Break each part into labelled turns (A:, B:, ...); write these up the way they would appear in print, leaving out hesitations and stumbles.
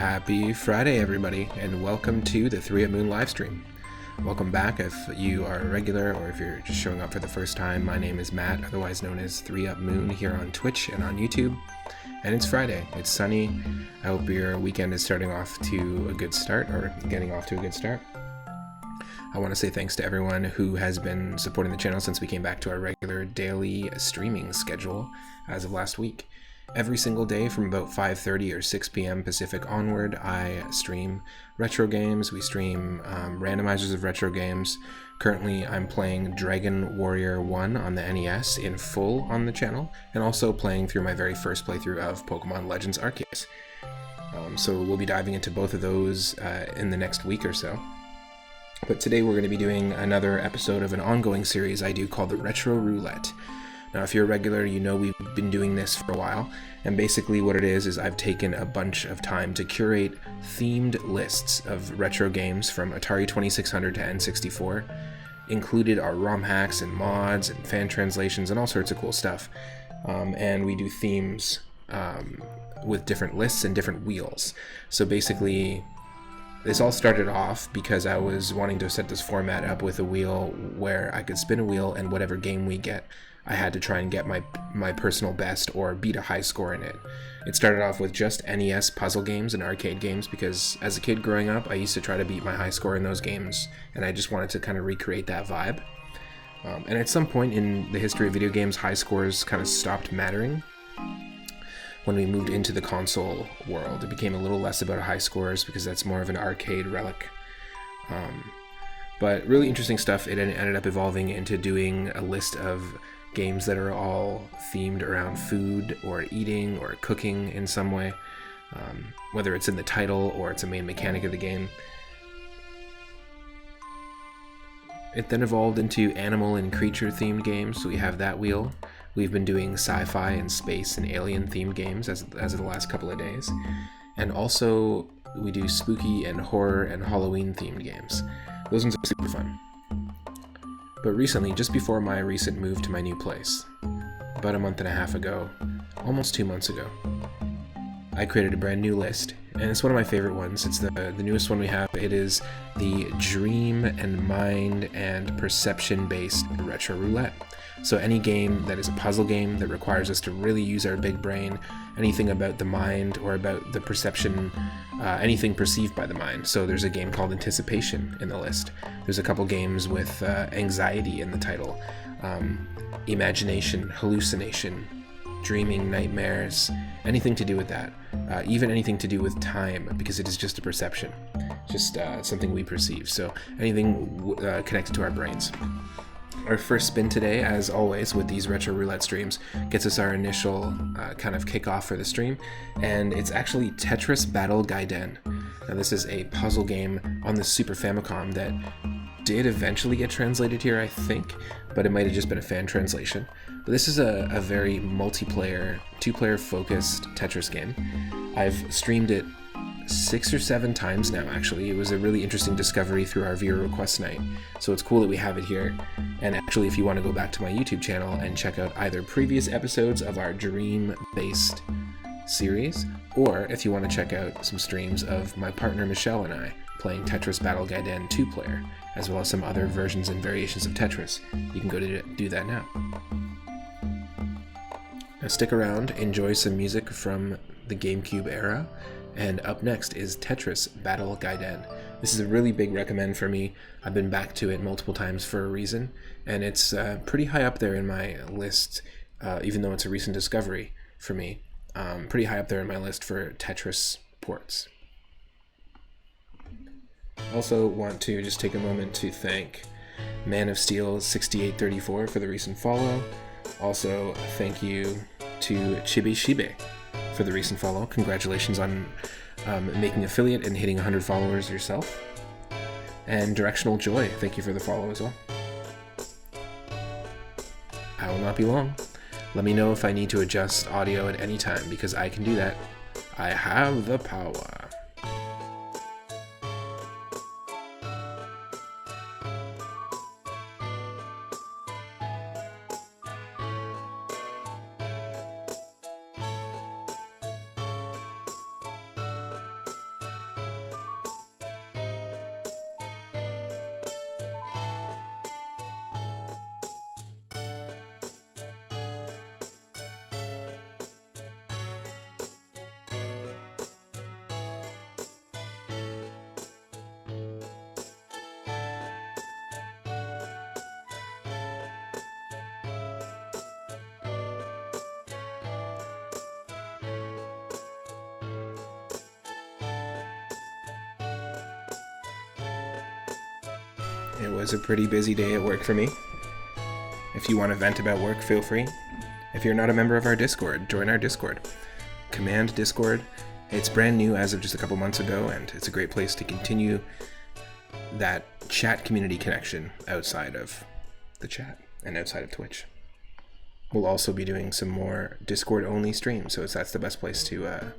A: Happy Friday, everybody, and welcome to the 3 Up Moon livestream. Welcome back if you are a regular or if you're just showing up for the first time. My name is Matt, otherwise known as 3 Up Moon, here on Twitch and on YouTube. And it's Friday. It's sunny. I hope your weekend is starting off to a good start, or getting off to a good start. I want to say thanks to everyone who has been supporting the channel since we came back to our regular daily streaming schedule as of last week. Every single day from about 5:30 or 6 p.m. Pacific onward, I stream retro games. We stream randomizers of retro games. Currently, I'm playing Dragon Warrior 1 on the NES in full on the channel, and also playing through my very first playthrough of Pokemon Legends Arceus. So we'll be diving into both of those in the next week or so. But today we're going to be doing another episode of an ongoing series I do called the Retro Roulette. Now, if you're a regular, you know we've been doing this for a while, and basically what it is I've taken a bunch of time to curate themed lists of retro games from Atari 2600 to N64. Included are ROM hacks and mods and fan translations and all sorts of cool stuff. And we do themes with different lists and different wheels. So basically, this all started off because I was wanting to set this format up with a wheel where I could spin a wheel, and whatever game we get, I had to try and get my personal best or beat a high score in it. It started off with just NES puzzle games and arcade games because as a kid growing up, I used to try to beat my high score in those games, and I just wanted to kind of recreate that vibe. And at some point in the history of video games, high scores kind of stopped mattering. When we moved into the console world, it became a little less about high scores because that's more of an arcade relic. But really interesting stuff. It ended up evolving into doing a list of games that are all themed around food or eating or cooking in some way, whether it's in the title or it's a main mechanic of the game. It then evolved into animal and creature themed games, so we have that wheel. We've been doing sci-fi and space and alien themed games as of the last couple of days. And also we do spooky and horror and Halloween themed games. Those ones are super fun. But recently, just before my recent move to my new place, about a month and a half ago, almost 2 months ago, I created a brand new list, and it's one of my favorite ones. It's the newest one we have. It is the dream and mind and perception-based retro roulette. So any game that is a puzzle game that requires us to really use our big brain, anything about the mind or about the perception, anything perceived by the mind. So there's a game called Anticipation in the list. There's a couple games with anxiety in the title, imagination, hallucination, dreaming, nightmares, anything to do with that. Even anything to do with time, because it is just a perception, just something we perceive. So anything connected to our brains. Our first spin today, as always with these retro roulette streams, gets us our initial kind of kickoff for the stream, and it's actually Tetris Battle Gaiden. Now this is a puzzle game on the Super Famicom that did eventually get translated here, I think, but it might have just been a fan translation. But this is a very multiplayer, two-player focused Tetris game. I've streamed it 6 or 7 times now, actually. It was a really interesting discovery through our viewer request night, so it's cool that we have it here. And actually, if you want to go back to my YouTube channel and check out either previous episodes of our dream-based series, or if you want to check out some streams of my partner Michelle and I playing Tetris Battle Gaiden 2-player, as well as some other versions and variations of Tetris, you can go to do that now. Now stick around, enjoy some music from the GameCube era, and up next is Tetris Battle Gaiden. This is a really big recommend for me. I've been back to it multiple times for a reason, and it's pretty high up there in my list, even though it's a recent discovery for me. Pretty high up there in my list for Tetris ports. Also want to just take a moment to thank Man of Steel 6834 for the recent follow. Also, thank you to Chibi Shibe for the recent follow. Congratulations on making affiliate and hitting 100 followers yourself. And Directional Joy, thank you for the follow as well. I will not be long. Let me know if I need to adjust audio at any time, because I can do that. I have the power. It was a pretty busy day at work for me. If you want to vent about work, feel free. If you're not a member of our Discord, join our Discord. Command Discord. It's brand new as of just a couple months ago, and it's a great place to continue that chat community connection outside of the chat and outside of Twitch. We'll also be doing some more Discord-only streams, so that's the best place to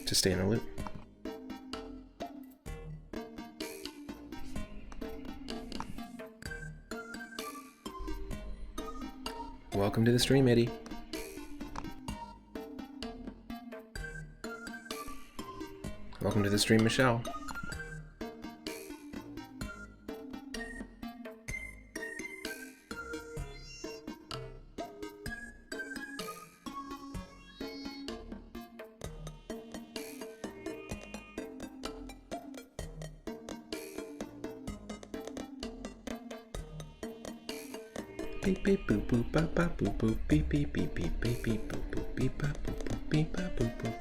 A: stay in the loop. Welcome to the stream, Eddie. Welcome to the stream, Michelle. Beep beep boop boop ba ba boop boop beep beep beep beep beep beep boop boop beep ba boop boop beep ba boop boop.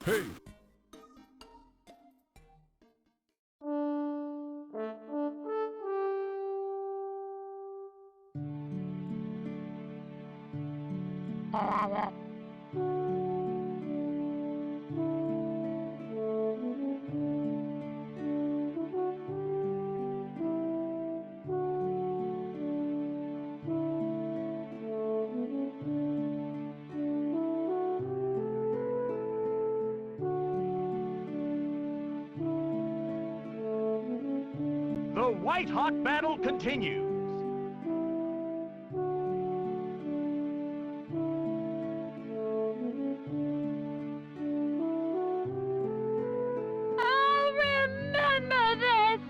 B: Hey! The white-hot battle continues.
C: I'll remember this!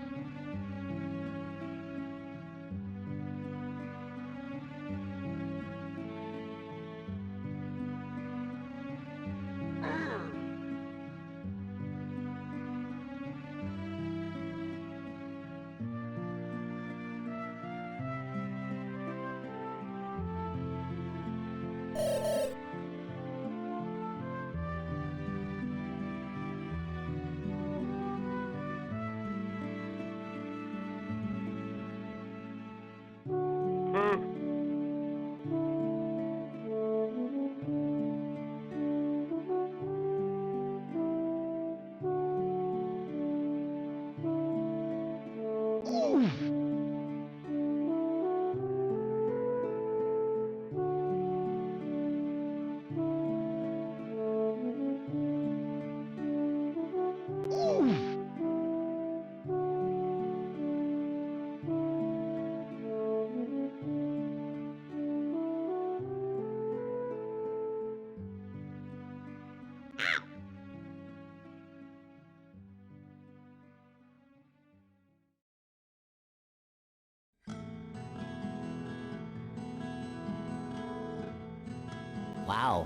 D: Wow.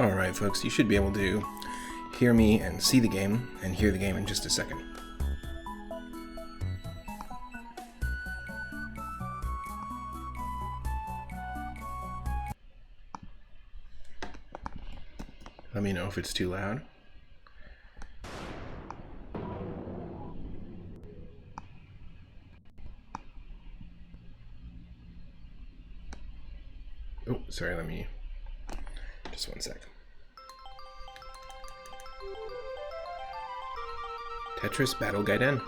A: Alright folks, you should be able to hear me and see the game and hear the game in just a second. Let me know if it's too loud. Oh, sorry, let me... just one sec. Tetris Battle Gaiden.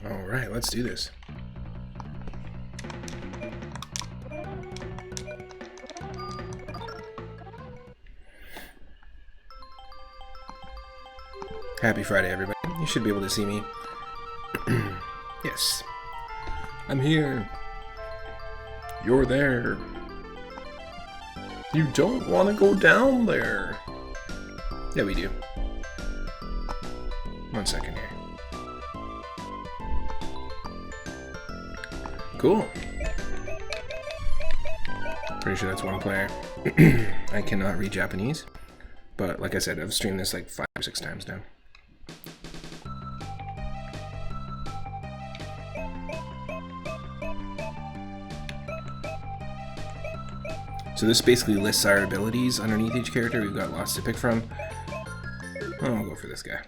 A: Alright, let's do this. Happy Friday, everybody. You should be able to see me. Yes. I'm here. You're there. You don't want to go down there. Yeah, we do. 1 second here. Cool. Pretty sure that's one player. I cannot read Japanese, but like I said, I've streamed this like 5 or 6 times now. So this basically lists our abilities underneath each character. We've got lots to pick from. Oh, I'll go for this guy.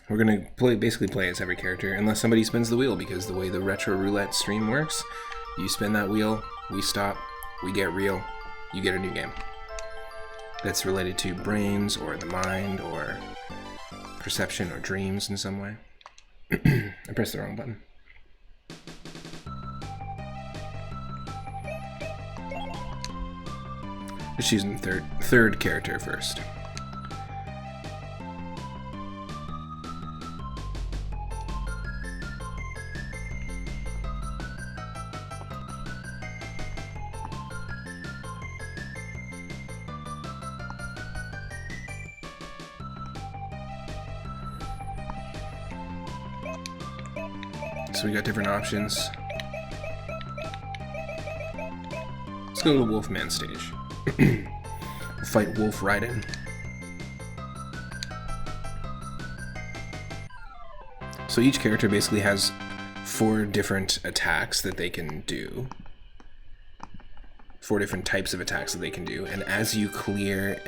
A: We're gonna basically play as every character, unless somebody spins the wheel, because the way the retro roulette stream works, you spin that wheel, we stop, we get real, you get a new game. That's related to brains, or the mind, or perception, or dreams in some way. I pressed the wrong button. Just choosing third character first. So we got different options. Let's go to the Wolfman stage. Fight Wolf Raiden. So each character basically has 4 different attacks that they can do. 4 different types of attacks that they can do, and as you clear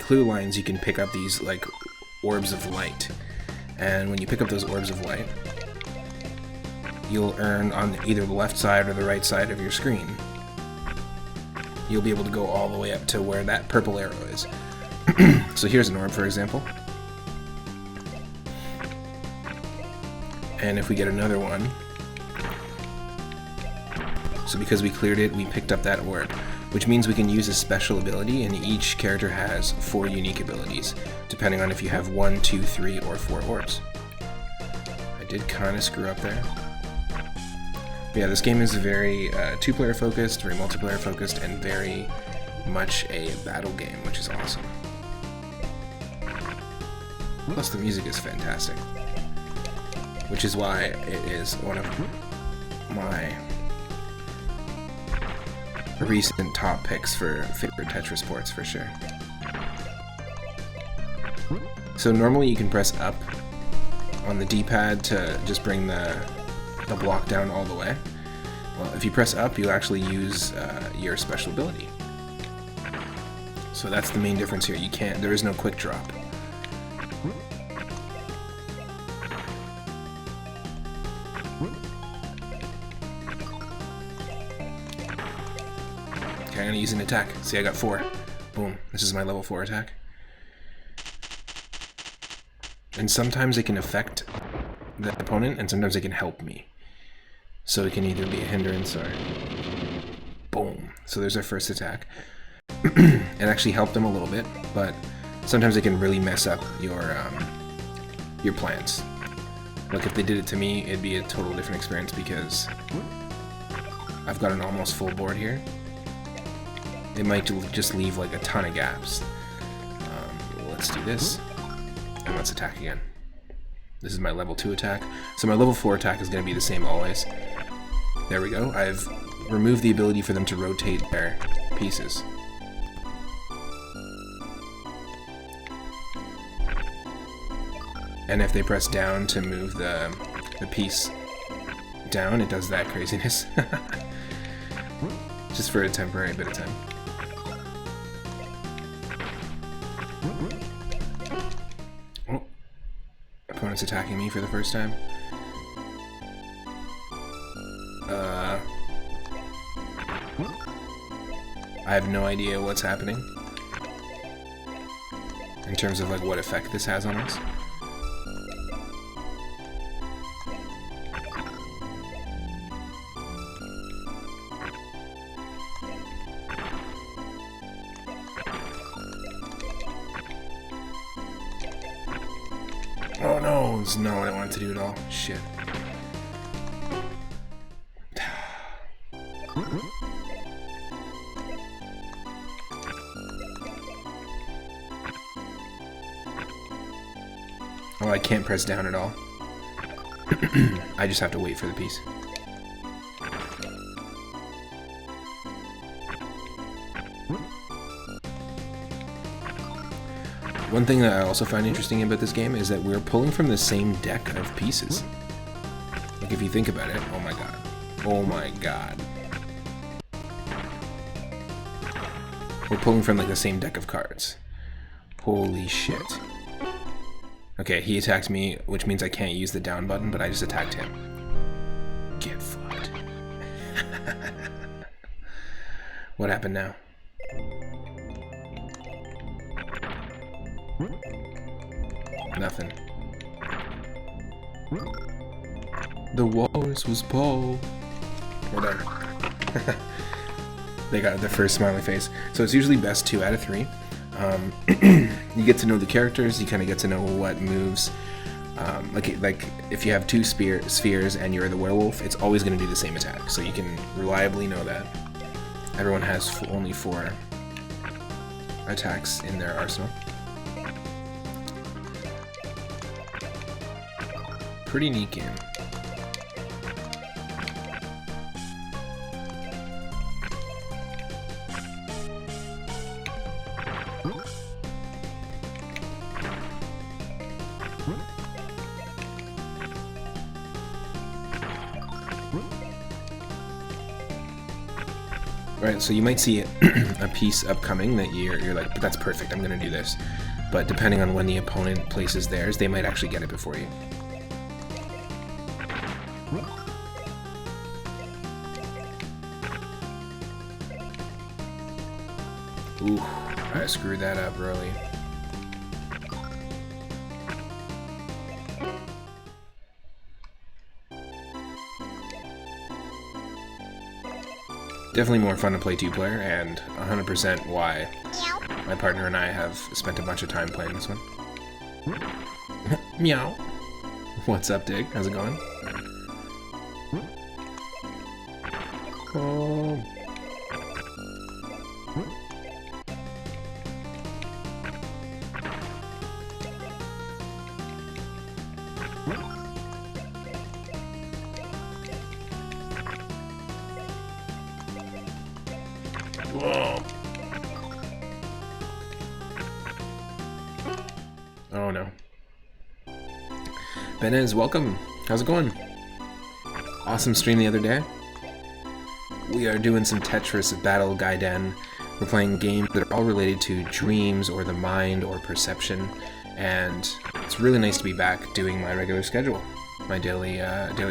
A: lines, you can pick up these like Orbs of Light. And when you pick up those Orbs of Light, you'll earn on either the left side or the right side of your screen. You'll be able to go all the way up to where that purple arrow is. So here's an orb, for example. And if we get another one, so because we cleared it, we picked up that orb, which means we can use a special ability, and each character has 4 unique abilities, depending on if you have 1, 2, 3, or 4 orbs. I did kind of screw up there. But yeah, this game is very two-player focused, very multiplayer focused, and very much a battle game, which is awesome. Plus the music is fantastic, which is why it is one of my recent top picks for favorite Tetris ports for sure. So normally you can press up on the D-pad to just bring the block down all the way. Well, if you press up, you actually use your special ability. So that's the main difference here. There is no quick drop. Okay, I'm gonna use an attack. See, I got 4. Boom. This is my level 4 attack. And sometimes it can affect the opponent, and sometimes it can help me. So it can either be a hindrance or... Boom. So there's our first attack. It actually helped them a little bit, but sometimes it can really mess up your plans. Like if they did it to me, it'd be a total different experience because I've got an almost full board here. It might just leave like a ton of gaps. Let's do this, and let's attack again. This is my level 2 attack. So my level 4 attack is going to be the same always. There we go. I've removed the ability for them to rotate their pieces. And if they press down to move the piece down, it does that craziness. Just for a temporary bit of time. Oh. Opponent's attacking me for the first time. I have no idea what's happening in terms of like what effect this has on us. Oh no, it's not what I wanted to do at all. Shit. Oh, I can't press down at all. I just have to wait for the piece. One thing that I also find interesting about this game is that we're pulling from the same deck of pieces. Like if you think about it, oh my god. Oh my god. We're pulling from like the same deck of cards. Holy shit. Okay, he attacked me, which means I can't use the down button, but I just attacked him. Get fucked. What happened now? Nothing. The walrus was Paul. Whatever. They got the first smiley face. So it's usually best 2 out of 3. You get to know the characters, you kind of get to know what moves. Like if you have 2 spheres and you're the werewolf, it's always going to do the same attack. So you can reliably know that. Everyone has only 4 attacks in their arsenal. Pretty neat game. Right, so you might see a piece upcoming that you're like, but that's perfect, I'm gonna do this. But depending on when the opponent places theirs, they might actually get it before you. Ooh, I screwed that up early. Definitely more fun to play 2-player, and 100% why my partner and I have spent a bunch of time playing this one. Meow. What's up, Dig? How's it going? Oh. Whoa. Oh no. Benez, welcome. How's it going? Awesome stream the other day. We are doing some Tetris Battle Gaiden. We're playing games that are all related to dreams or the mind or perception, and it's really nice to be back doing my regular schedule, my daily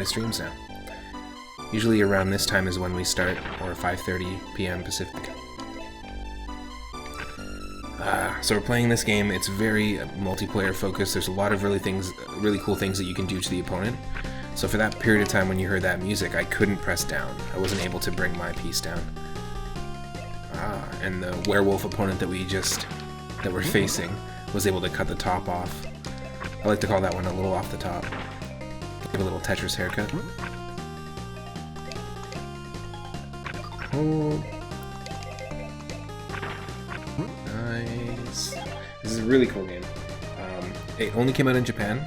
A: streams now. Usually around this time is when we start, or 5:30 p.m. Pacific. So we're playing this game. It's very multiplayer focused. There's a lot of really cool things that you can do to the opponent. So for that period of time when you heard that music, I couldn't press down. I wasn't able to bring my piece down. And the werewolf opponent that we're facing was able to cut the top off. I like to call that one a little off the top. Give a little Tetris haircut. Oh. Nice. This is a really cool game. It only came out in Japan.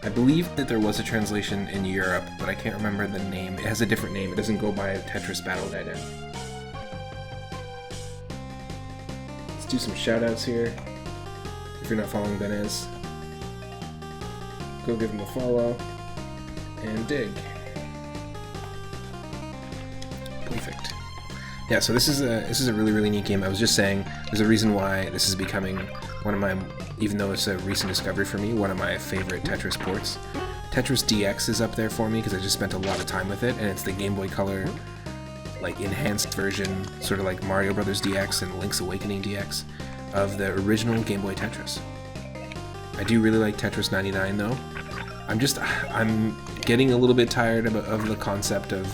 A: I believe that there was a translation in Europe, but I can't remember the name. It has a different name. It doesn't go by Tetris Battle Gaiden. Let's do some shoutouts here. If you're not following Benez, go give him a follow and dig. Perfect. Yeah, so this is a really neat game. I was just saying, there's a reason why this is becoming one of my, even though it's a recent discovery for me, one of my favorite Tetris ports. Tetris DX is up there for me because I just spent a lot of time with it, and it's the Game Boy Color, like, enhanced version, sort of like Mario Brothers DX and Link's Awakening DX, of the original Game Boy Tetris. I do really like Tetris 99 though. I'm getting a little bit tired of the concept of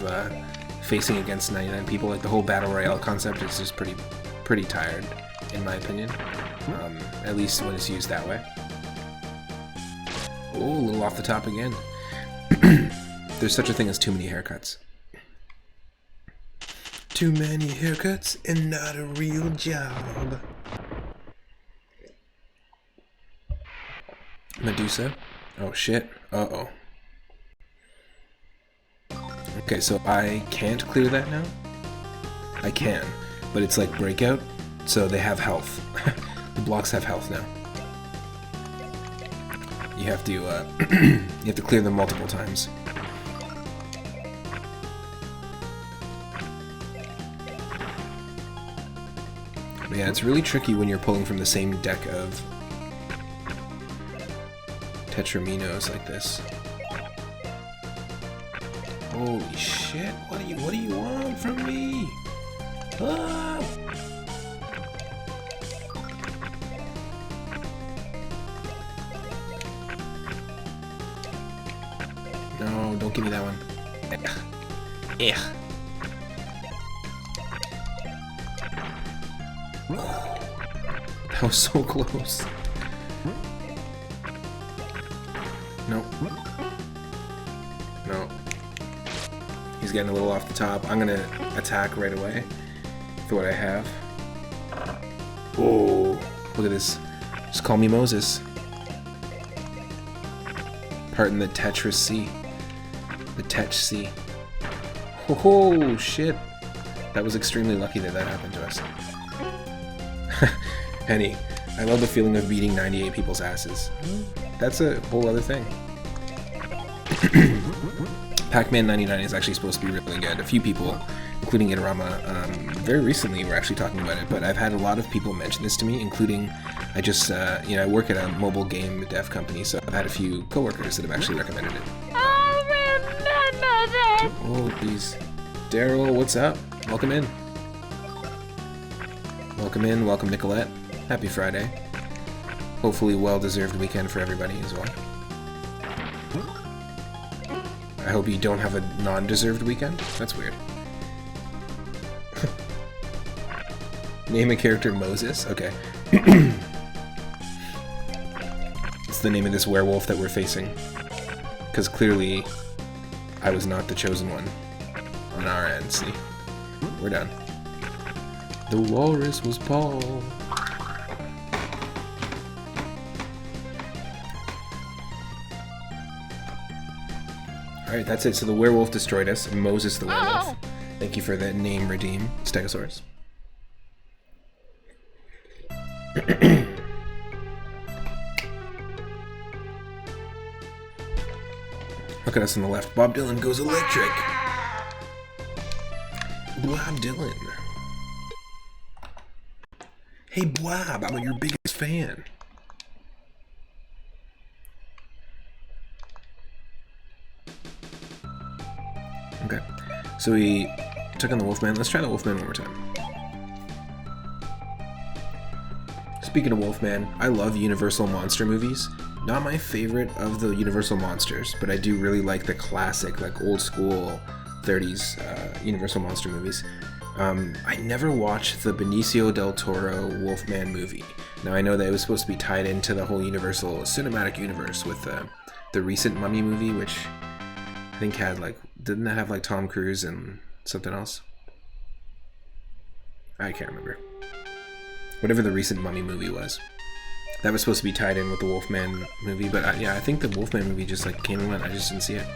A: facing against 99 people. Like, the whole Battle Royale concept is just pretty tired, in my opinion. At least when it's used that way. Oh, a little off the top again. There's such a thing as too many haircuts. Too many haircuts and not a real job. Medusa? Oh shit. Uh-oh. Okay, so I can't clear that now? I can, but it's like Breakout, so they have health. The blocks have health now. You have to you have to clear them multiple times. But yeah, it's really tricky when you're pulling from the same deck of Tetraminos like this. Holy shit! What do you want from me? Ah! No, don't give me that one. Ugh. That was so close. No. No. He's getting a little off the top. I'm gonna attack right away for what I have. Oh, look at this. Just call me Moses. Pardon the Tetris C. The Tetch C. Oh shit. That was extremely lucky that happened to us. Henny, I love the feeling of beating 98 people's asses. That's a whole other thing. Pac-Man 99 is actually supposed to be really good. A few people, including Itarama, very recently were actually talking about it, but I've had a lot of people mention this to me, including, I just, I work at a mobile game dev company, so I've had a few coworkers that have actually recommended it.
C: I'll remember this!
A: Oh, jeez. Daryl, what's up? Welcome in. Welcome in, welcome Nicolette. Happy Friday. Hopefully well-deserved weekend for everybody as well. I hope you don't have a non-deserved weekend. That's weird. Name a character Moses? Okay. It's the name of this werewolf that we're facing. Because clearly, I was not the chosen one on our end. See? We're done. The walrus was Paul. Alright, that's it. So the werewolf destroyed us. Moses the werewolf.
C: Oh.
A: Thank you for that name, Redeem. Stegosaurus. Look at us on the left. Bob Dylan goes electric. Bob Dylan. Hey Bob, I'm your biggest fan. Okay, so we took on the Wolfman. Let's try the Wolfman one more time. Speaking of Wolfman, I love Universal monster movies. Not my favorite of the Universal monsters, but I do really like the classic, like old school 30s Universal monster movies. I never watched the Benicio del Toro Wolfman movie. Now I know that it was supposed to be tied into the whole Universal cinematic universe with the recent Mummy movie, which I think had like, didn't that have like Tom Cruise and something else? I can't remember. Whatever the recent Mummy movie was. That was supposed to be tied in with the Wolfman movie, but yeah, I think the Wolfman movie just like came and went. I just didn't see it.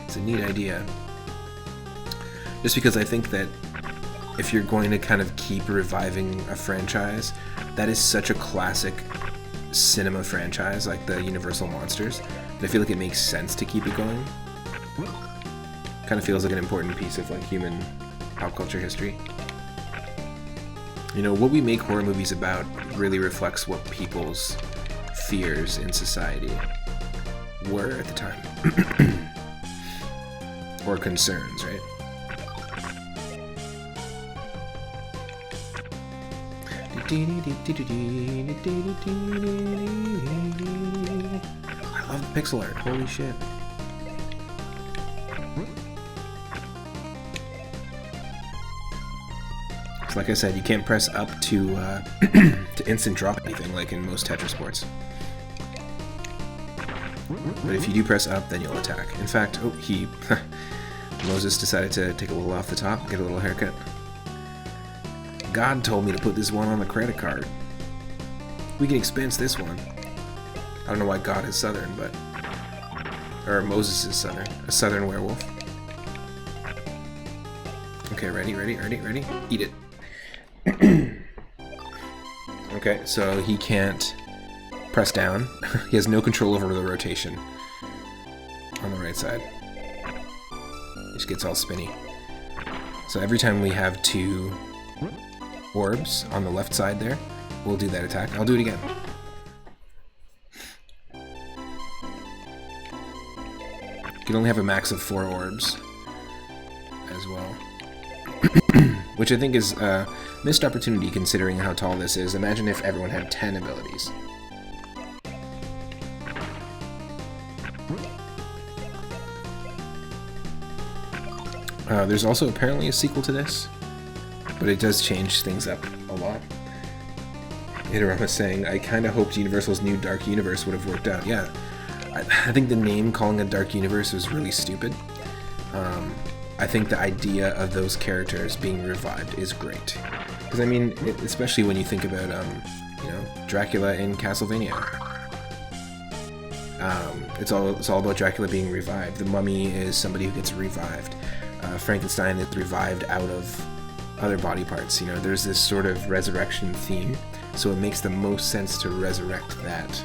A: It's a neat idea. Just because I think that if you're going to kind of keep reviving a franchise, that is such a classic cinema franchise, like the Universal Monsters, that I feel like it makes sense to keep it going. Kind of feels like an important piece of like human pop culture history. You know, what we make horror movies about really reflects what people's fears in society were at the time. Or concerns, right? I love pixel art, holy shit. So like I said, you can't press up to to instant drop anything like in most Tetris sports. But if you do press up, then you'll attack. In fact, oh, Moses decided to take a little off the top, get a little haircut. God told me to put this one on the credit card. We can expense this one. I don't know why God is Southern, but... Or Moses is Southern. A Southern werewolf. Okay, ready? Eat it. Okay, so he can't press down. He has no control over the rotation on the right side. He just gets all spinny. So every time we have two orbs on the left side there, we'll do that attack. I'll do it again. You can only have a max of 4 orbs as well. Which I think is a missed opportunity considering how tall this is. Imagine if everyone had 10 abilities. There's also apparently a sequel to this, but it does change things up a lot. Iterama is saying, I kind of hoped Universal's new Dark Universe would have worked out. Yeah, I think the name calling it Dark Universe was really stupid. I think the idea of those characters being revived is great. Because, I mean, especially when you think about, you know, Dracula in Castlevania. It's all about Dracula being revived. The Mummy is somebody who gets revived. Frankenstein is revived out of other body parts. You know, there's this sort of resurrection theme, so it makes the most sense to resurrect that,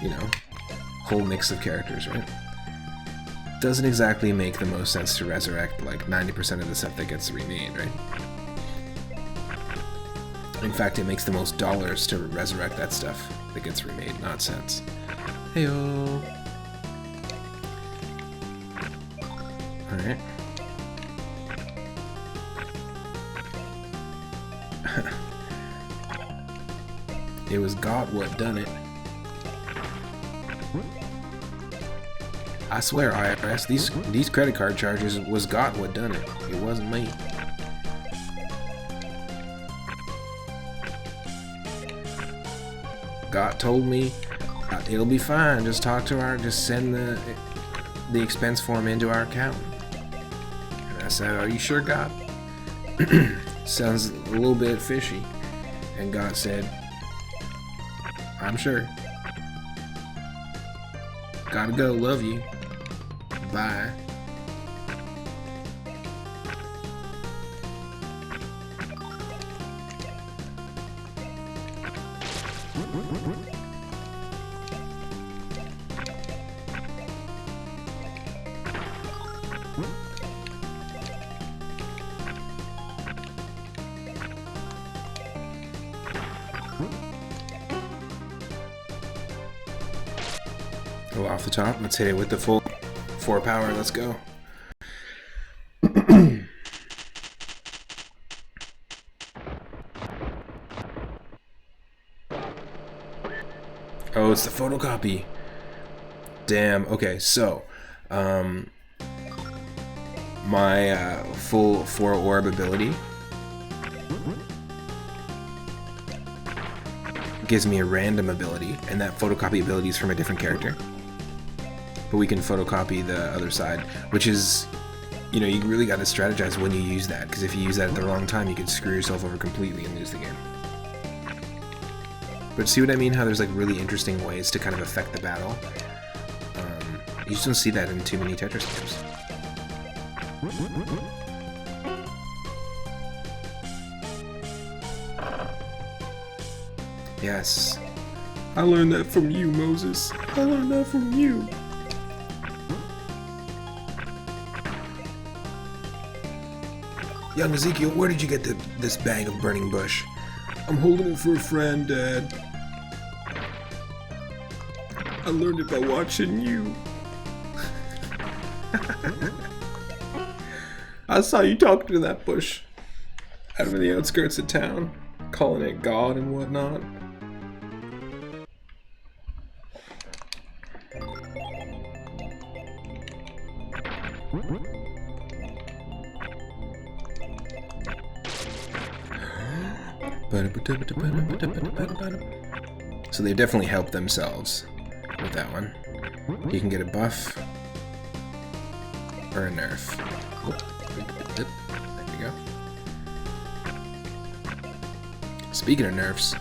A: you know, whole mix of characters, right? Doesn't exactly make the most sense to resurrect like 90% of the stuff that gets remade, right? In fact, it makes the most dollars to resurrect that stuff that gets remade, not sense. Heyo. Alright. It was God what done it. I swear, IRS, these credit card charges was God what done it. It wasn't me. God told me It'll be fine. Just talk to just send the expense form into our accountant. And I said, are you sure, God? Sounds a little bit fishy. And God said, I'm sure. Gotta go. Love you. Bye. Go off the top. Let's hit it with the full 4 power. Let's go. Oh, it's the photocopy. Damn. Okay, so my full 4 orb ability gives me a random ability, and that photocopy ability is from a different character. But we can photocopy the other side, which is, you know, you really got to strategize when you use that, because if you use that at the wrong time, you could screw yourself over completely and lose the game. But see what I mean? How there's like really interesting ways to kind of affect the battle. You just don't see that in too many Tetris games. Yes. I learned that from you, Moses. I learned that from you. Young Ezekiel, where did you get this bag of burning bush? I'm holding it for a friend, Dad. I learned it by watching you. I saw you talking to that bush out of the outskirts of town, calling it God and whatnot. So they definitely help themselves with that one. You can get a buff or a nerf. There you go. Speaking of nerfs,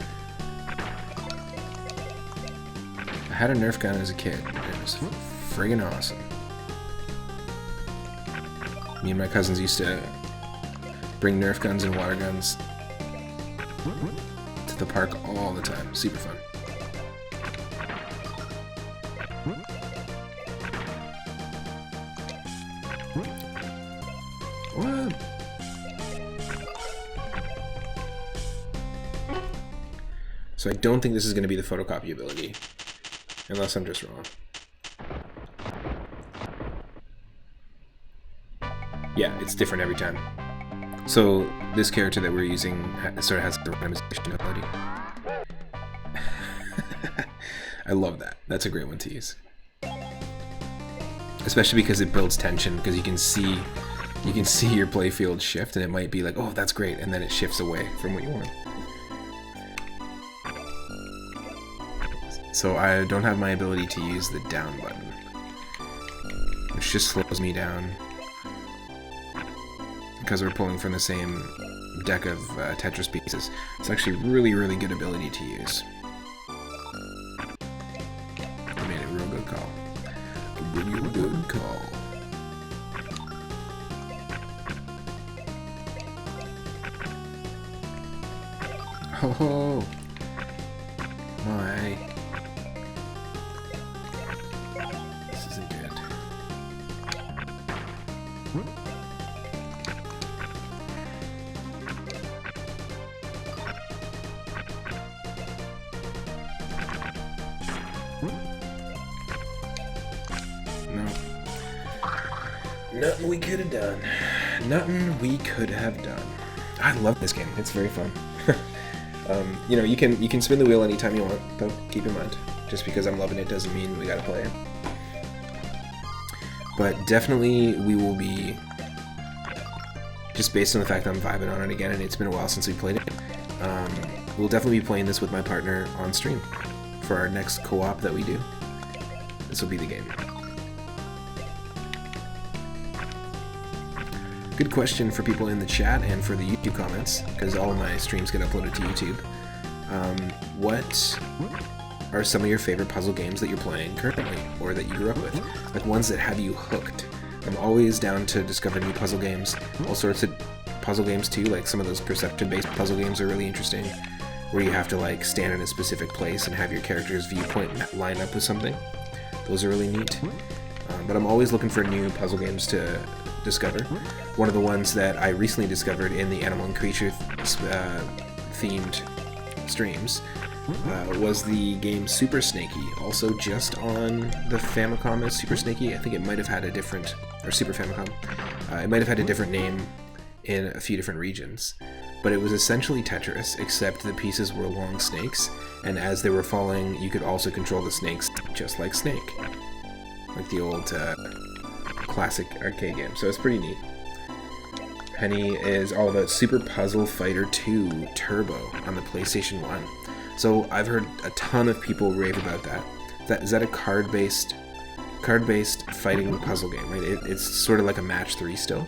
A: I had a Nerf gun as a kid. It was friggin' awesome. Me and my cousins used to bring Nerf guns and water guns to the park all the time. Super fun. What? So I don't think this is going to be the photocopy ability, unless I'm just wrong. Yeah, it's different every time. So this character that we're using sort of has the randomization ability. I love that. That's a great one to use, especially because it builds tension. Because you can see your playfield shift, and it might be like, oh, that's great, and then it shifts away from what you want. So I don't have my ability to use the down button, which just slows me down. Because we're pulling from the same deck of Tetris pieces. It's actually really, really good ability to use. I made a real good call. A real good call. Oh, my. This isn't good. Nothing we could have done. Nothing we could have done. I love this game. It's very fun. You know, you can spin the wheel anytime you want, though. Keep in mind, just because I'm loving it doesn't mean we gotta play it. But definitely, we will be, just based on the fact that I'm vibing on it again, and it's been a while since we played it. We'll definitely be playing this with my partner on stream. for our next co-op that we do. This will be the game. Good question for people in the chat and for the YouTube comments, because all of my streams get uploaded to YouTube. What are some of your favorite puzzle games that you're playing currently, or that you grew up with? Like ones that have you hooked. I'm always down to discover new puzzle games, all sorts of puzzle games too, like some of those perception-based puzzle games are really interesting, where you have to like stand in a specific place and have your character's viewpoint line up with something. Those are really neat. But I'm always looking for new puzzle games to discover. One of the ones that I recently discovered in the animal and creature themed streams was the game Super Snaky, also just on the Famicom as Super Snaky. I think it might have had a different, or Super Famicom, it might have had a different name in a few different regions. But it was essentially Tetris, except the pieces were long snakes, and as they were falling, you could also control the snakes just like Snake. Like the old classic arcade game, so it's pretty neat. Penny is all about Super Puzzle Fighter 2 Turbo on the PlayStation 1. So I've heard a ton of people rave about that. Is that a card-based fighting puzzle game, right? It's sort of like a match 3 still.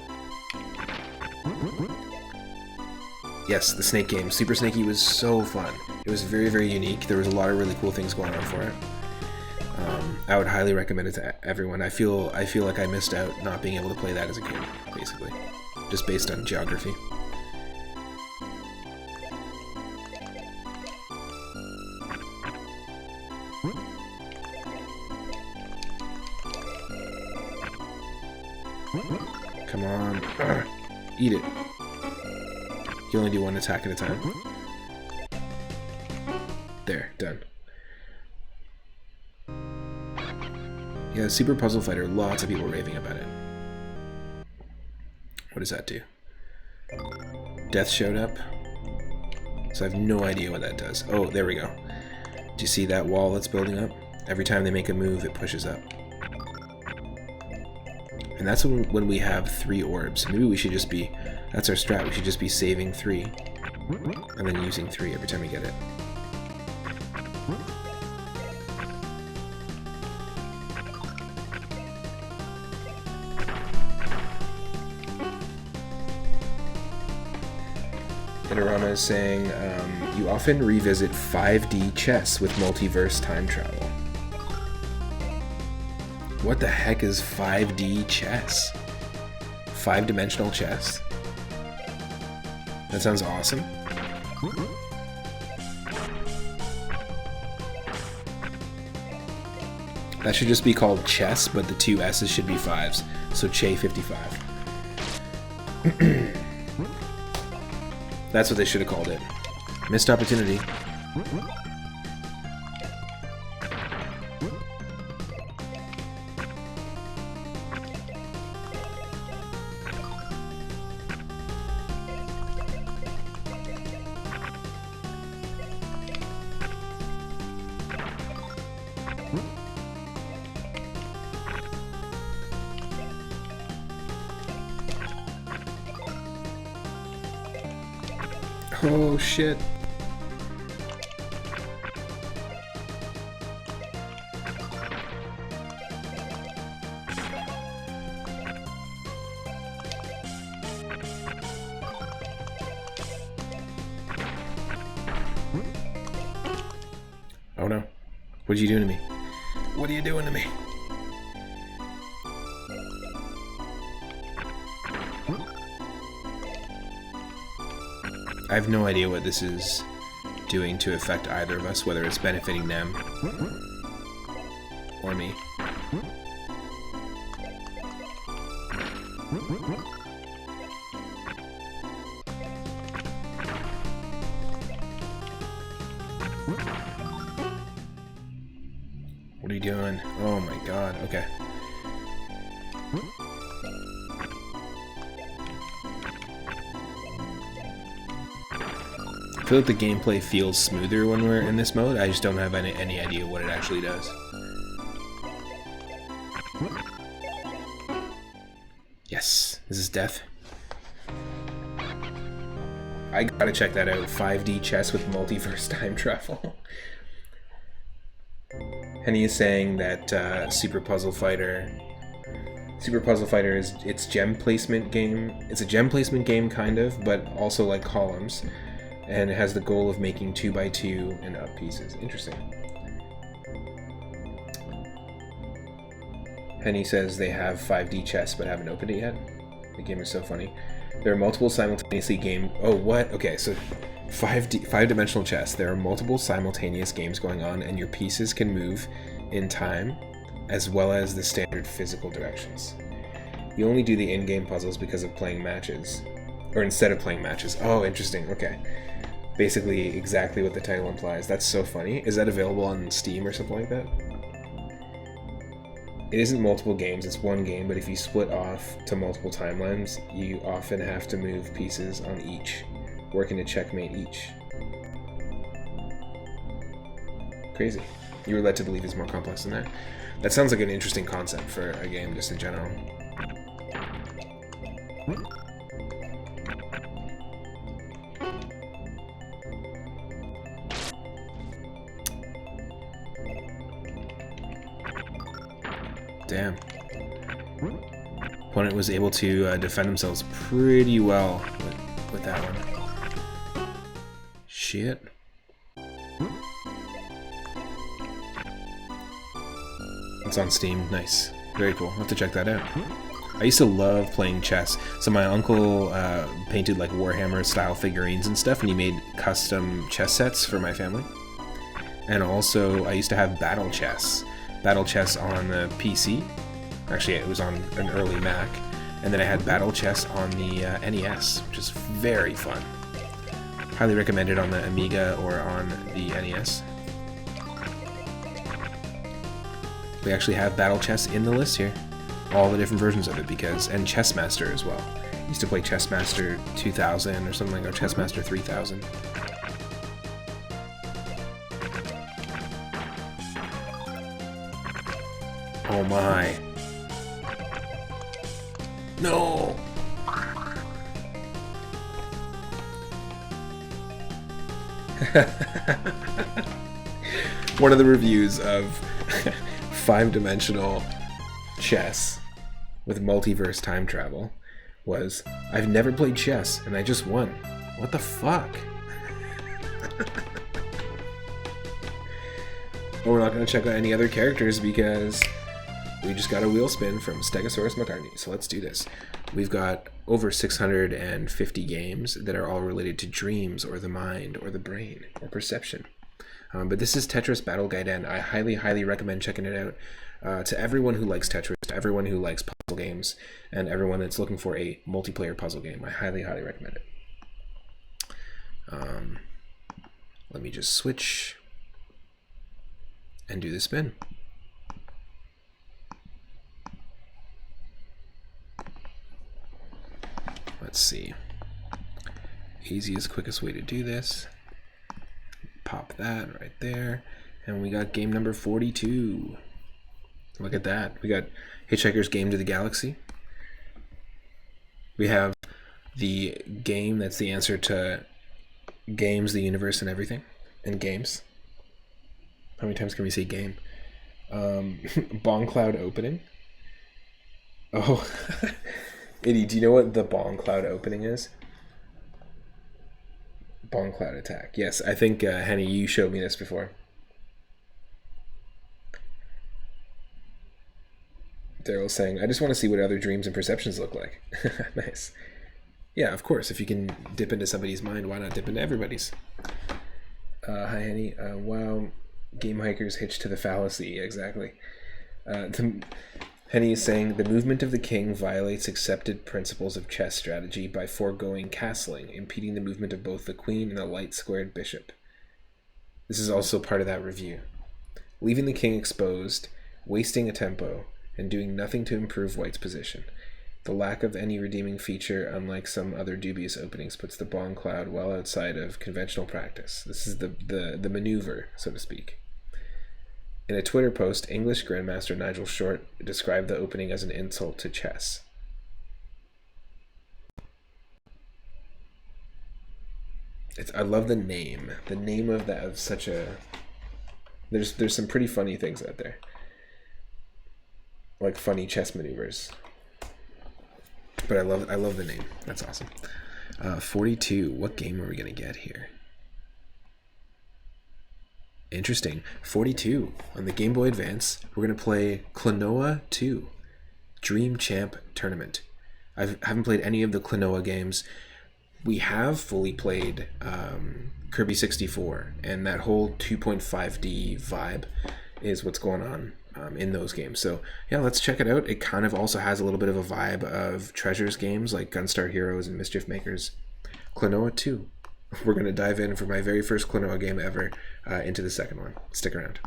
A: Yes, the Snake game. Super Snaky was so fun. It was very, very unique. There was a lot of really cool things going on for it. I would highly recommend it to everyone. I feel like I missed out not being able to play that as a kid, basically. Just based on geography. Come on. Eat it. You can only do one attack at a time. There, done. Yeah, Super Puzzle Fighter, lots of people raving about it. What does that do? Death showed up. So I have no idea what that does. Oh, there we go. Do you see that wall that's building up? Every time they make a move, it pushes up. And that's when we have 3 orbs. Maybe we should just be... That's our strat. We should just be saving 3. And then using 3 every time we get it. Interama is saying, you often revisit 5D chess with multiverse time travel. What the heck is 5D chess? 5-dimensional chess? That sounds awesome. That should just be called chess, but the 2 S's should be 5s. So Che 55. That's what they should have called it. Missed opportunity. Oh shit. Oh no. What are you doing to me? What are you doing to me? I have no idea what this is doing to affect either of us, whether it's benefiting them or me. What are you doing? Oh my god, okay. I feel like the gameplay feels smoother when we're in this mode. I just don't have any idea what it actually does. Yes, this is death. I gotta check that out. 5D chess with multiverse time travel. Henny is saying that Super Puzzle Fighter is its gem placement game. It's a gem placement game, kind of, but also like columns, and it has the goal of making 2x2 and up pieces. Interesting. Henny says they have 5D chess but haven't opened it yet. The game is so funny. There are multiple simultaneously game. Oh, what? Okay, so 5-dimensional chess. There are multiple simultaneous games going on, and your pieces can move in time, as well as the standard physical directions. You only do the in-game puzzles because of playing matches, or instead of playing matches. Oh, interesting. Okay, basically exactly what the title implies. That's so funny. Is that available on Steam or something like that? It isn't multiple games, it's one game, but if you split off to multiple timelines, you often have to move pieces on each, working to checkmate each. Crazy. You were led to believe it's more complex than that. That sounds like an interesting concept for a game just in general. Damn. Opponent was able to defend themselves pretty well with that one. Shit. It's on Steam. Nice. Very cool. I'll have to check that out. I used to love playing chess. So my uncle painted like Warhammer style figurines and stuff, and he made custom chess sets for my family. And also I used to have battle chess on the PC. Actually, it was on an early Mac. And then I had battle chess on the NES, which is very fun. Highly recommended on the Amiga or on the NES. We actually have battle chess in the list here. All the different versions of it, and Chessmaster as well. I used to play Chessmaster 2000 or something like that, or Chessmaster 3000. Oh my. No! One of the reviews of 5-dimensional chess with multiverse time travel was, I've never played chess and I just won. What the fuck? But we're not going to check out any other characters because we just got a wheel spin from Stegosaurus McCartney. So let's do this. We've got over 650 games that are all related to dreams or the mind or the brain or perception. But this is Tetris Battle Gaiden. I highly, highly recommend checking it out. To everyone who likes Tetris, to everyone who likes puzzle games, and everyone that's looking for a multiplayer puzzle game, I highly, highly recommend it. Let me just switch and do the spin. Let's see. Easiest, quickest way to do this. Pop that right there. And we got game number 42. Look at that. We got Hitchhiker's Game to the Galaxy. We have the game that's the answer to games, the universe, and everything. And games. How many times can we say game? Bong Cloud opening. Oh, Eddie, do you know what the Bong Cloud opening is? Bong Cloud attack. Yes, I think, Henny, you showed me this before. Daryl's saying, I just want to see what other dreams and perceptions look like. Nice. Yeah, of course. If you can dip into somebody's mind, why not dip into everybody's? Hi, Henny. Wow. Game hikers hitched to the fallacy. Exactly. Henny is saying, the movement of the king violates accepted principles of chess strategy by foregoing castling, impeding the movement of both the queen and the light-squared bishop. This is also part of that review. Leaving the king exposed, wasting a tempo, and doing nothing to improve white's position. The lack of any redeeming feature, unlike some other dubious openings, puts the Bong Cloud well outside of conventional practice. This is the maneuver, so to speak. In a Twitter post, English Grandmaster Nigel Short described the opening as an insult to chess. I love the name. The name of that, of such a There's some pretty funny things out there, like funny chess maneuvers. But I love the name. That's awesome. 42. What game are we gonna get here? Interesting. 42 on the Game Boy Advance. We're gonna play Klonoa 2, Dream Champ Tournament. I haven't played any of the Klonoa games. We have fully played Kirby 64, and that whole 2.5D vibe is what's going on in those games. So yeah, let's check it out. It kind of also has a little bit of a vibe of Treasures games like Gunstar Heroes and Mischief Makers. Klonoa 2. We're going to dive in for my very first Klonoa game ever into the second one. Stick around.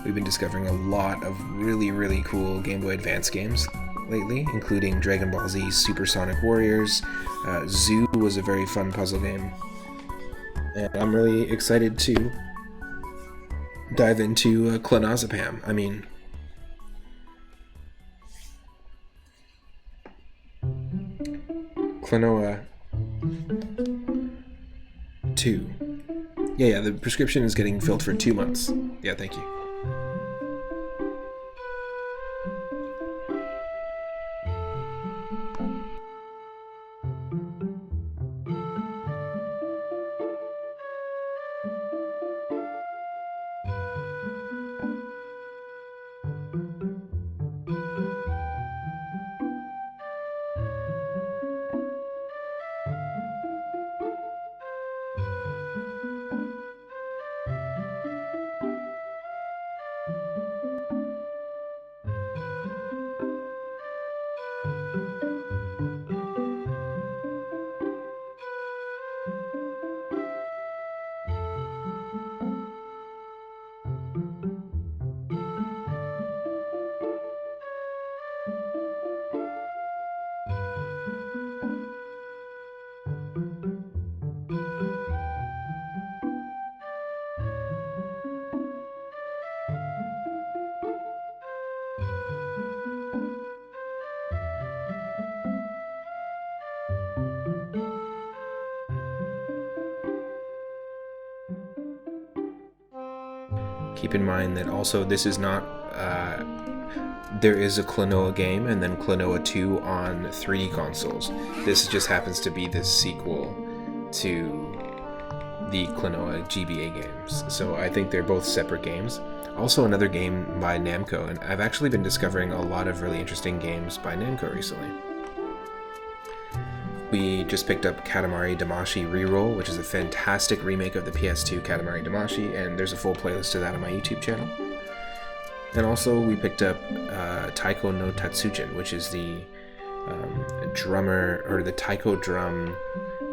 A: We've been discovering a lot of really, really cool Game Boy Advance games lately, including Dragon Ball Z Super Sonic Warriors. Zoo was a very fun puzzle game. And I'm really excited to dive into Clonazepam. I mean, Klonoa 2. Yeah, the prescription is getting filled for 2 months. Yeah, thank you. Keep in mind that also this is not, there is a Klonoa game and then Klonoa 2 on 3D consoles. This just happens to be the sequel to the Klonoa GBA games. So I think they're both separate games. Also another game by Namco, and I've actually been discovering a lot of really interesting games by Namco recently. We just picked up Katamari Damacy Reroll, which is a fantastic remake of the PS2 Katamari Damacy, and there's a full playlist to that on my YouTube channel. And also we picked up Taiko no Tatsujin, which is the drummer, or the taiko drum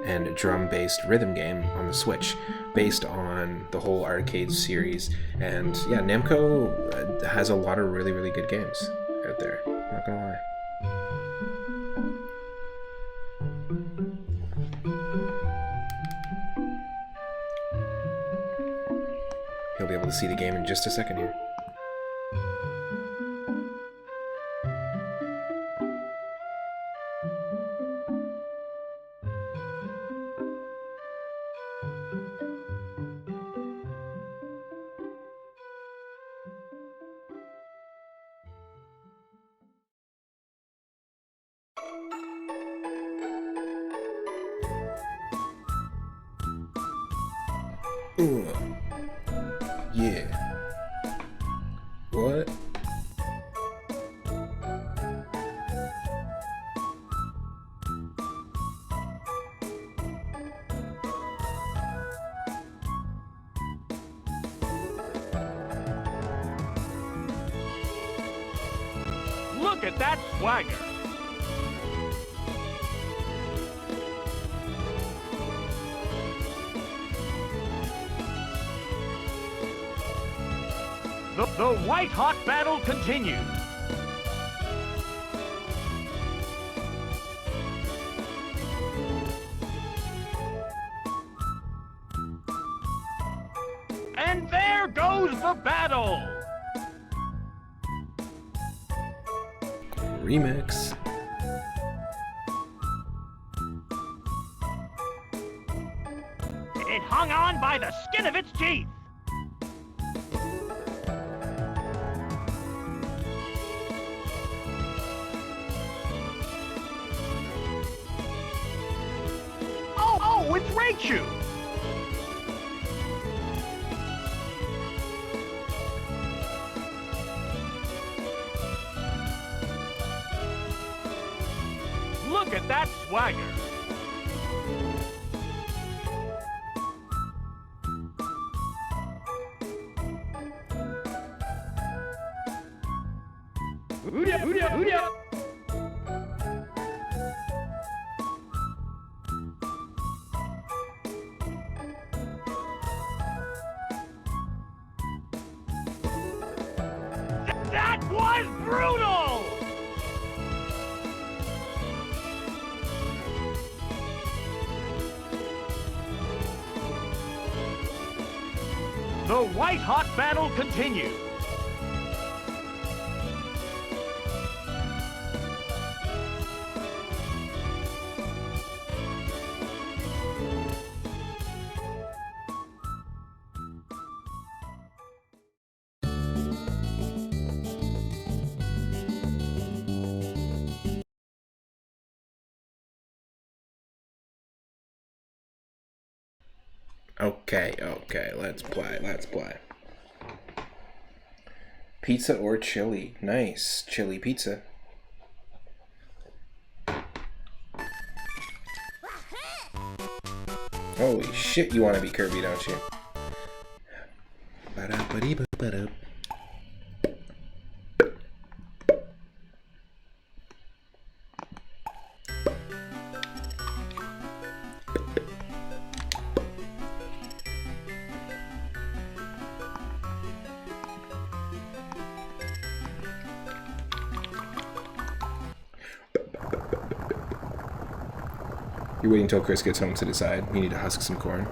A: and drum-based rhythm game on the Switch, based on the whole arcade series. And yeah, Namco has a lot of really, really good games out there, I'm not gonna lie. You'll be able to see the game in just a second here. Yeah. What?
B: Look at that swagger! The white-hot battle continues. choose the battle!
A: Remix.
B: It hung on by the skin of its teeth! Oh, it's Raichu! Look at that swagger! Hoodia, hoodia, hoodia! That was brutal! The white-hot battle continues.
A: Okay, let's play. Pizza or chili? Nice. Chili pizza. Holy shit, you want to be Kirby, don't you? Ba-da-ba-dee-ba-ba-da. You're waiting until Chris gets home to decide. You need to husk some corn.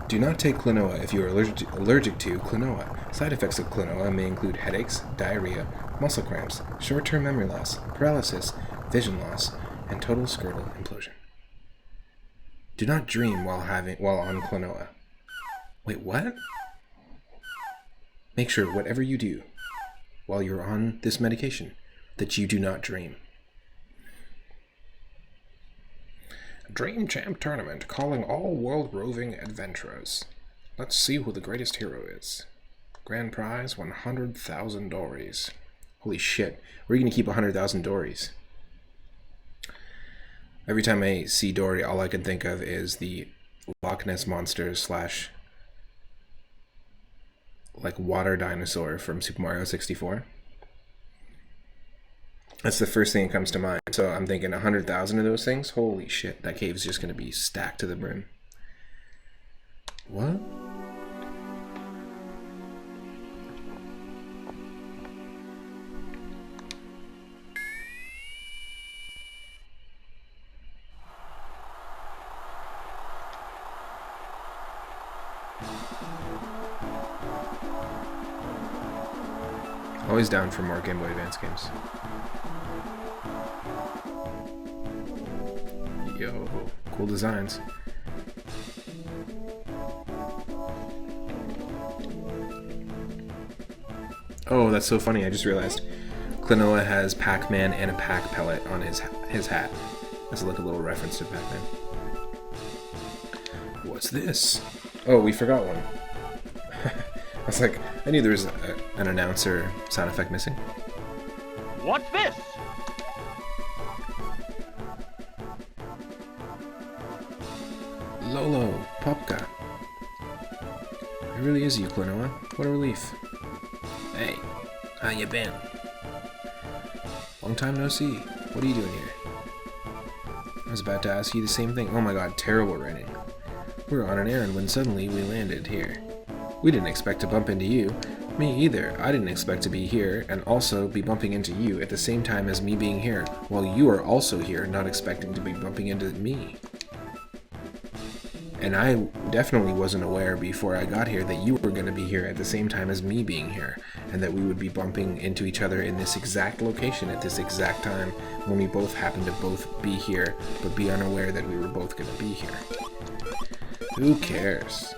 A: Do not take quinoa if you are allergic to quinoa. Side effects of quinoa may include headaches, diarrhea, muscle cramps, short-term memory loss, paralysis, vision loss, and total scrotal implosion. Do not dream while on quinoa. Wait, what? Make sure whatever you do while you're on this medication that you do not dream. Dream Champ Tournament calling all world roving adventurers. Let's see who the greatest hero is. Grand prize 100,000 dories. Holy shit, we're gonna keep 100,000 dories. Every time I see Dory, all I can think of is the Loch Ness Monster slash like water dinosaur from Super Mario 64. That's the first thing that comes to mind. So I'm thinking 100,000 of those things. Holy shit, that cave's just going to be stacked to the brim. What? Always down for more Game Boy Advance games. Yo, cool designs. Oh, that's so funny. I just realized Klonoa has Pac-Man and a Pac pellet on his hat. That's like a little reference to Pac-Man. What's this? Oh, we forgot one. I was like, I knew there was an announcer sound effect missing.
B: What's this?
A: Lolo, Popka. It really is you, Klonoa. What a relief. Hey, how you been? Long time no see. What are you doing here? I was about to ask you the same thing. Oh my god, terrible writing. We were on an errand when suddenly we landed here. We didn't expect to bump into you. Me either. I didn't expect to be here and also be bumping into you at the same time as me being here, while you are also here, not expecting to be bumping into me. And I definitely wasn't aware before I got here that you were going to be here at the same time as me being here, and that we would be bumping into each other in this exact location at this exact time when we both happened to both be here, but be unaware that we were both going to be here. Who cares?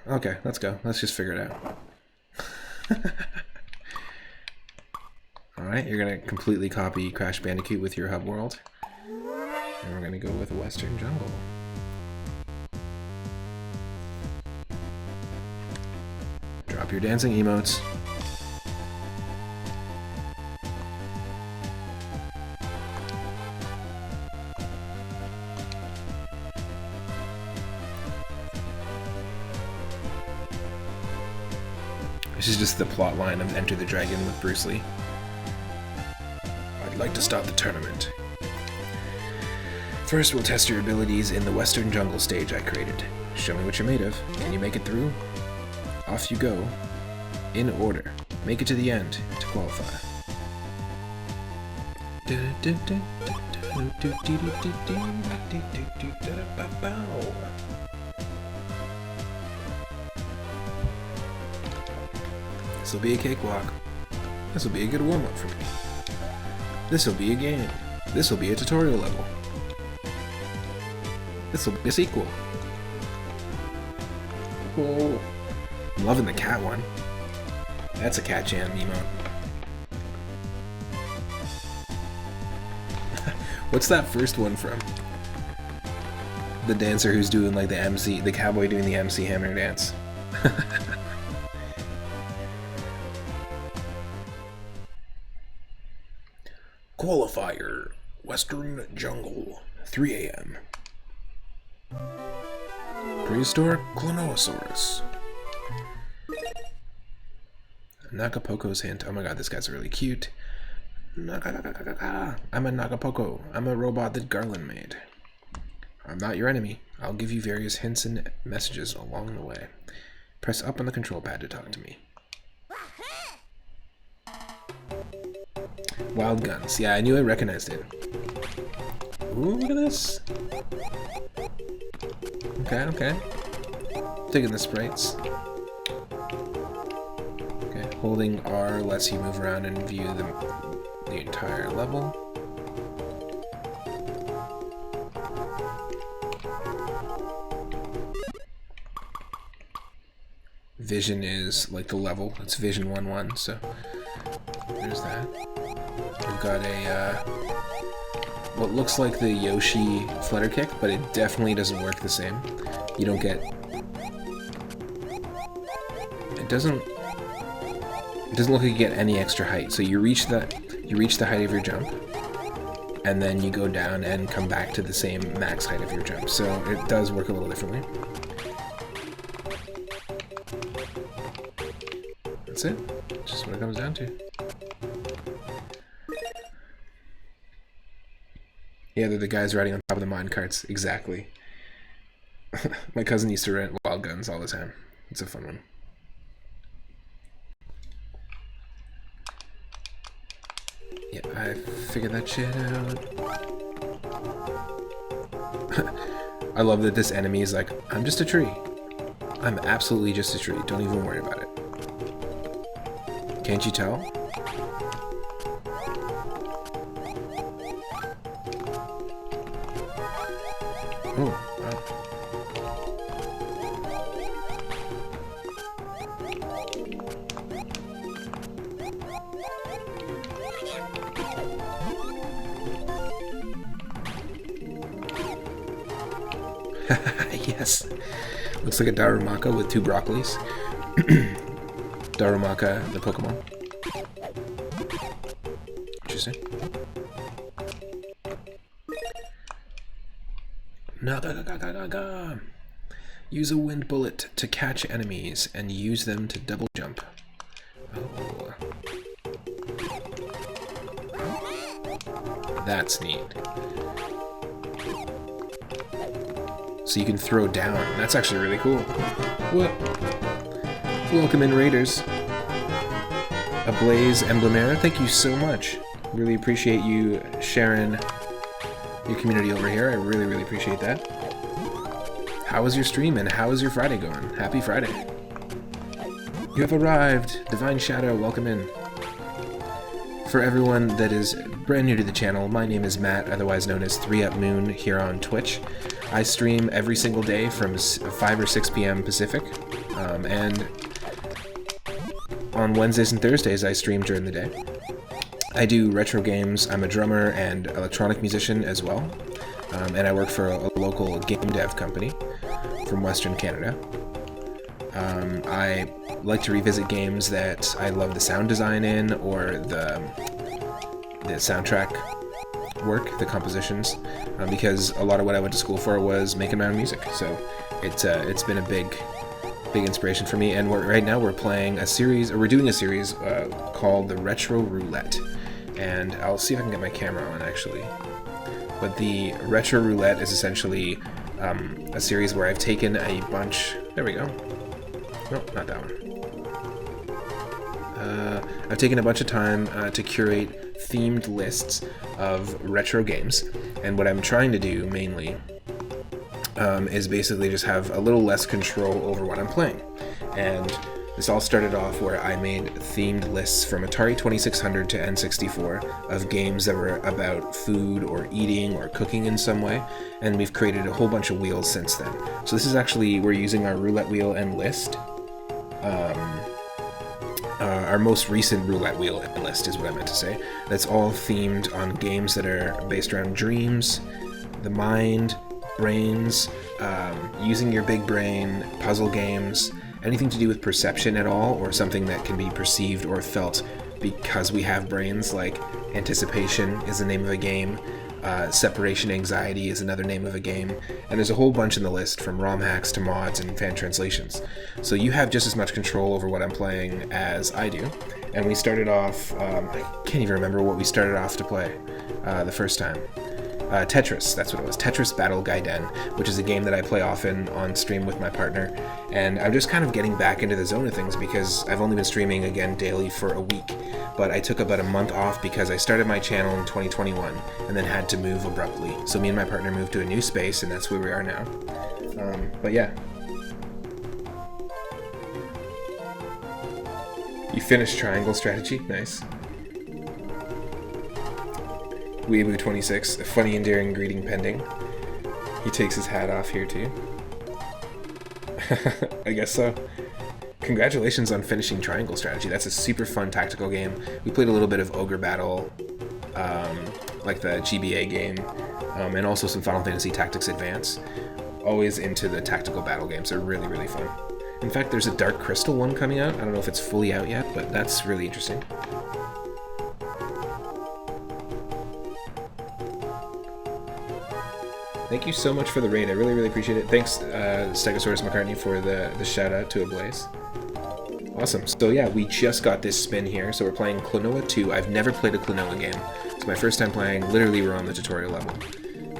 A: Okay, let's go. Let's just figure it out. Alright, you're going to completely copy Crash Bandicoot with your hub world. And we're going to go with Western Jungle. Drop your dancing emotes. This is just the plot line of Enter the Dragon with Bruce Lee. I'd like to start the tournament. First, we'll test your abilities in the Western Jungle stage I created. Show me what you're made of. Can you make it through? Off you go. In order. Make it to the end to qualify. This'll be a cakewalk. This'll be a good warm-up for me. This'll be a game. This'll be a tutorial level. This'll be a sequel. Oh, I'm loving the cat one. That's a cat jam emote. What's that first one from? The dancer who's doing like the MC, the cowboy doing the MC Hammer dance. Qualifier, Western Jungle, 3 a.m. Prehistoric Clonosaurus. Nakapoko's hint. Oh my god, this guy's really cute. I'm a Nakapoko. I'm a robot that Garland made. I'm not your enemy. I'll give you various hints and messages along the way. Press up on the control pad to talk to me. Wild guns. Yeah, I knew I recognized it. Ooh, look at this. Okay. Taking the sprites. Okay, holding R lets you move around and view the entire level. Vision is like the level. It's Vision 1-1, so there's that. We've got a what looks like the Yoshi Flutter kick, but it definitely doesn't work the same. You don't get... It doesn't look like you get any extra height. So you reach the height of your jump, and then you go down and come back to the same max height of your jump. So it does work a little differently. That's it. Just what it comes down to. Yeah, they're the guys riding on top of the mine carts. Exactly. My cousin used to rent wild guns all the time. It's a fun one. Yeah, I figured that shit out. I love that this enemy is like, I'm just a tree. I'm absolutely just a tree. Don't even worry about it. Can't you tell? Oh, wow. Yes. Looks like a Darumaka with 2 broccolis. Darumaka, the Pokemon. Interesting. Naga. Use a wind bullet to catch enemies and use them to double jump. Oh. That's neat. So you can throw down. That's actually really cool. What? Welcome in, Raiders. Ablaze Emblemaire, thank you so much. Really appreciate you sharing your community over here. I really, really appreciate that. How was your stream and how is your Friday going? Happy Friday. You have arrived. Divine Shadow, welcome in. For everyone that is brand new to the channel, my name is Matt, otherwise known as 3UpMoon here on Twitch. I stream every single day from 5 or 6 p.m. Pacific, and on Wednesdays and Thursdays I stream during the day. I do retro games, I'm a drummer and electronic musician as well, and I work for a local game dev company from Western Canada. I like to revisit games that I love the sound design in, or the soundtrack work, the compositions, because a lot of what I went to school for was making my own music. So it's been a big inspiration for me. And right now we're playing a series, or we're doing a series called the Retro Roulette. And I'll see if I can get my camera on actually. But the Retro Roulette is essentially a series where I've taken a bunch. There we go. Nope, not that one. I've taken a bunch of time to curate themed lists of retro games, and what I'm trying to do mainly is basically just have a little less control over what I'm playing. And this all started off where I made themed lists from Atari 2600 to N64 of games that were about food or eating or cooking in some way, and we've created a whole bunch of wheels since then. So this is actually, we're using our roulette wheel and list. Our most recent roulette wheel and list is what I meant to say. That's all themed on games that are based around dreams, the mind, brains, using your big brain, puzzle games, anything to do with perception at all, or something that can be perceived or felt because we have brains, like anticipation is the name of a game, separation anxiety is another name of a game, and there's a whole bunch in the list, from ROM hacks to mods and fan translations. So you have just as much control over what I'm playing as I do. And we started off, I can't even remember what we started off to play the first time. Tetris, that's what it was. Tetris Battle Gaiden, which is a game that I play often on stream with my partner. And I'm just kind of getting back into the zone of things because I've only been streaming again daily for a week. But I took about a month off because I started my channel in 2021 and then had to move abruptly. So me and my partner moved to a new space, and that's where we are now. But yeah. You finished Triangle Strategy? Nice. Weeaboo26, a funny endearing greeting pending. He takes his hat off here too. I guess so. Congratulations on finishing Triangle Strategy. That's a super fun tactical game. We played a little bit of Ogre Battle, like the GBA game, and also some Final Fantasy Tactics Advance. Always into the tactical battle games. They're really, really fun. In fact, there's a Dark Crystal one coming out. I don't know if it's fully out yet, but that's really interesting. Thank you so much for the raid. I really, really appreciate it. Thanks, Stegosaurus McCartney, for the shout out to Ablaze. Awesome. So yeah, we just got this spin here. So we're playing Klonoa 2. I've never played a Klonoa game. It's my first time playing. Literally, we're on the tutorial level.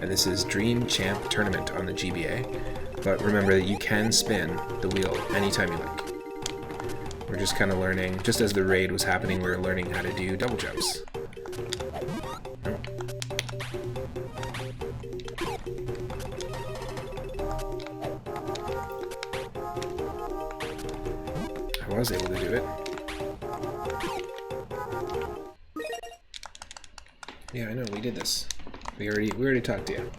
A: And this is Dream Champ Tournament on the GBA. But remember that you can spin the wheel anytime you like. We're just kind of learning. Just as the raid was happening, we were learning how to do double jumps. I was able to do it. Yeah, I know, we did this. We already talked to you.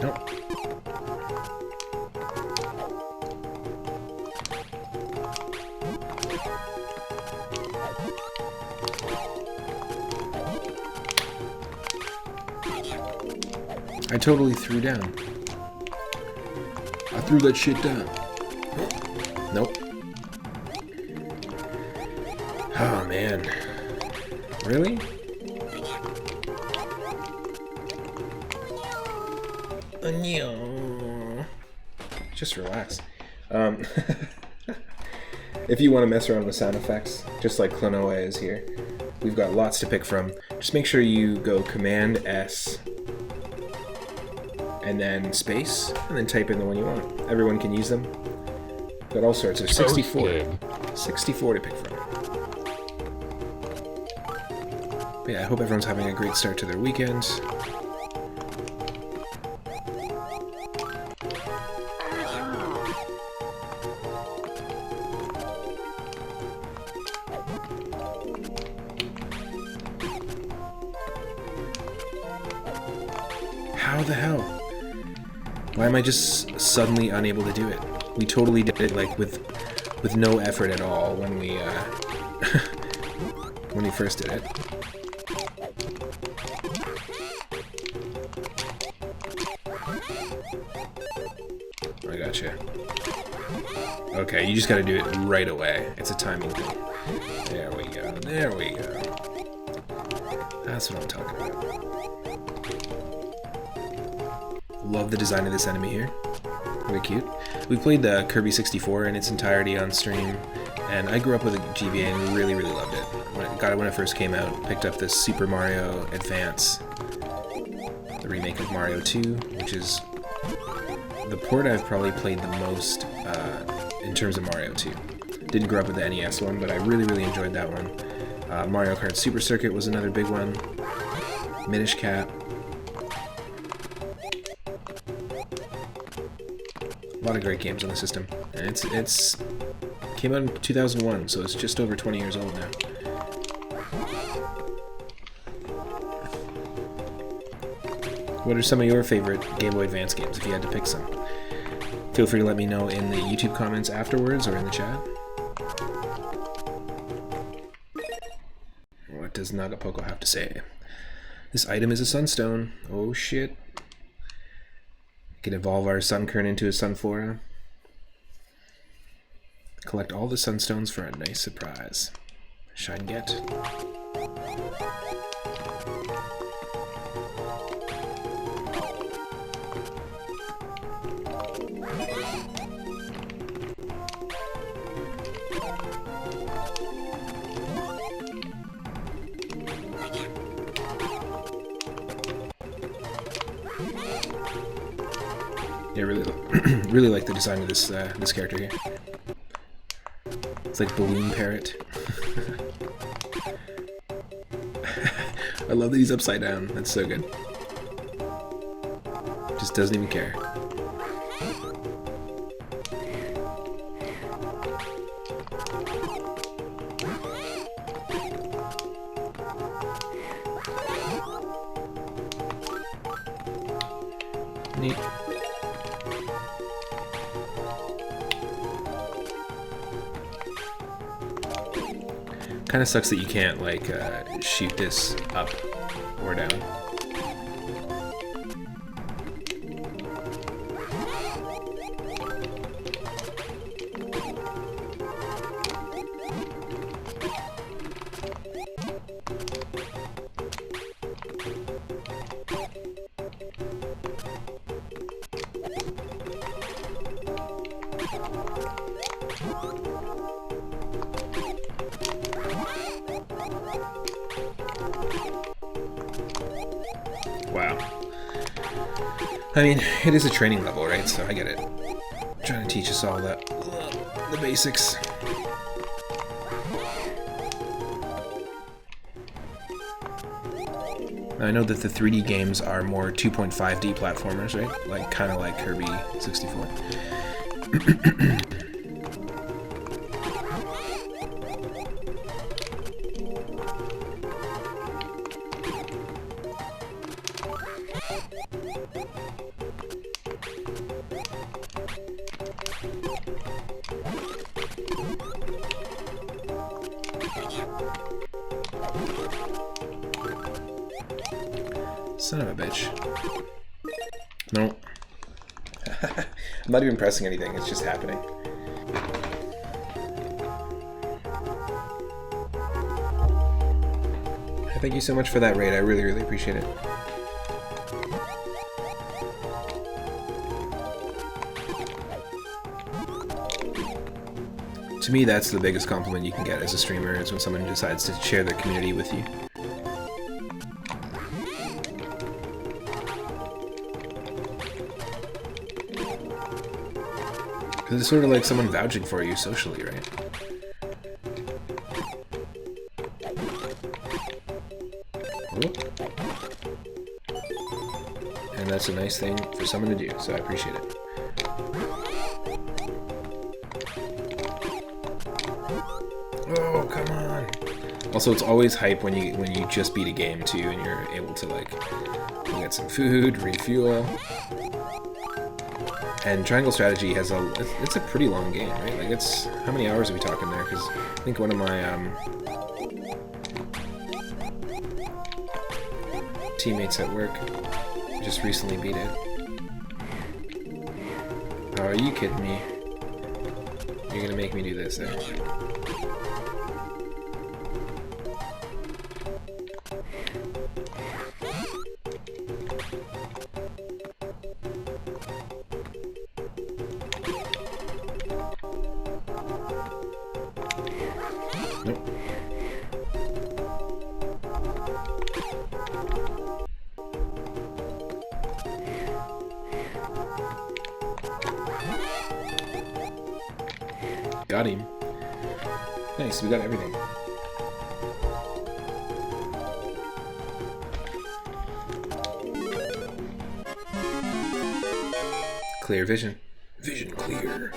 A: Nope. I totally threw down. I threw that shit down. Nope. Oh man. Really? Just relax. If you want to mess around with sound effects, just like Klonoa is here, we've got lots to pick from. Just make sure you go Command S and then space, and then type in the one you want. Everyone can use them. Got all sorts. There's 64. 64 to pick from. But yeah, I hope everyone's having a great start to their weekend. Why am I just suddenly unable to do it? We totally did it like with no effort at all when we when we first did it. I gotcha. Okay, you just gotta do it right away. It's a timing thing. There we go. There we go. That's what I'm talking about. Love the design of this enemy here. Very cute. We played the Kirby 64 in its entirety on stream, and I grew up with a GBA and really, really loved it. Got it when it first came out. Picked up this Super Mario Advance, the remake of Mario 2, which is the port I've probably played the most in terms of Mario 2. Didn't grow up with the NES one, but I really, really enjoyed that one. Mario Kart Super Circuit was another big one. Minish Cap. A lot of great games on the system. And it's came out in 2001, so it's just over 20 years old now. What are some of your favorite Game Boy Advance games, if you had to pick some? Feel free to let me know in the YouTube comments afterwards or in the chat. What does Nagapoko have to say? This item is a sunstone. Oh shit. We can evolve our Sunkern into a Sunflora. Collect all the sunstones for a nice surprise. Shine get. Yeah, really like the design of this this character here. It's like Balloon Parrot. I love that he's upside down. That's so good. Just doesn't even care. Neat. Kind of sucks that you can't like shoot this up or down. Wow. I mean, it is a training level, right? So I get it. I'm trying to teach us all the basics. I know that the 3D games are more 2.5D platformers, right? Like kind of like Kirby 64. Son of a bitch. No. I'm not even pressing anything, it's just happening. Thank you so much for that raid, I really, really appreciate it. To me, that's the biggest compliment you can get as a streamer, is when someone decides to share their community with you. Because it's sort of like someone vouching for you socially, right? Whoop. And that's a nice thing for someone to do, so I appreciate it. Oh, come on! Also, it's always hype when you just beat a game too, and you're able to like get some food, refuel. And Triangle Strategy has it's a pretty long game, right? Like, it's, how many hours are we talking there? Because I think one of my teammates at work just recently beat it. Oh, are you kidding me? You're gonna make me do this, eh? Nope. Got him. Nice, we got everything. Clear vision. Vision clear.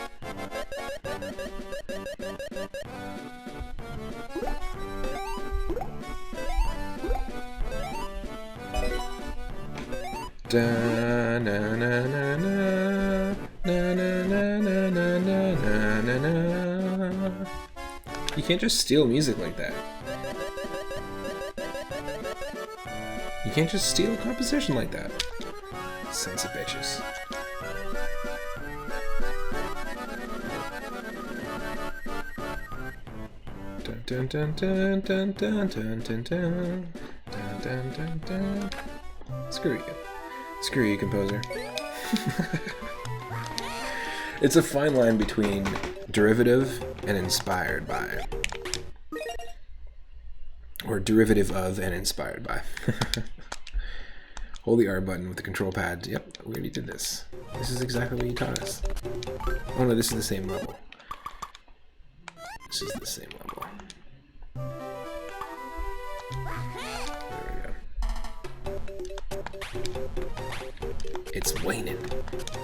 A: Da na na na na na na na na na na na. You can't just steal music like that. You can't just steal a composition like that. Sons of bitches. Dun dun dun dun dun dun dun dun dun dun dun dun. Screw you. Screw you, composer. It's a fine line between derivative and inspired by. Or derivative of and inspired by. Hold the R button with the control pad. Yep, we already did this. This is exactly what you taught us. Oh no, this is the same level. This is the same level. There we go. It's waning.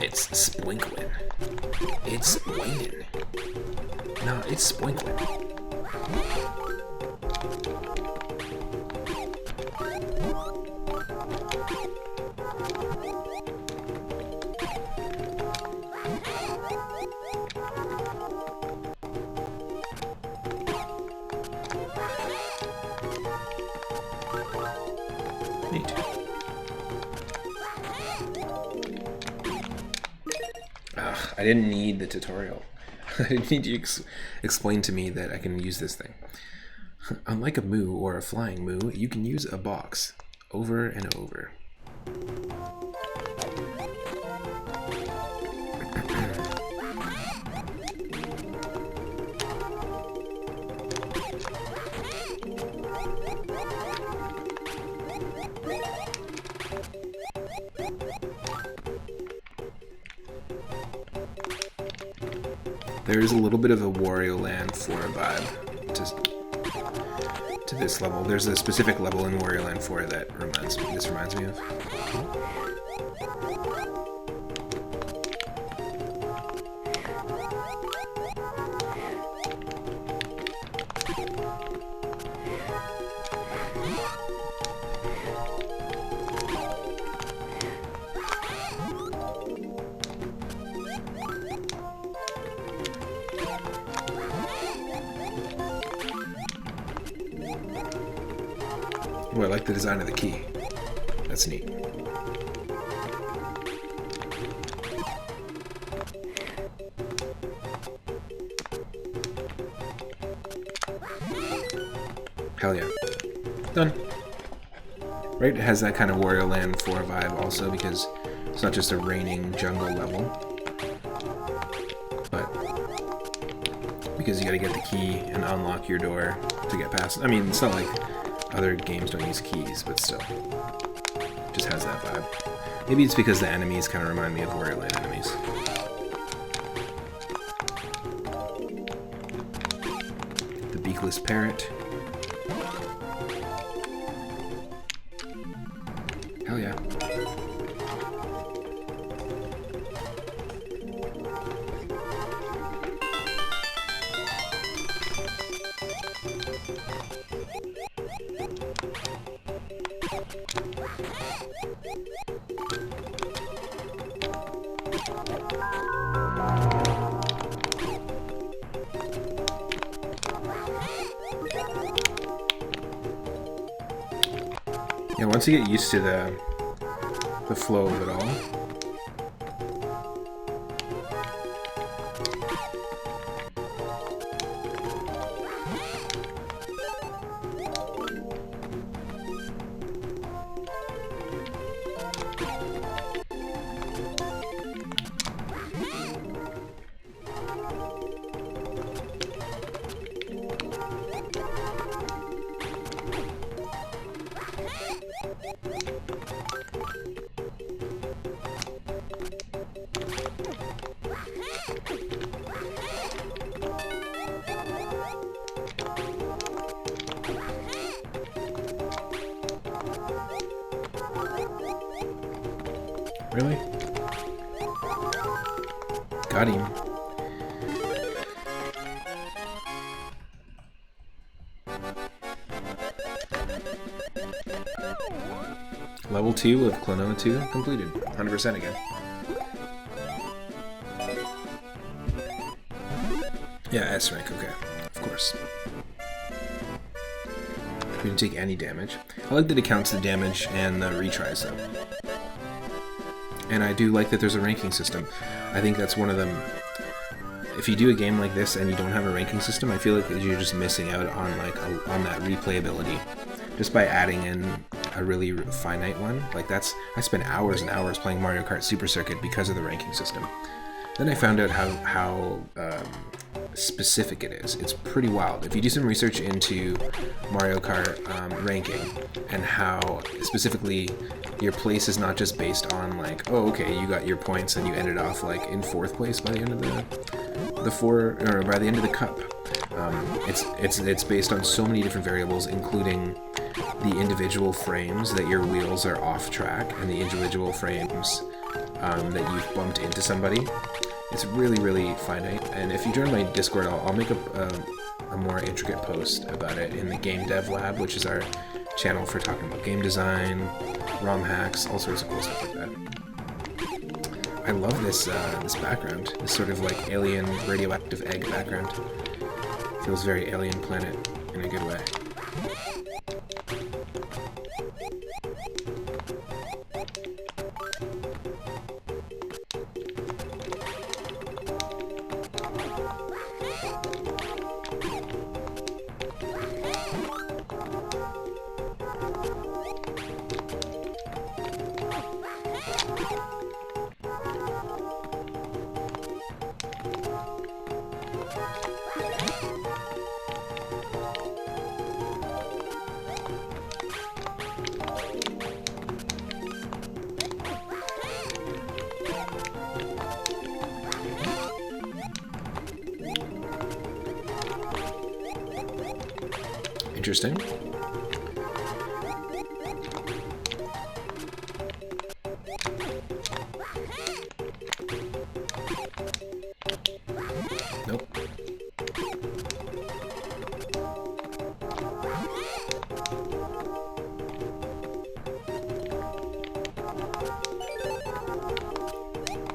A: It's sprinkling. It's waning. No, it's sprinkling. Neat. Ugh, I didn't need the tutorial. I didn't need you to explain to me that I can use this thing. Unlike a moo or a flying moo, you can use a box over and over. There is a little bit of a Wario Land 4 vibe to this level. There's a specific level in Wario Land 4 that this reminds me of. Oh, I like the design of the key. That's neat. Hell yeah. Done. Right? It has that kind of Wario Land 4 vibe also, because it's not just a raining jungle level, but because you gotta get the key and unlock your door to get past. I mean, it's not like other games don't use keys, but still. It just has that vibe. Maybe it's because the enemies kind of remind me of Wario Land enemies. The beakless parrot. Hell yeah. Yeah, once you get used to the flow of it all. Really? Got him. Level 2 of Klonoa 2 completed. 100% again. Yeah, S rank, okay. Of course. We didn't take any damage. I like that it counts the damage and the retries though. And I do like that there's a ranking system. I think that's one of them. If you do a game like this and you don't have a ranking system, I feel like you're just missing out on on that replayability. Just by adding in a really finite one. Like I spent hours and hours playing Mario Kart Super Circuit because of the ranking system. Then I found out how specific it is. It's pretty wild. If you do some research into Mario Kart ranking and how specifically your place is not just based on like, oh, okay, you got your points and you ended off like in 4th place by the end of by the end of the cup. It's based on so many different variables, including the individual frames that your wheels are off track and the individual frames that you've bumped into somebody. It's really, really finite. And if you join my Discord, I'll make a more intricate post about it in the Game Dev Lab, which is our channel for talking about game design, ROM hacks, all sorts of cool stuff like that. I love this background, this sort of like alien radioactive egg background. Feels very Alien Planet in a good way. Interesting. Nope.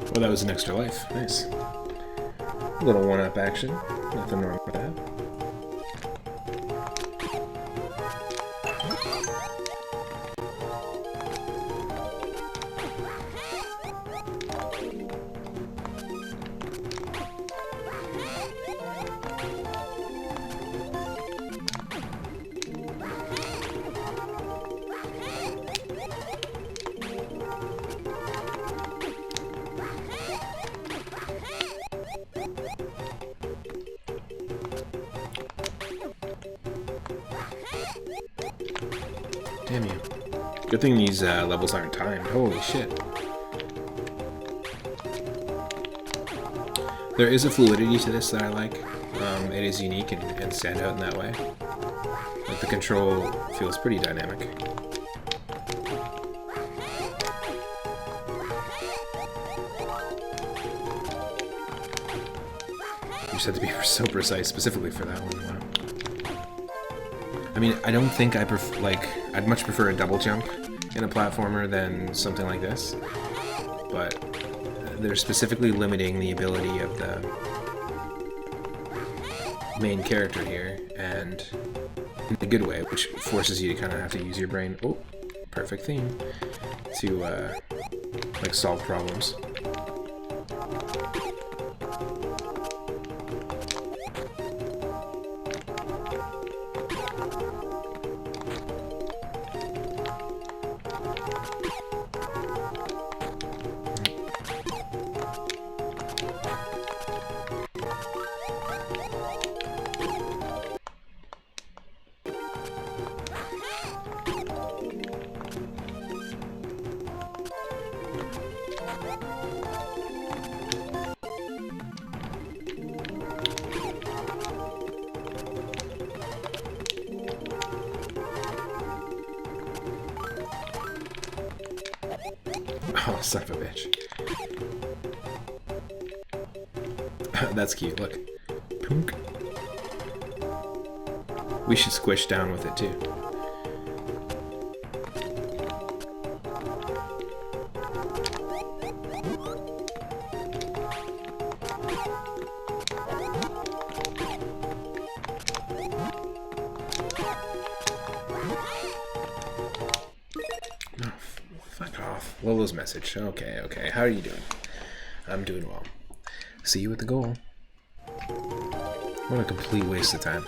A: Well, that was an extra life. Nice. A little one-up action. Nothing wrong with that. Damn you. Good thing these levels aren't timed. Holy shit. There is a fluidity to this that I like. It is unique and stand out in that way. But the control feels pretty dynamic. You just had to be so precise specifically for that one. Wow. I mean, I don't think I'd much prefer a double jump in a platformer than something like this, but they're specifically limiting the ability of the main character here, and in a good way, which forces you to kind of have to use your brain. Oh, perfect theme to like solve problems. Oh, son of a bitch. That's cute, look. Punk. We should squish down with it too. Lola's message. Okay, okay. How are you doing? I'm doing well. See you at the goal. What a complete waste of time.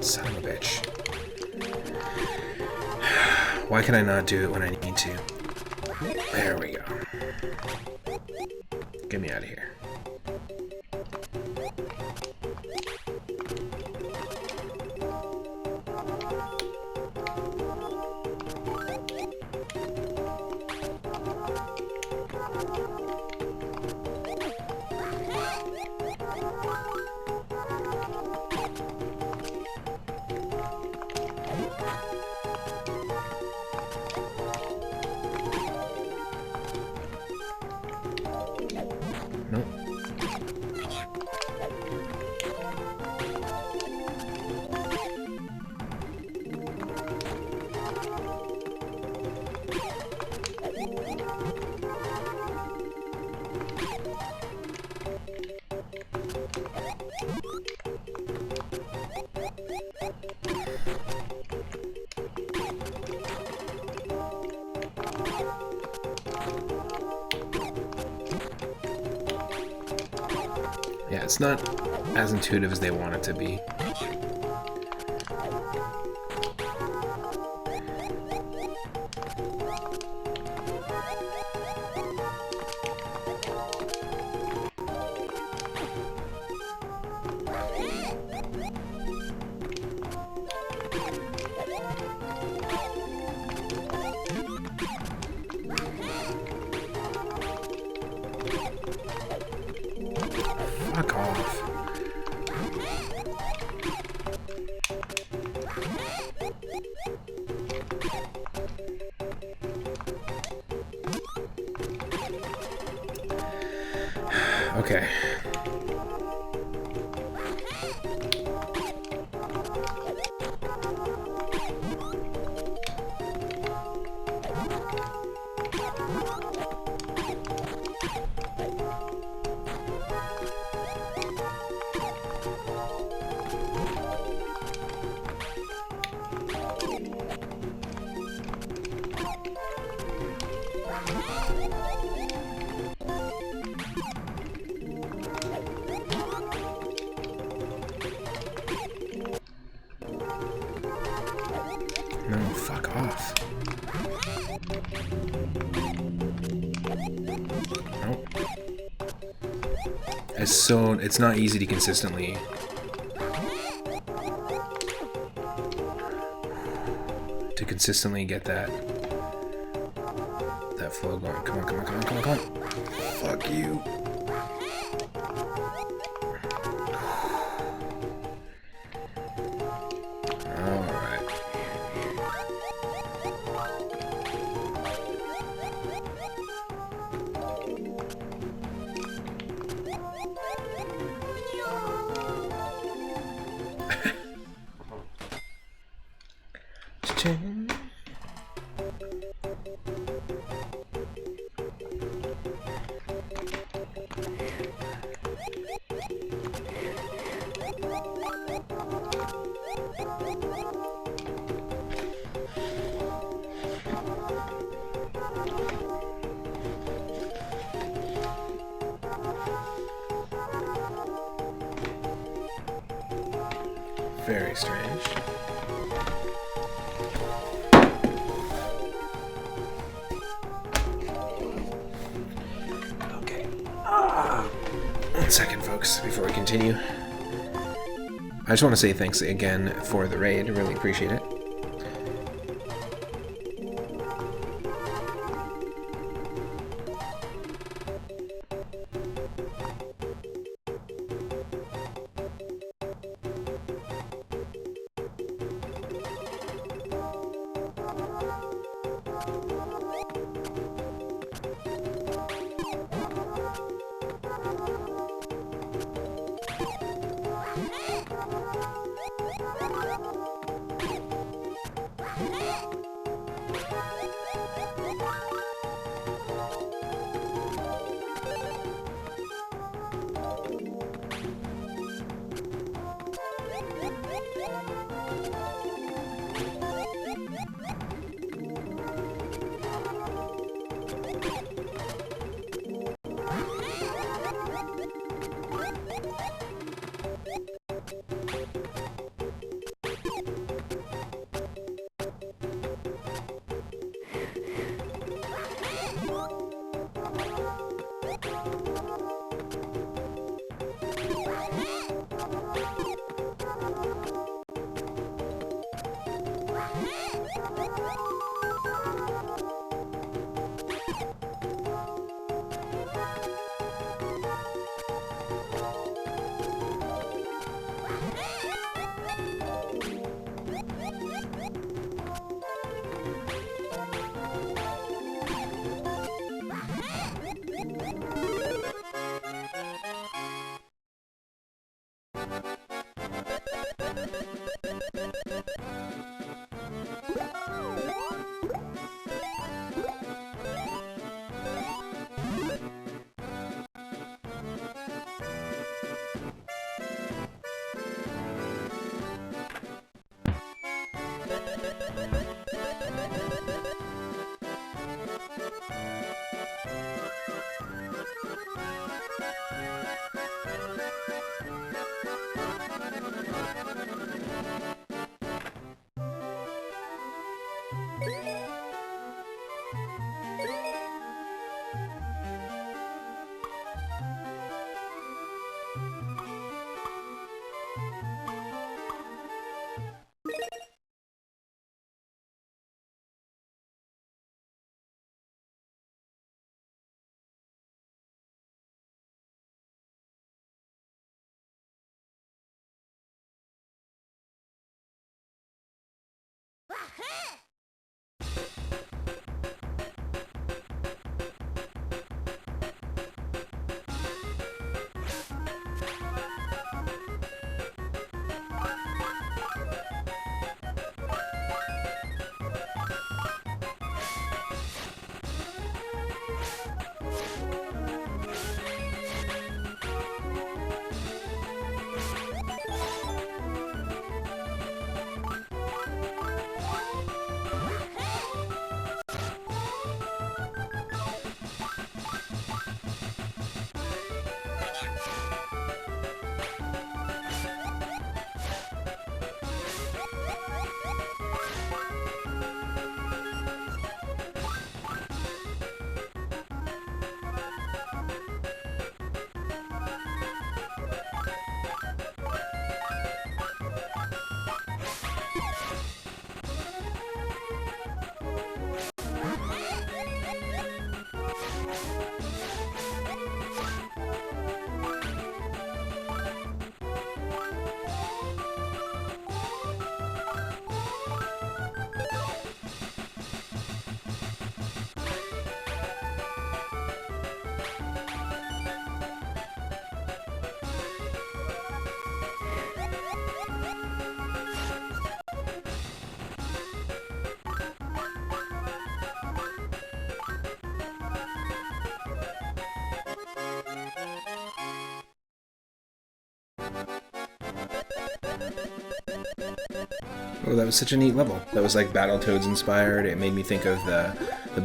A: Son of a bitch. Why can I not do it when I need to? There we go. Get me out of here. Nope. Yeah, it's not as intuitive as they want it to be. Fuck off. Okay. No, fuck off. Nope. It's not easy to consistently get that flow going. Come on, come on, come on, come on, come on. Fuck you. Very strange. Okay. 1 second, folks, before we continue. I just want to say thanks again for the raid. I really appreciate it. Oh, that was such a neat level. That was like Battletoads inspired. It made me think of the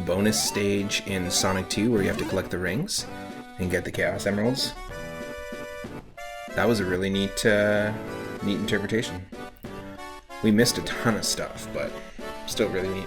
A: bonus stage in Sonic 2 where you have to collect the rings and get the Chaos Emeralds. That was a really neat interpretation. We missed a ton of stuff, but still really neat.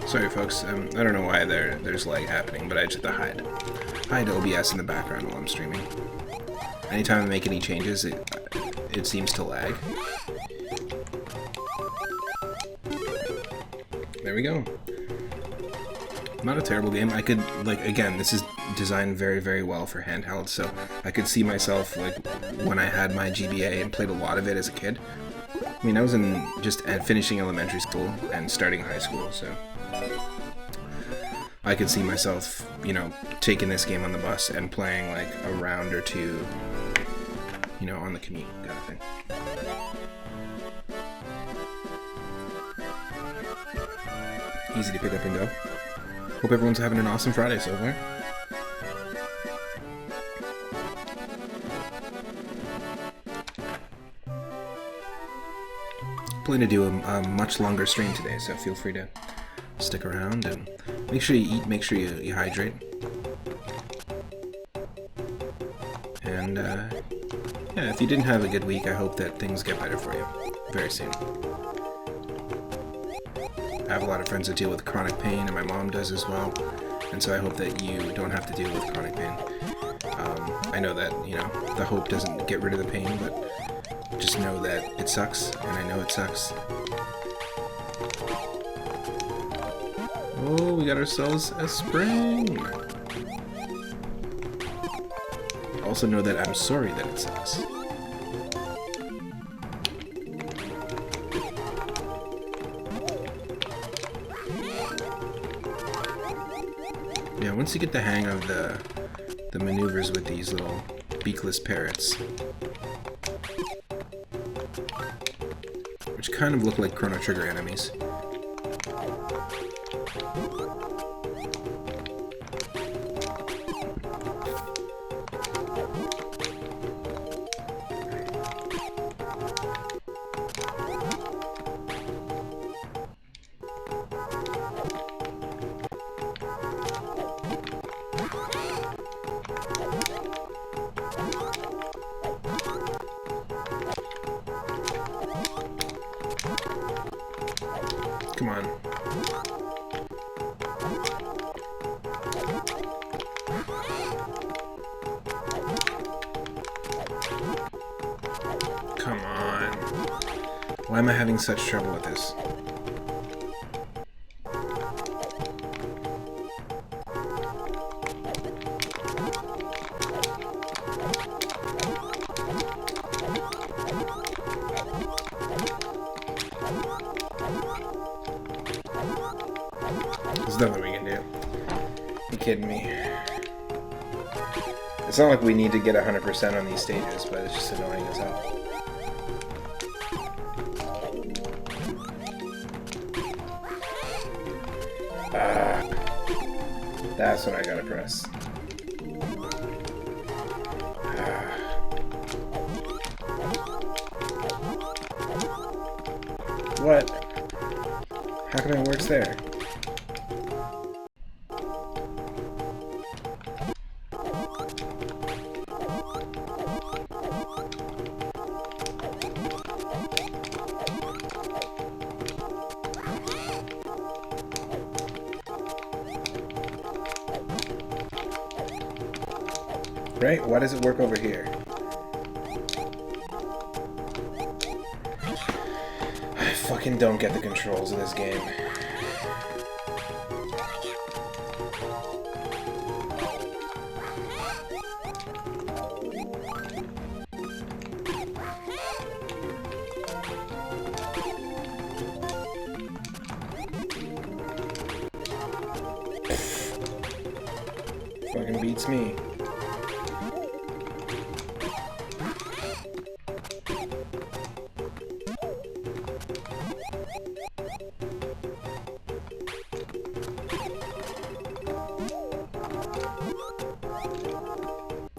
A: Sorry folks, I don't know why there's lag happening, but I just have to hide OBS in the background while I'm streaming. Anytime I make any changes, it seems to lag. There we go. Not a terrible game. I could, like, again, this is designed very, very well for handheld, so I could see myself, like, when I had my GBA and played a lot of it as a kid. I mean, I was just finishing elementary school and starting high school, so I could see myself, you know, taking this game on the bus and playing, like, a round or two, you know, on the commute kind of thing. Easy to pick up and go. Hope everyone's having an awesome Friday so far. Plan to do a much longer stream today, so feel free to stick around and make sure you eat, make sure you hydrate. And yeah, if you didn't have a good week, I hope that things get better for you very soon. I have a lot of friends that deal with chronic pain, and my mom does as well, and so I hope that you don't have to deal with chronic pain. I know that, you know, the hope doesn't get rid of the pain, but just know that it sucks, and I know it sucks. Oh, we got ourselves a spring! Also know that I'm sorry that it sucks. Yeah, once you get the hang of the maneuvers with these little beakless parrots, which kind of look like Chrono Trigger enemies. Come on. Come on. Why am I having such trouble with this? There's nothing we can do. You kidding me? It's not like we need to get 100% on these stages, but it's just annoying as hell. That's what I gotta press. What? How come it works there? Right? Why does it work over here? I fucking don't get the controls of this game. Fucking beats me.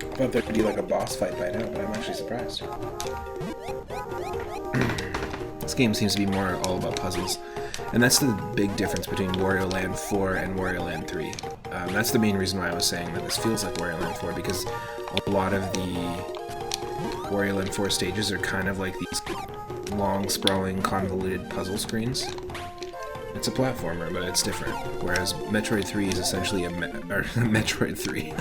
A: I thought there'd be like a boss fight by now, but I'm actually surprised. This game seems to be more all about puzzles, and that's the big difference between Wario Land 4 and Wario Land 3. That's the main reason why I was saying that this feels like Wario Land 4, because a lot of the Wario Land 4 stages are kind of like these long, sprawling, convoluted puzzle screens. It's a platformer, but it's different. Whereas Metroid 3 is essentially a Metroid 3.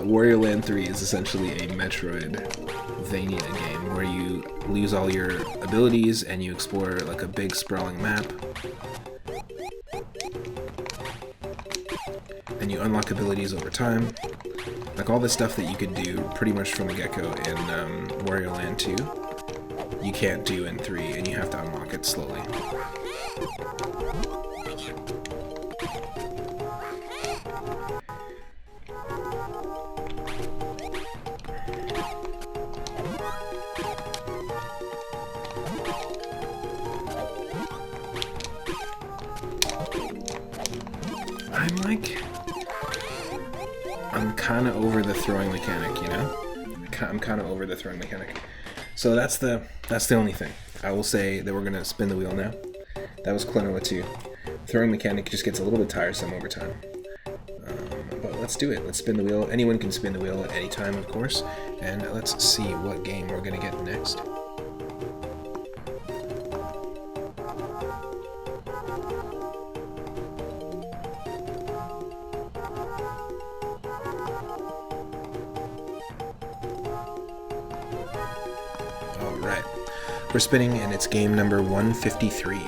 A: Wario Land 3 is essentially a Metroidvania game where you lose all your abilities and you explore like a big sprawling map. And you unlock abilities over time. Like all the stuff that you could do pretty much from the get-go in Wario Land 2, you can't do in 3, and you have to unlock it slowly. I'm kind of over the throwing mechanic, you know? I'm kind of over the throwing mechanic. So that's the only thing. I will say that we're going to spin the wheel now. That was Klonoa 2. Throwing mechanic just gets a little bit tiresome over time. But let's do it. Let's spin the wheel. Anyone can spin the wheel at any time, of course. And let's see what game we're going to get next. We're spinning, and it's game number 153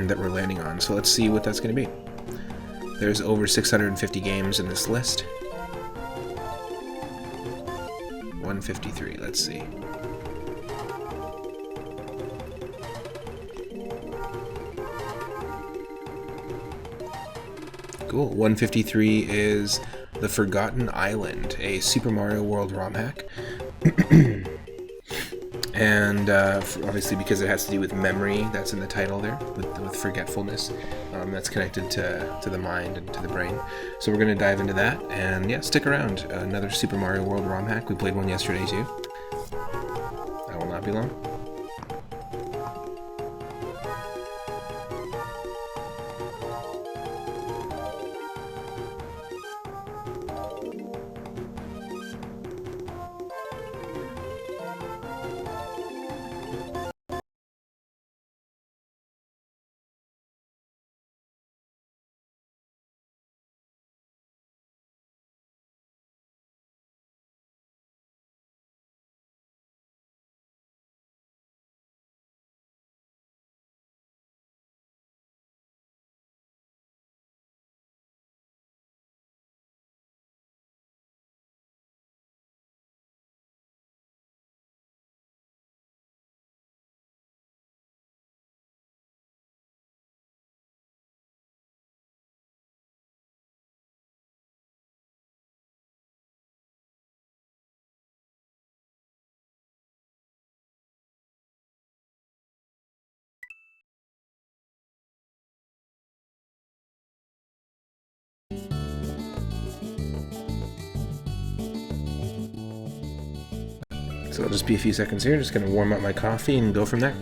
A: that we're landing on, so let's see what that's going to be. There's over 650 games in this list. 153, let's see. Cool, 153 is The Forgotten Island, a Super Mario World ROM hack. And and obviously because it has to do with memory, that's in the title there, with forgetfulness. That's connected to the mind and to the brain. So we're going to dive into that, and yeah, stick around. Another Super Mario World ROM hack. We played one yesterday too. That will not be long. So it'll just be a few seconds here, just gonna warm up my coffee and go from there.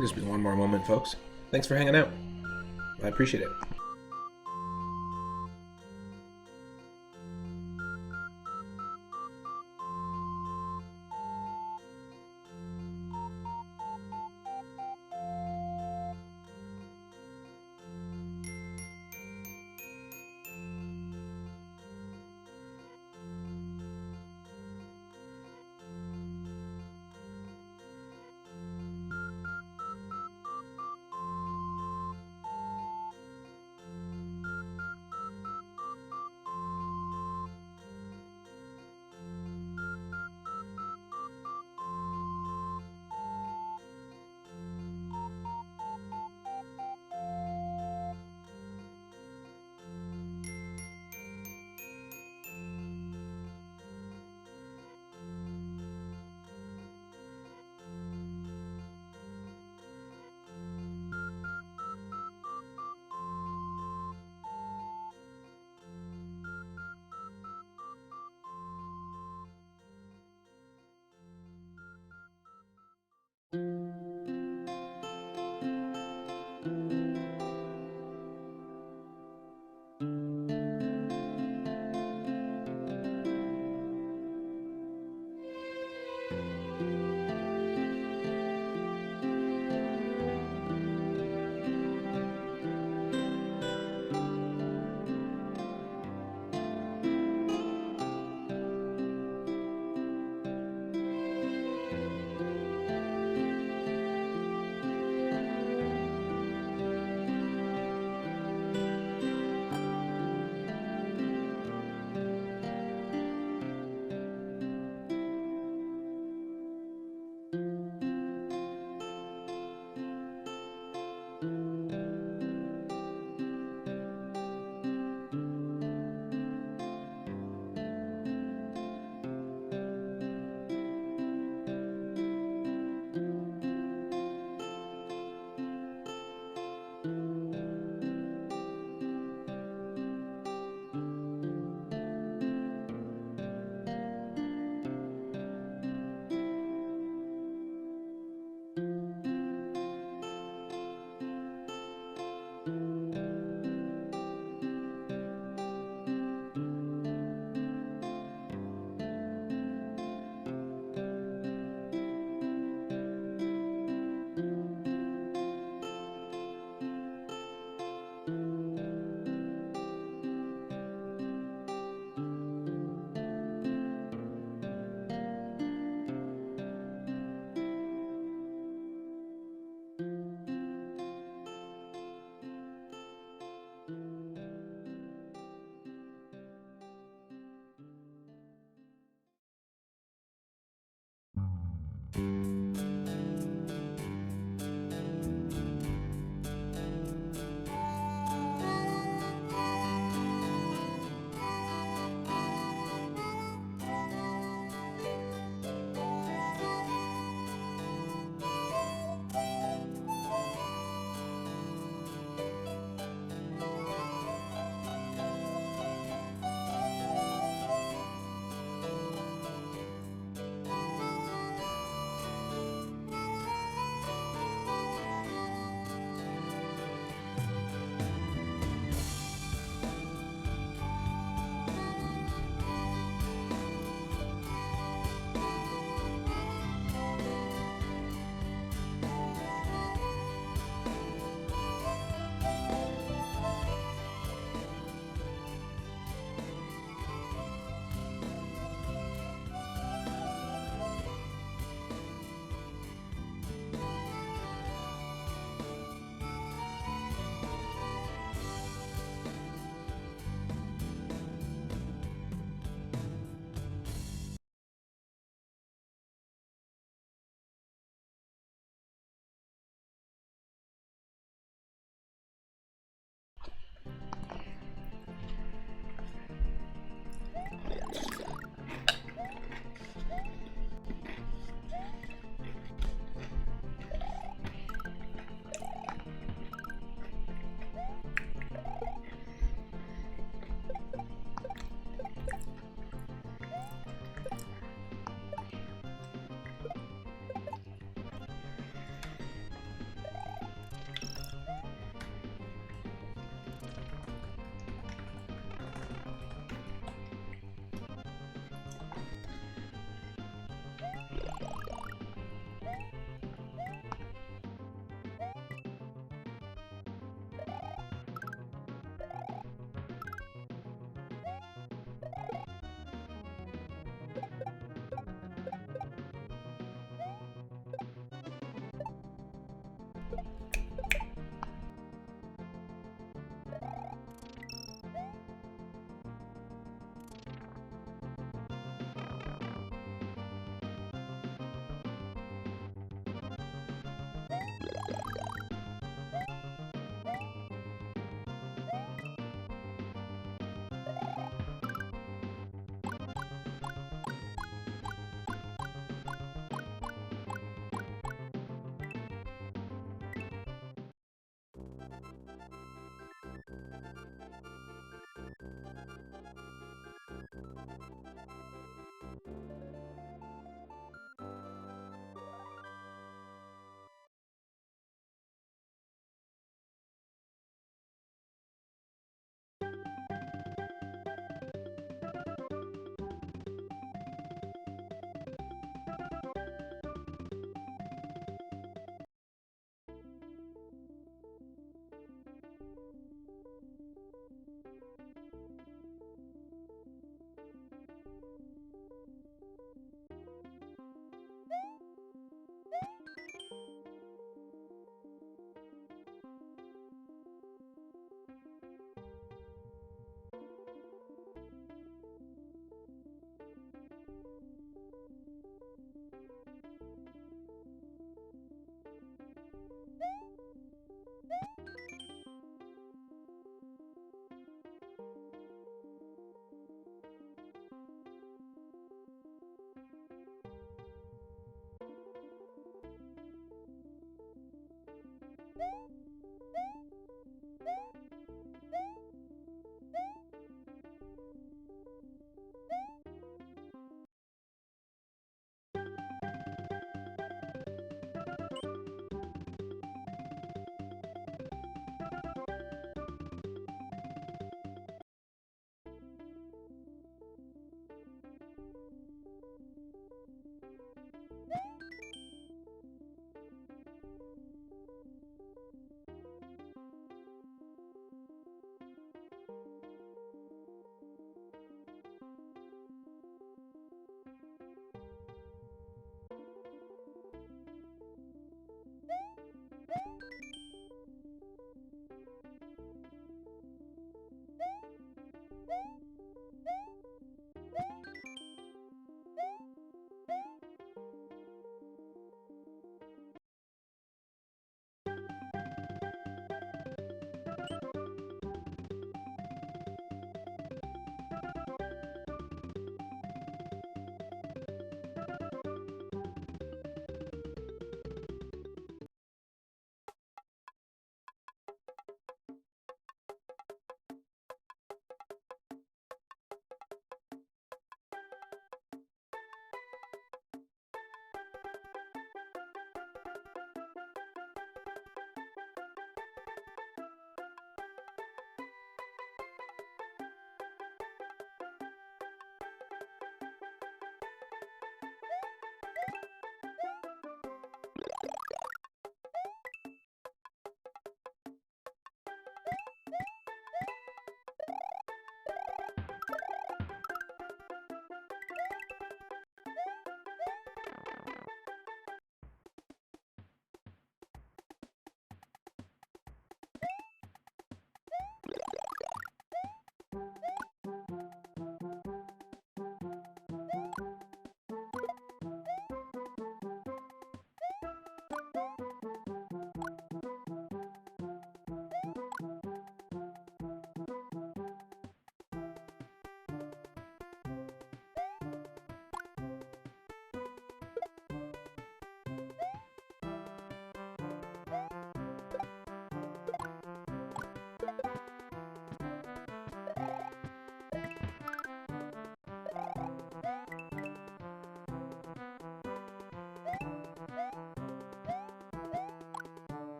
A: Just one more moment, folks. Thanks for hanging out. I appreciate it.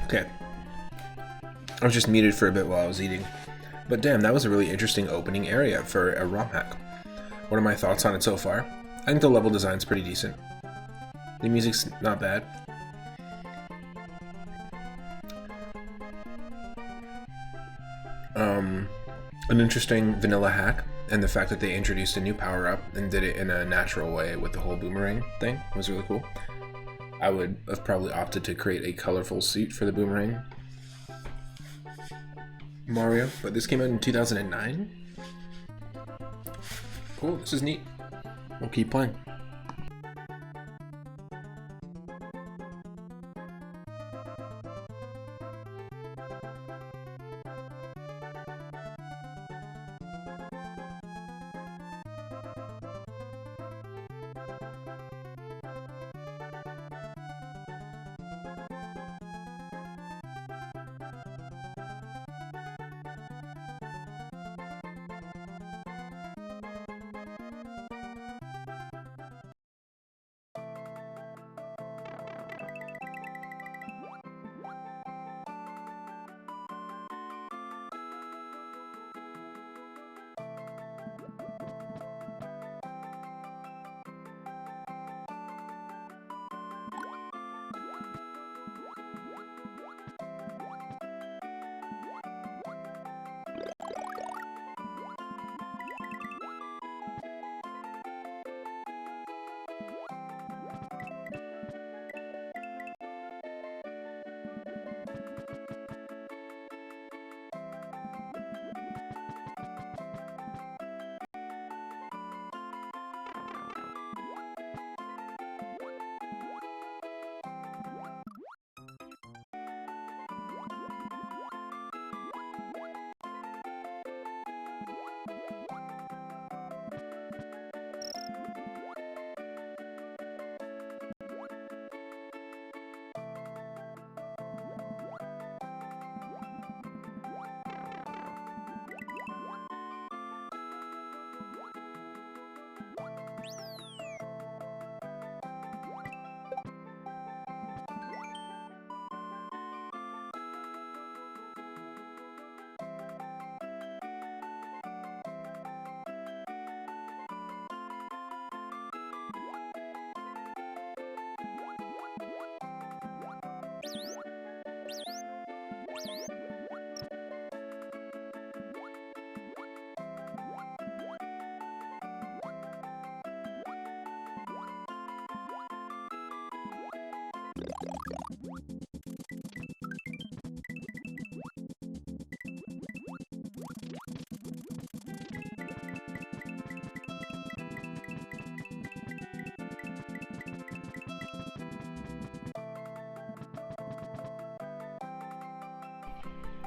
A: Okay. I was just muted for a bit while I was eating. But damn, that was a really interesting opening area for a ROM hack. What are my thoughts on it so far? I think the level design's pretty decent. The music's not bad. An interesting vanilla hack, and the fact that they introduced a new power-up and did it in a natural way with the whole boomerang thing was really cool. I would have probably opted to create a colorful suit for the boomerang Mario, but this came out in 2009? Cool, this is neat. We'll keep playing.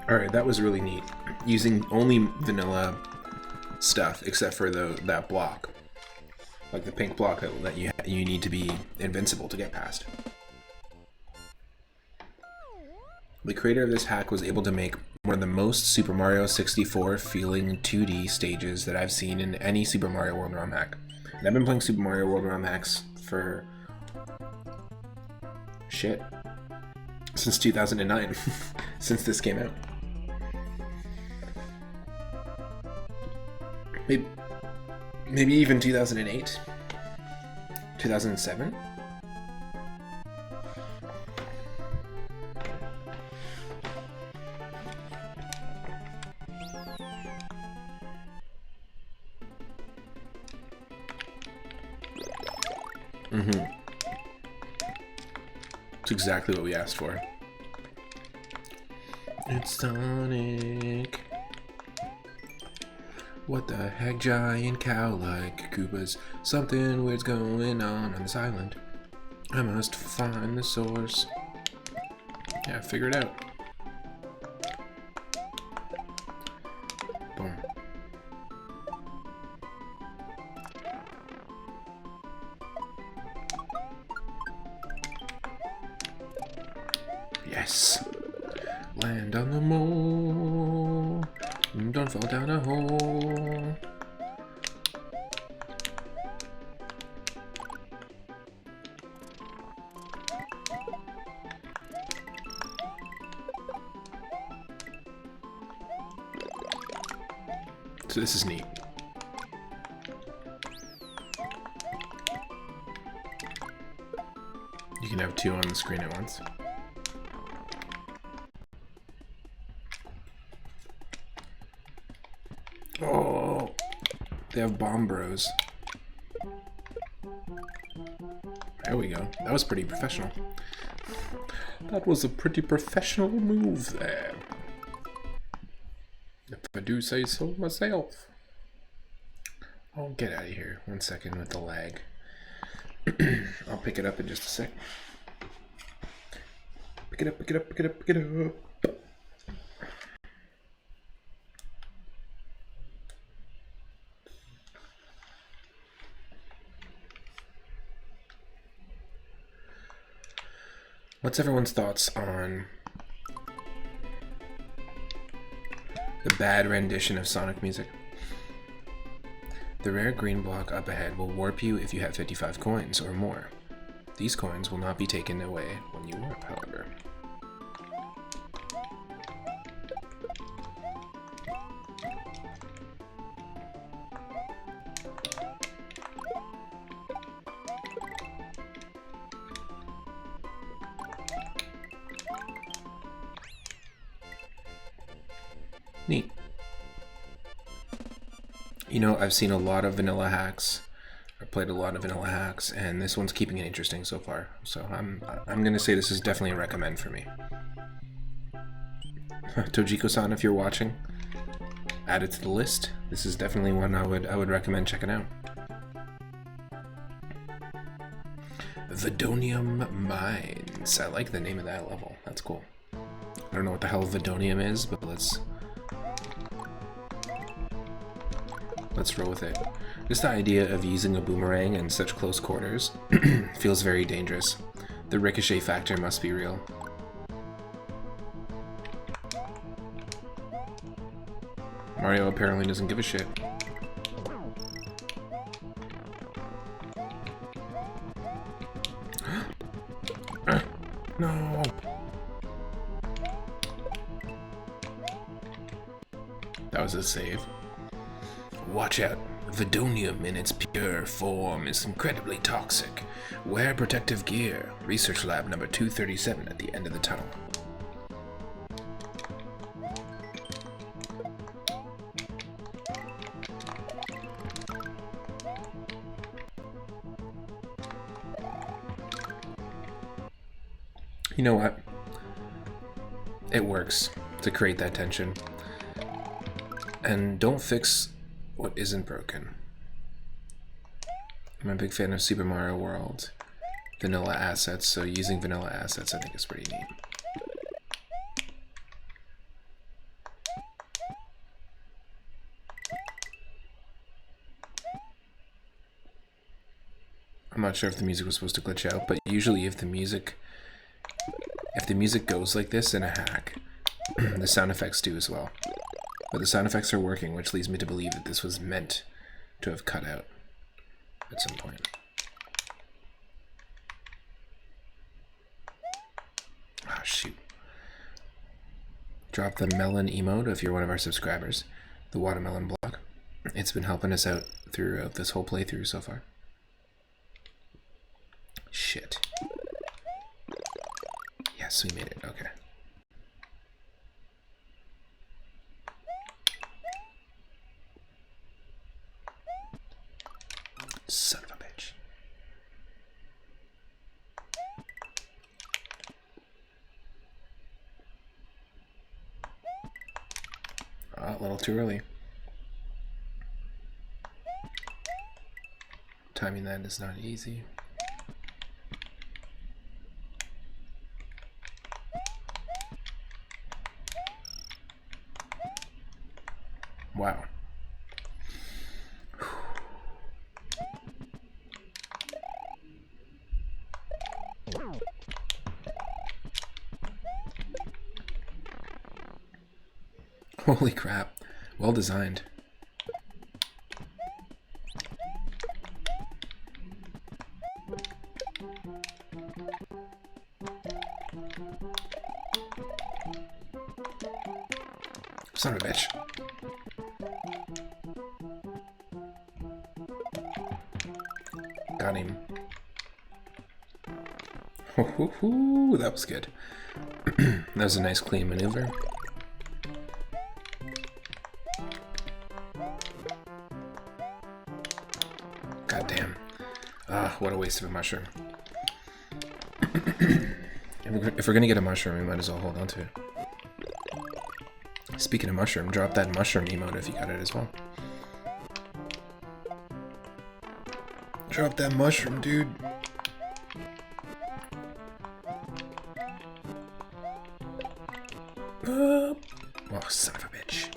A: Alright, that was really neat. Using only vanilla stuff, except for that block. Like the pink block that you need to be invincible to get past. The creator of this hack was able to make one of the most Super Mario 64 feeling 2D stages that I've seen in any Super Mario World ROM hack. And I've been playing Super Mario World ROM hacks for shit since 2009, since this came out. Maybe even 2008, 2007. It's exactly what we asked for. It's Sonic. What the heck, giant cow-like Koopas? Something weird's going on this island. I must find the source. Yeah, figure it out. Boom. Yes. Land on the mole. Don't fall down a hole. So this is neat. You can have two on the screen at once. Oh, they have bomb bros. There we go. That was pretty professional. That was a pretty professional move there. If I do say so myself. Oh, get out of here. 1 second with the lag. I'll pick it up in just a sec. Pick it up, pick it up, pick it up, pick it up. What's everyone's thoughts on the bad rendition of Sonic music? The rare green block up ahead will warp you if you have 55 coins or more. These coins will not be taken away when you warp, however. Neat. You know, I've seen a lot of vanilla hacks. I've played a lot of vanilla hacks, and this one's keeping it interesting so far. So I'm gonna say this is definitely a recommend for me. Tojiko-san, if you're watching, add it to the list. This is definitely one I would recommend checking out. Vidonium Mines. I like the name of that level. That's cool. I don't know what the hell Vidonium is, but let's roll with it. Just the idea of using a boomerang in such close quarters feels very dangerous. The ricochet factor must be real. Mario apparently doesn't give a shit. No! That was a save. Watch out. Vidonium in its pure form is incredibly toxic. Wear protective gear. Research lab number 237 at the end of the tunnel. You know what? It works to create that tension. And don't fix what isn't broken. I'm a big fan of Super Mario World vanilla assets, so using vanilla assets I think is pretty neat. I'm not sure if the music was supposed to glitch out, but usually if the music If the music goes like this in a hack, the sound effects do as well. But the sound effects are working, which leads me to believe that this was meant to have cut out at some point. Ah, shoot. Drop the melon emote if you're one of our subscribers. The watermelon block. It's been helping us out throughout this whole playthrough so far. Shit. Yes, we made it. Okay. Son of a bitch. Oh, a little too early. Timing that is not easy. Wow. Holy crap. Well designed. Son of a bitch. Got him. That was good. That was a nice clean maneuver. God damn. Ah, what a waste of a mushroom. If we're gonna get a mushroom, we might as well hold on to it. Speaking of mushroom, drop that mushroom emote if you got it as well. Drop that mushroom, dude. Oh, son of a bitch.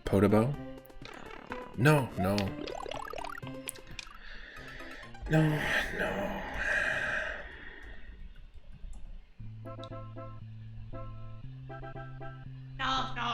A: Podobo? No, no. No, no.
B: No, no.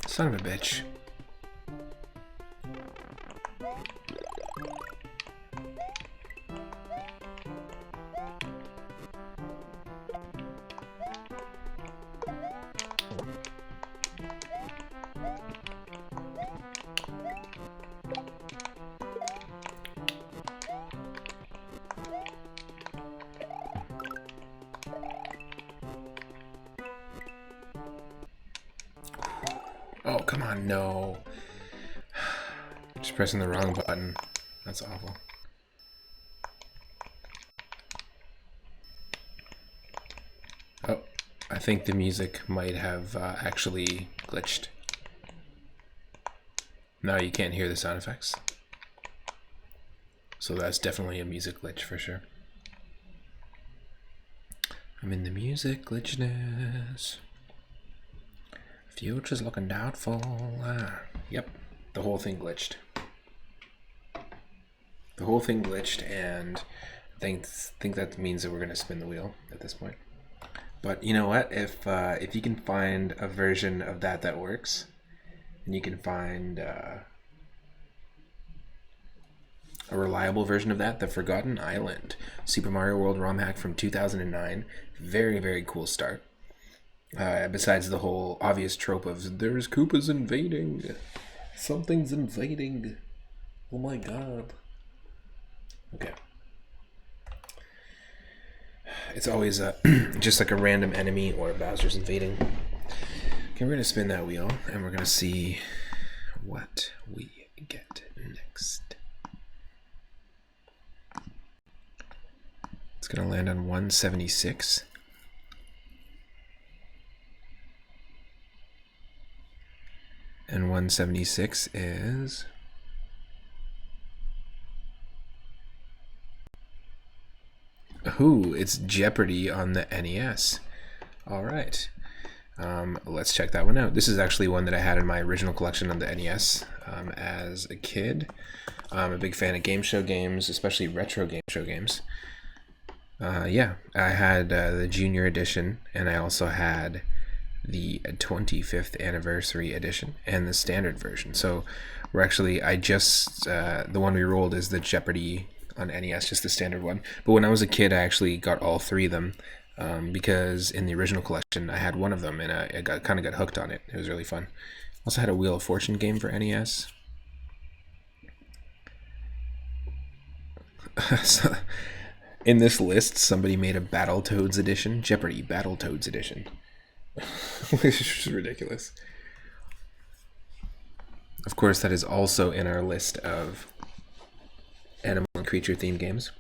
A: Son of a bitch. Oh, come on, no. Just pressing the wrong button. That's awful. Oh, I think the music might have actually glitched. Now you can't hear the sound effects. So that's definitely a music glitch for sure. I'm in the music glitchness. Future's looking doubtful. Yep, the whole thing glitched. The whole thing glitched, and I think that means that we're gonna spin the wheel at this point. But you know what? If you can find a version of that works, and you can find a reliable version of that, the Forgotten Island, Super Mario World ROM hack from 2009, very, very cool start. Besides the whole obvious trope of there's Koopas invading, something's invading, oh my god. Okay. It's always just like a random enemy or Bowser's invading. Okay, we're going to spin that wheel, and we're going to see what we get next. It's going to land on 176. And 176 is... Ooh, it's Jeopardy on the NES. All right. Let's check that one out. This is actually one that I had in my original collection on the NES as a kid. I'm a big fan of game show games, especially retro game show games. Yeah, I had the Junior Edition, and I also had the 25th Anniversary Edition and the Standard version. So we're actually, the one we rolled is the Jeopardy on NES, just the standard one. But when I was a kid, I actually got all three of them because in the original collection, I had one of them, and I kind of got hooked on it. It was really fun. Also had a Wheel of Fortune game for NES. So, in this list, somebody made a Battletoads edition, Jeopardy Battletoads edition, which is ridiculous. Of course, that is also in our list of animal and creature themed games.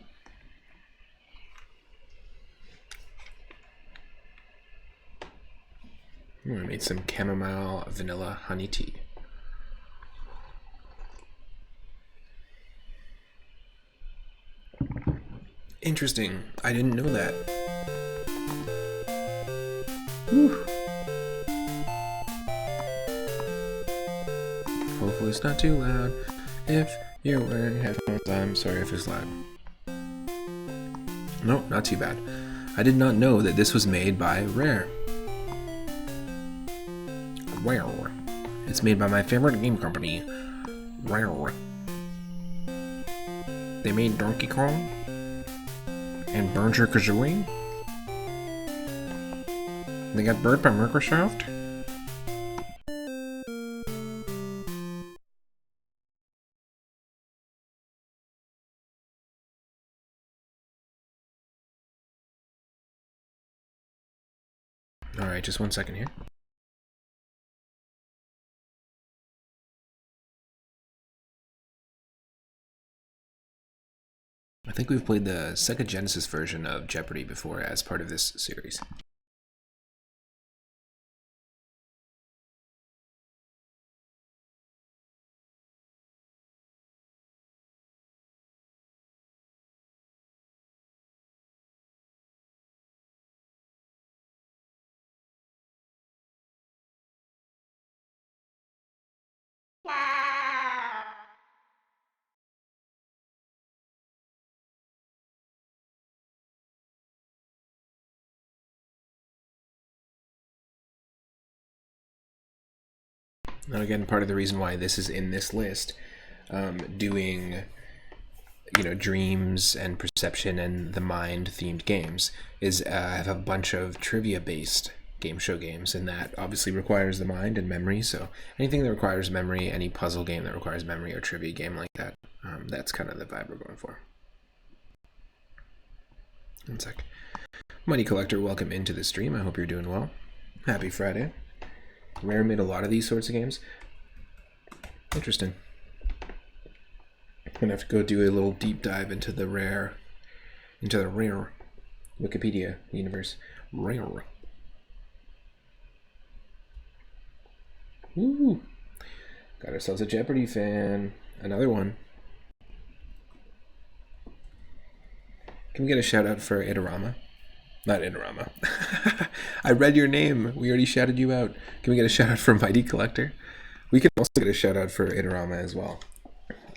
A: I made some chamomile vanilla honey tea. Interesting. I didn't know that. Whew. Hopefully it's not too loud. If you're wearing headphones, I'm sorry if it's loud. Nope, not too bad. I did not know that this was made by Rare. Rare. It's made by my favorite game company, Rare. They made Donkey Kong and Banjo-Kazooie. They got Bird by Microsoft. Alright, just 1 second here. I think we've played the Sega Genesis version of Jeopardy before as part of this series. Now again, part of the reason why this is in this list, doing, dreams and perception and the mind themed games, is I have a bunch of trivia based game show games, and that obviously requires the mind and memory. So anything that requires memory, any puzzle game that requires memory or trivia game like that, that's kind of the vibe we're going for. 1 sec. Money Collector, welcome into the stream. I hope you're doing well. Happy Friday. Rare made a lot of these sorts of games. Interesting. I'm gonna have to go do a little deep dive into the rare Wikipedia universe. Rare. Woo! Got ourselves a Jeopardy fan. Another one. Can we get a shout out for Idarama? Not Idarama. I read your name. We already shouted you out. Can we get a shout out for Mighty Collector? We can also get a shout out for Idarama as well.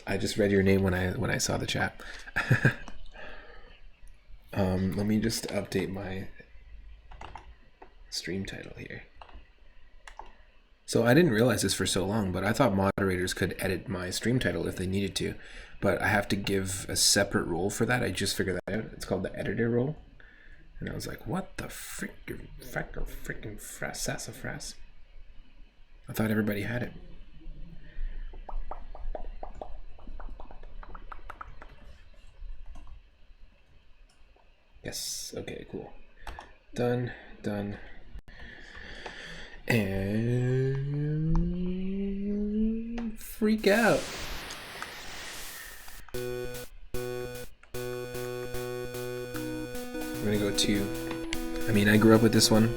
A: I just read your name when I saw the chat. Let me just update my stream title here. So I didn't realize this for so long, but I thought moderators could edit my stream title if they needed to. But I have to give a separate role for that. I just figured that out. It's called the editor role. And I was like, what the frickin' sassafras? I thought everybody had it. Yes. Okay, cool. Done. Done. And freak out. I'm gonna go to, I grew up with this one.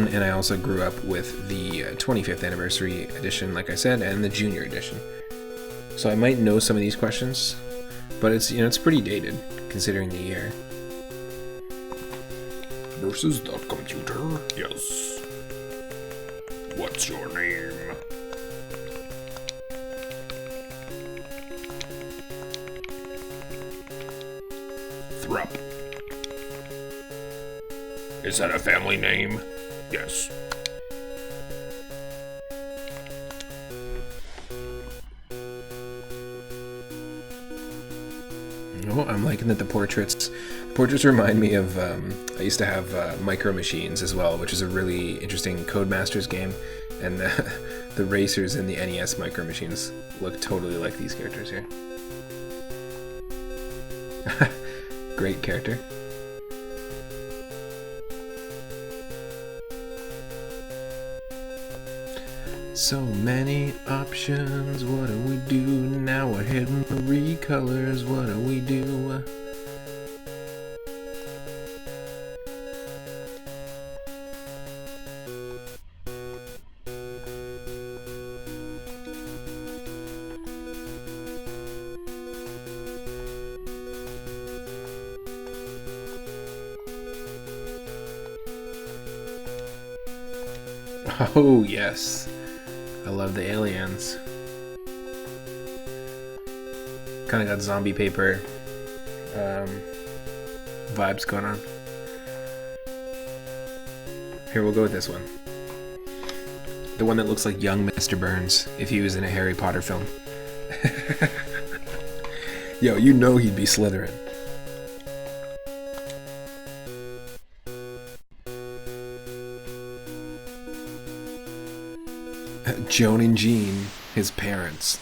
A: And I also grew up with the 25th anniversary edition, like I said, and the junior edition. So I might know some of these questions, but it's, it's pretty dated considering the year. Versus the computer, yes. What's your name? Thrup. Is that a family name? Yes. Oh, I'm liking that the portraits remind me of, I used to have Micro Machines as well, which is a really interesting Codemasters game, and the racers in the NES Micro Machines look totally like these characters here. Great character. So many options, what do we do now? We're hitting the recolors, what do we do? Oh, yes. I love the aliens. Kind of got zombie paper vibes going on. Here, we'll go with this one. The one that looks like young Mr. Burns if he was in a Harry Potter film. Yo, you know he'd be Slytherin. Joan and Jean, his parents.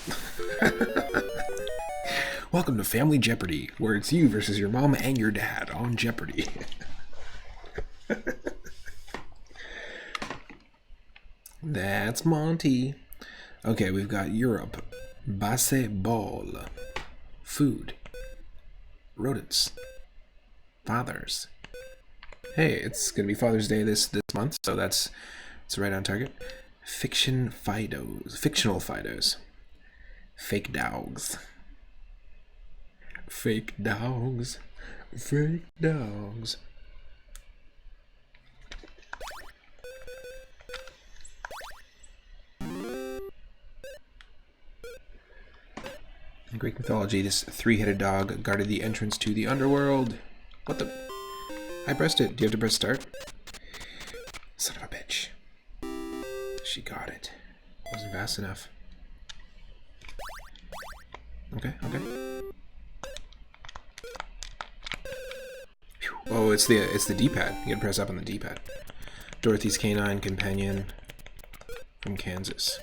A: Welcome to Family Jeopardy, where it's you versus your mom and your dad on Jeopardy. That's Monty. Okay, we've got Europe. Baseball. Food. Rodents. Fathers. Hey, it's gonna be Father's Day this month, so it's right on target. Fictional Fidos. Fake dogs. Fake dogs. Fake dogs. In Greek mythology, this three-headed dog guarded the entrance to the underworld. What the? I pressed it. Do you have to press start? Son of a bitch. She got it. Wasn't fast enough. Okay. Whew. Oh, it's the D-pad. You gotta press up on the D-pad. Dorothy's canine companion from Kansas.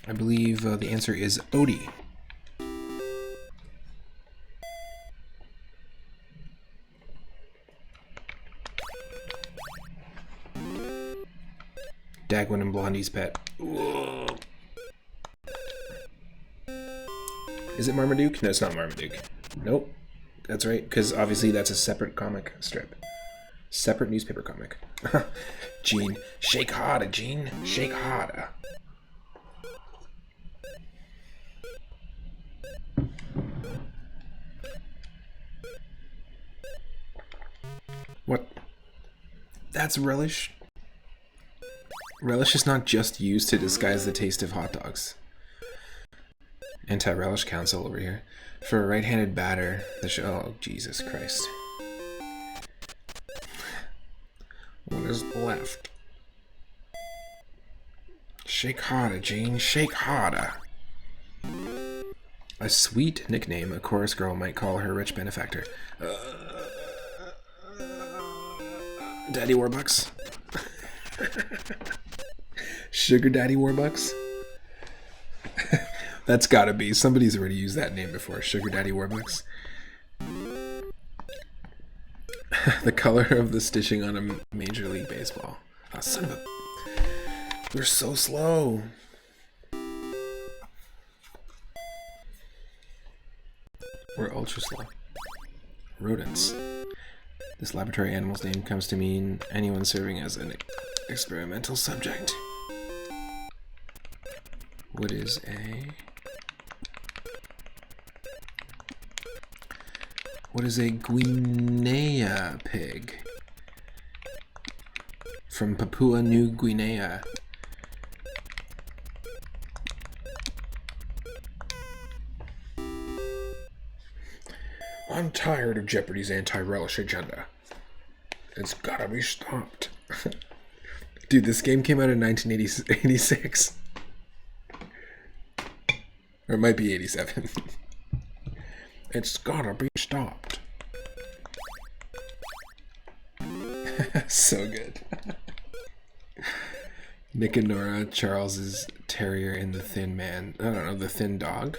A: I believe the answer is Odie. Dagwood and Blondie's pet. Whoa. Is it Marmaduke? No, it's not Marmaduke. Nope. That's right, because obviously that's a separate comic strip. Separate newspaper comic. Gene. Shake harder, Gene. Shake harder. What? That's relish? Relish is not just used to disguise the taste of hot dogs. Anti-relish council over here. For a right-handed batter, oh, Jesus Christ. What is left? Shake harder, Gene. Shake harder. A sweet nickname a chorus girl might call her rich benefactor. Daddy Warbucks? Sugar Daddy Warbucks? That's gotta be. Somebody's already used that name before. Sugar Daddy Warbucks. The color of the stitching on a Major League Baseball. Oh, son of a... We're so slow. We're ultra slow. Rodents. This laboratory animal's name comes to mean anyone serving as an experimental subject. What is a Guinea pig? From Papua New Guinea. I'm tired of Jeopardy's anti-relish agenda. It's gotta be stopped. Dude, this game came out in 1986. Or it might be 87. It's gotta be stopped. So good. Nick and Nora, Charles's terrier, and the thin man. I don't know, the thin dog?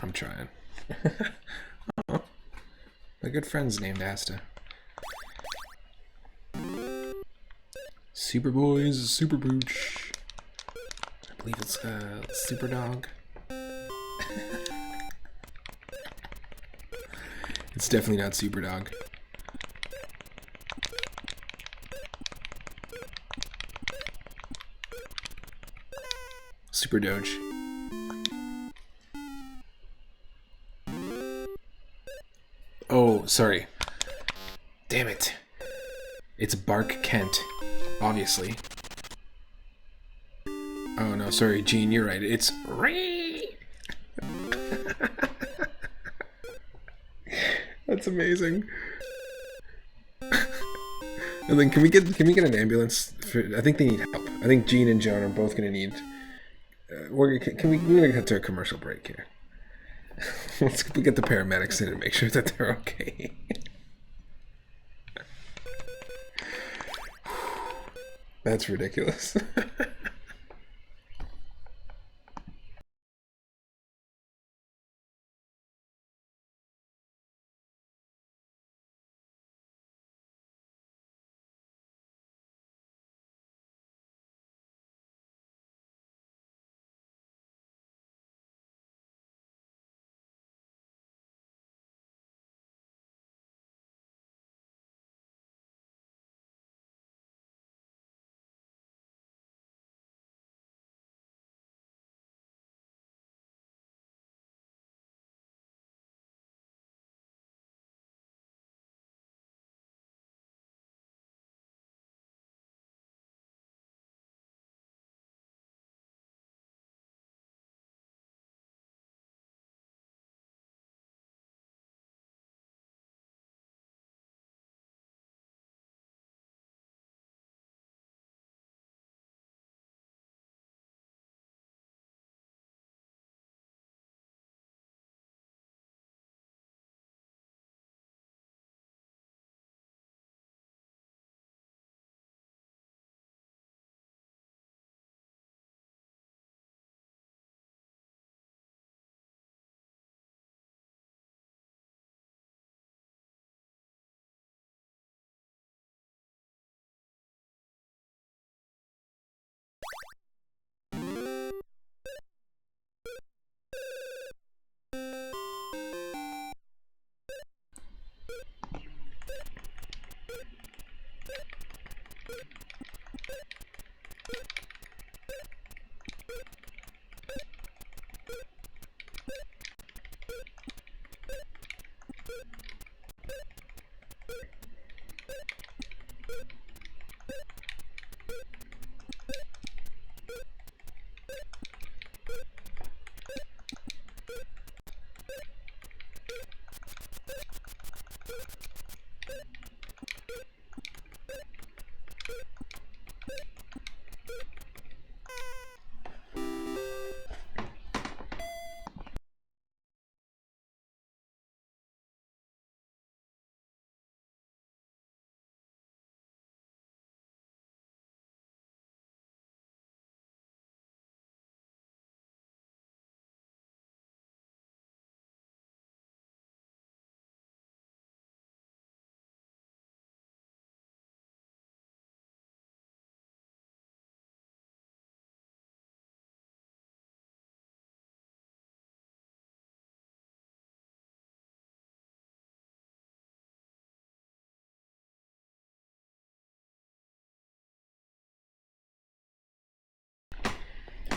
A: I'm trying. Oh, my good friend's named Asta. Superboy's Super Booch. I believe it's Super Dog. It's definitely not Super Dog. Super Doge. Oh, sorry. Damn it. It's Bark Kent, obviously. Oh no, sorry, Gene, you're right. It's Ray. That's amazing. And then can we get an ambulance? I think they need help. I think Gene and Joan are both gonna need. We're gonna cut to a commercial break here. Let's get the paramedics in and make sure that they're okay. That's ridiculous.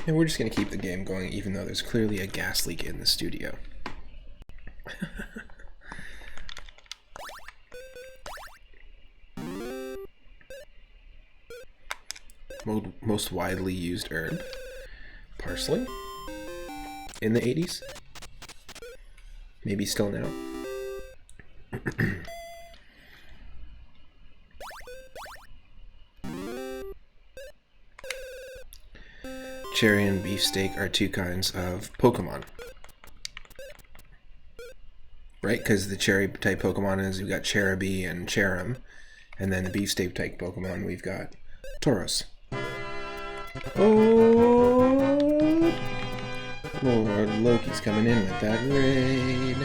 A: And we're just going to keep the game going even though there's clearly a gas leak in the studio. Most widely used herb. Parsley. In the 80s. Maybe still now. Cherry and beefsteak are two kinds of Pokemon. Right? Because the cherry type Pokemon is we've got Cherubi and Cherim. And then the beefsteak type Pokemon we've got Tauros. Oh! Lord Loki's coming in with that raid.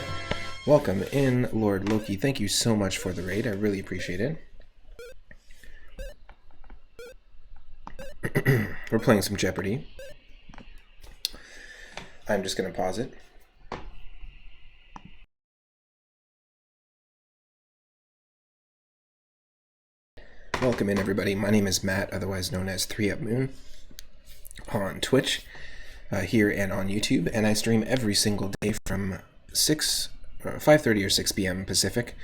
A: Welcome in, Lord Loki. Thank you so much for the raid. I really appreciate it. We're playing some Jeopardy. I'm just going to pause it. Welcome in, everybody. My name is Matt, otherwise known as 3UpMoon, on Twitch, here and on YouTube, and I stream every single day from 5:30 or 6 p.m. Pacific.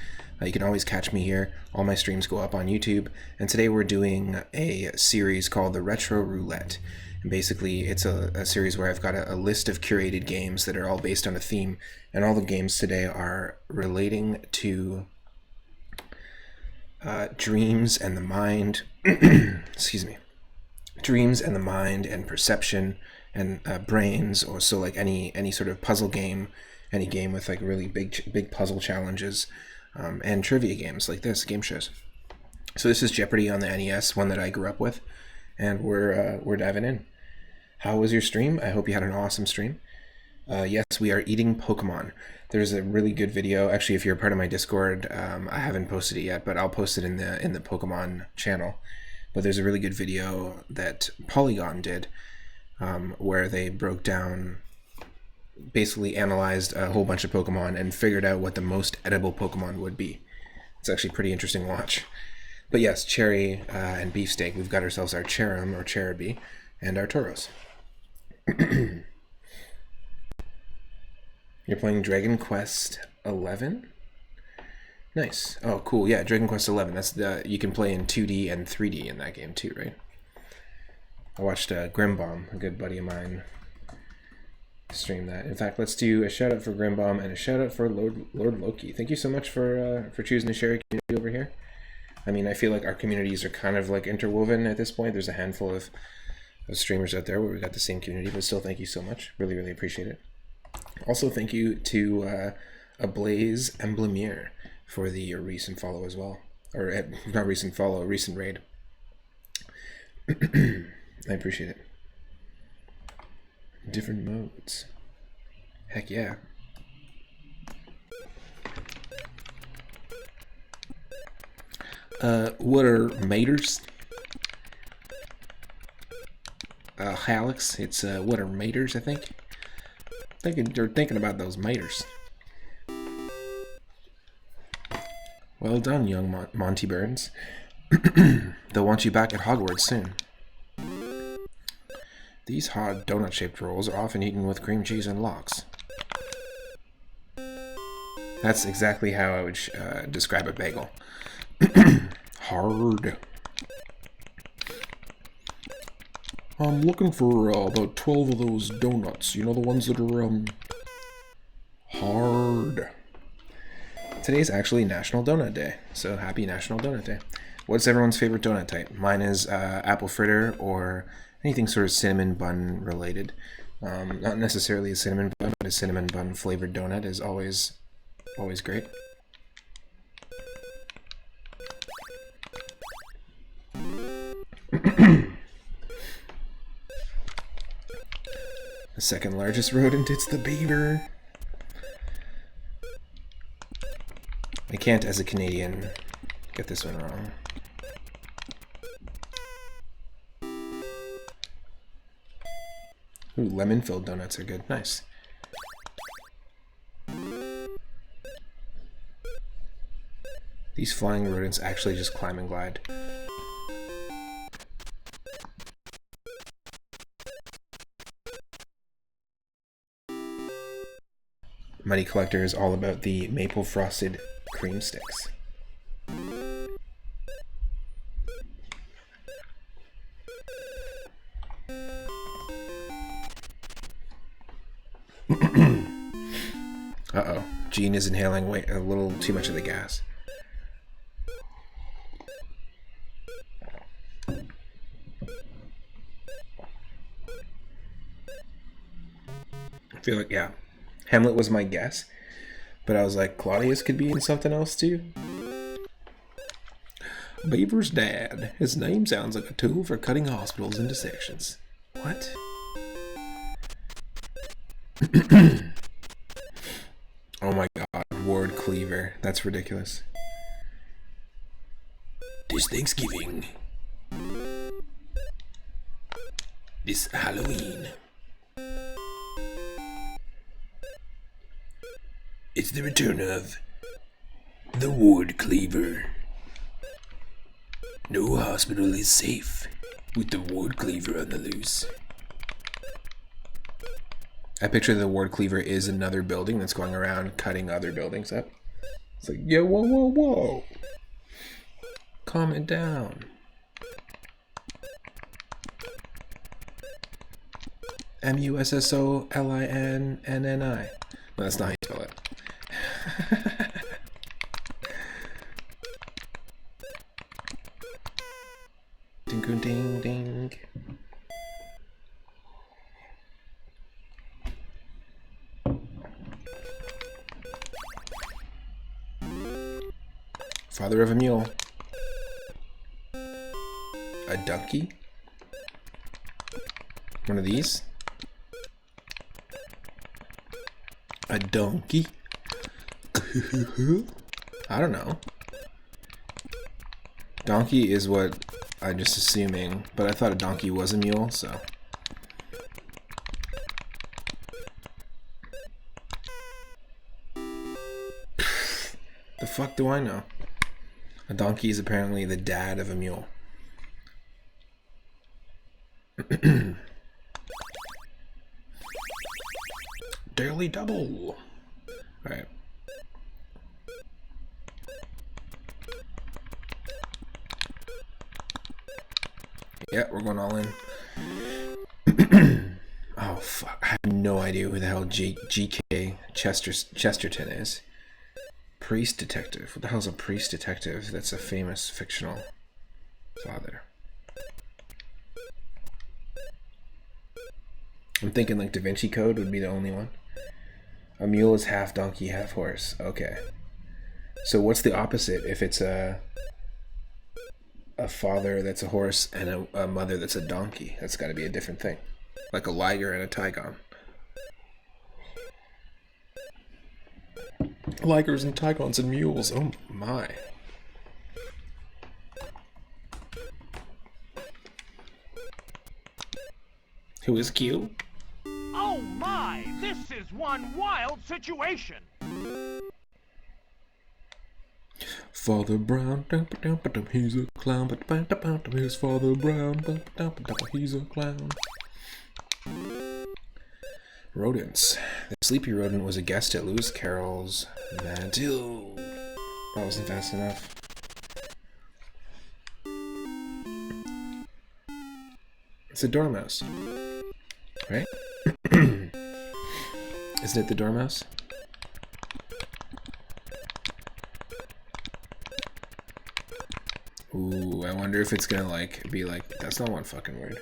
A: You can always catch me here. All my streams go up on YouTube, and today we're doing a series called the Retro Roulette. And basically, it's a series where I've got a list of curated games that are all based on a theme, and all the games today are relating to dreams and the mind. Excuse me. Dreams and the mind and perception and brains, or so like any sort of puzzle game, any game with like really big puzzle challenges, and trivia games like this, game shows. So this is Jeopardy on the NES, one that I grew up with, and we're diving in. How was your stream? I hope you had an awesome stream. Yes, we are eating Pokemon. There's a really good video. Actually, if you're a part of my Discord, I haven't posted it yet, but I'll post it in the Pokemon channel. But there's a really good video that Polygon did, where they broke down, basically analyzed a whole bunch of Pokemon and figured out what the most edible Pokemon would be. It's actually a pretty interesting watch. But yes, Cherry and Beefsteak. We've got ourselves our Cherim or Cherubi and our Tauros. You're playing Dragon Quest 11? Nice. Oh, cool. Yeah, Dragon Quest 11. That's you can play in 2D and 3D in that game too, right? I watched Grimbomb, a good buddy of mine, stream that. In fact, let's do a shout out for Grimbomb and a shout out for Lord Loki. Thank you so much for choosing to share a community over here. I mean, I feel like our communities are kind of like interwoven at this point. There's a handful of streamers out there where we've got the same community, but still, thank you so much. Really, really appreciate it. Also, thank you to Ablaze Emblemere for the recent follow as well. Or, not recent follow, recent raid. I appreciate it. Different modes. Heck yeah. What are maters? Alex, it's what are maters, I think? They're thinking about those maters. Well done, young Monty Burns. They'll want you back at Hogwarts soon. These hard donut-shaped rolls are often eaten with cream cheese and lox. That's exactly how I would describe a bagel. Hard. I'm looking for about 12 of those donuts. You know, the ones that are hard. Today's actually National Donut Day, so happy National Donut Day. What's everyone's favorite donut type? Mine is apple fritter or anything sort of cinnamon bun related. Not necessarily a cinnamon bun, but a cinnamon bun flavored donut is always great. The second largest rodent, it's the beaver. I can't, as a Canadian, get this one wrong. Ooh, lemon-filled donuts are good. Nice. These flying rodents actually just climb and glide. Mighty Collector is all about the maple frosted cream sticks. Uh-oh. Gene is inhaling a little too much of the gas. I feel like, yeah. Hamlet was my guess. But I was like, Claudius could be in something else too. Beaver's dad. His name sounds like a tool for cutting hospitals into sections. What? Oh my god, Ward Cleaver. That's ridiculous. This Thanksgiving. This Halloween. It's the return of the Ward Cleaver. No hospital is safe with the Ward Cleaver on the loose. I picture the Ward Cleaver is another building that's going around cutting other buildings up. It's like, yeah, whoa, whoa, whoa. Calm it down. Mussolini. No, that's not how you spell it. Ding, ding, ding. Father of a mule. A donkey? One of these? A donkey? I don't know. Donkey is what I'm just assuming, but I thought a donkey was a mule, so. The fuck do I know? A donkey is apparently the dad of a mule. Daily double. Alright. Yeah, we're going all in. Oh, fuck. I have no idea who the hell G.K. Chesterton is. Priest detective. What the hell's a priest detective? That's a famous fictional father. I'm thinking like Da Vinci Code would be the only one. A mule is half donkey, half horse. Okay. So what's the opposite if it's a father that's a horse and a mother that's a donkey? That's got to be a different thing. Like a liger and a tigon. Ligers and tigons and mules. Oh my. Who is Q?
B: Oh my! This is one wild situation!
A: Father Brown, he's a clown, he's Father Brown, he's a clown. Rodents. The sleepy rodent was a guest at Lewis Carroll's Mantle. That wasn't fast enough. It's a dormouse. Right? Isn't it the dormouse? Ooh, I wonder if it's gonna like be like, that's not one fucking word.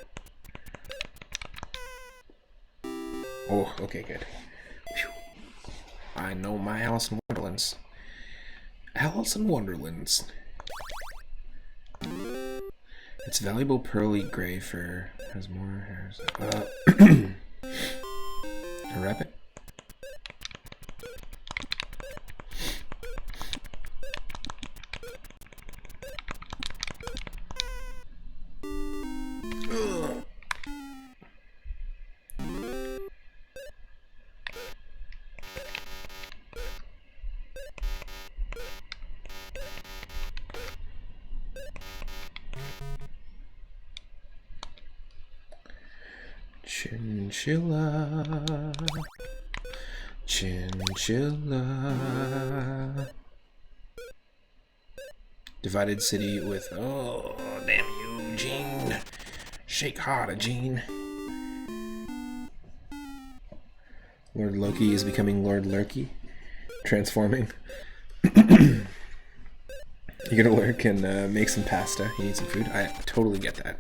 A: Oh, okay, good. Whew. I know my Alice in Wonderlands. Alice in Wonderlands. It's valuable pearly gray fur. Has more hairs. A rabbit? Chinchilla. Chinchilla. Divided city with... Oh, damn you, Gene. Shake harder, Gene. Lord Loki is becoming Lord Lurky. Transforming. You're gonna lurk and make some pasta. You need some food? I totally get that.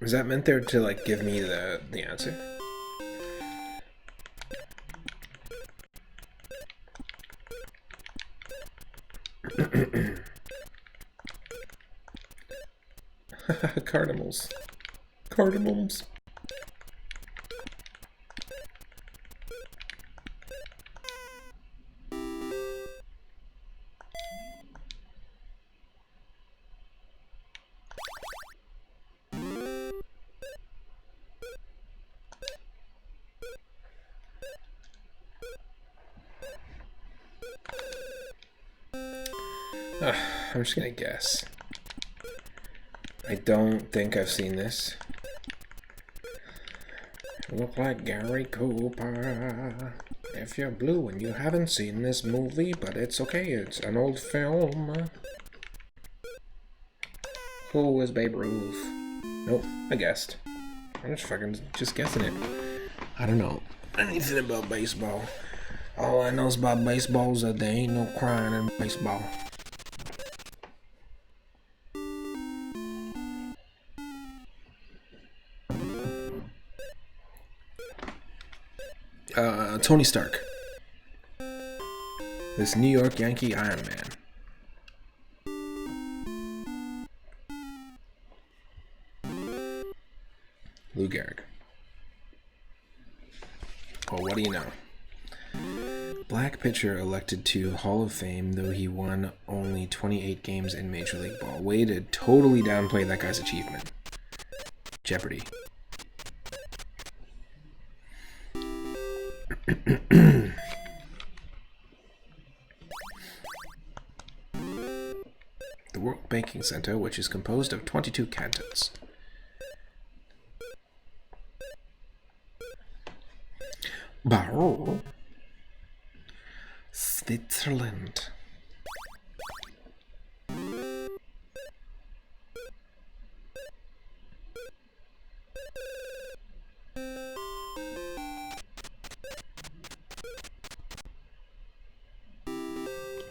A: Was that meant there to like give me the answer? Cardinals. Cardinals. I'm just gonna guess. I don't think I've seen this. Look like Gary Cooper. If you're blue and you haven't seen this movie, but it's okay, it's an old film. Who is Babe Ruth? Nope, I guessed. I'm just guessing it. I don't know anything about baseball. All I know about baseball is that there ain't no crying in baseball. Tony Stark. This New York Yankee Iron Man. Lou Gehrig. Oh, what do you know? Black pitcher elected to Hall of Fame, though he won only 28 games in Major League Ball. Way to totally downplay that guy's achievement. Jeopardy. The World Banking Center, which is composed of 22 cantons. Barrow. Switzerland.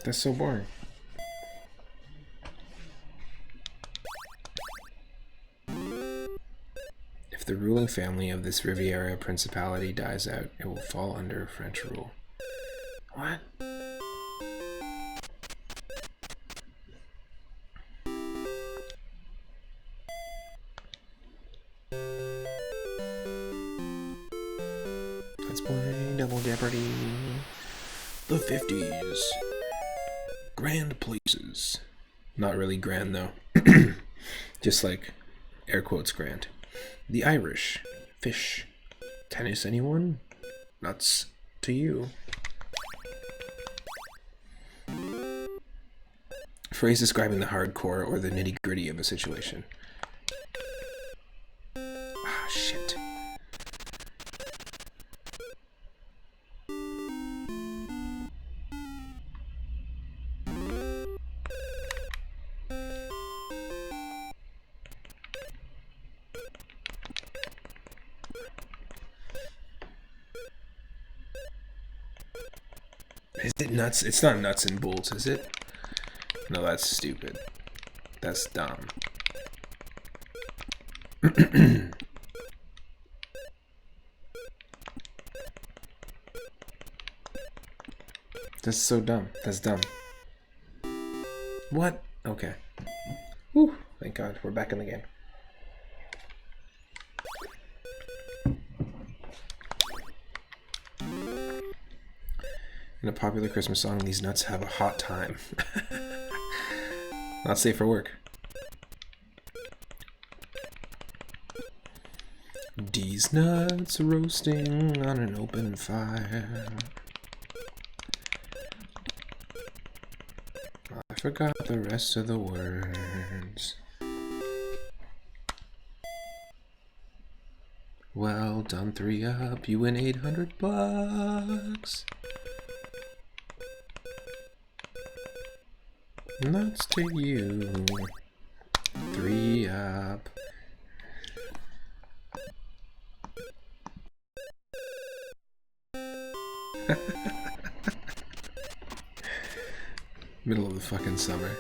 A: That's so boring. If the ruling family of this Riviera Principality dies out, it will fall under French rule. What? Let's play Double Jeopardy. The 50s. Grand places. Not really grand though. Just like air quotes grand. The Irish. Fish. Tennis, anyone? Nuts to you. Phrase describing the hardcore or the nitty-gritty of a situation. Ah, shit. Is it nuts? It's not nuts and bolts, is it? No, that's stupid. That's dumb. That's so dumb. That's dumb. What? Okay. Whew. Thank God. We're back in the game. In a popular Christmas song, these nuts have a hot time. Not safe for work. These nuts are roasting on an open fire. I forgot the rest of the words. Well done, 3-up, you win $800. Nuts to you. 3-up. Middle of the fucking summer.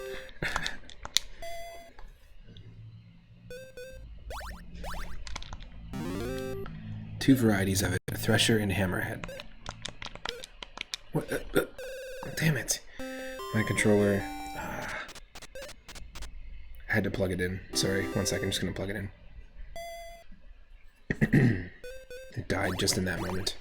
A: Two varieties of it, a thresher and hammerhead. What? Damn it. My controller. I had to plug it in. Sorry, 1 second, I'm just gonna plug it in. It died just in that moment.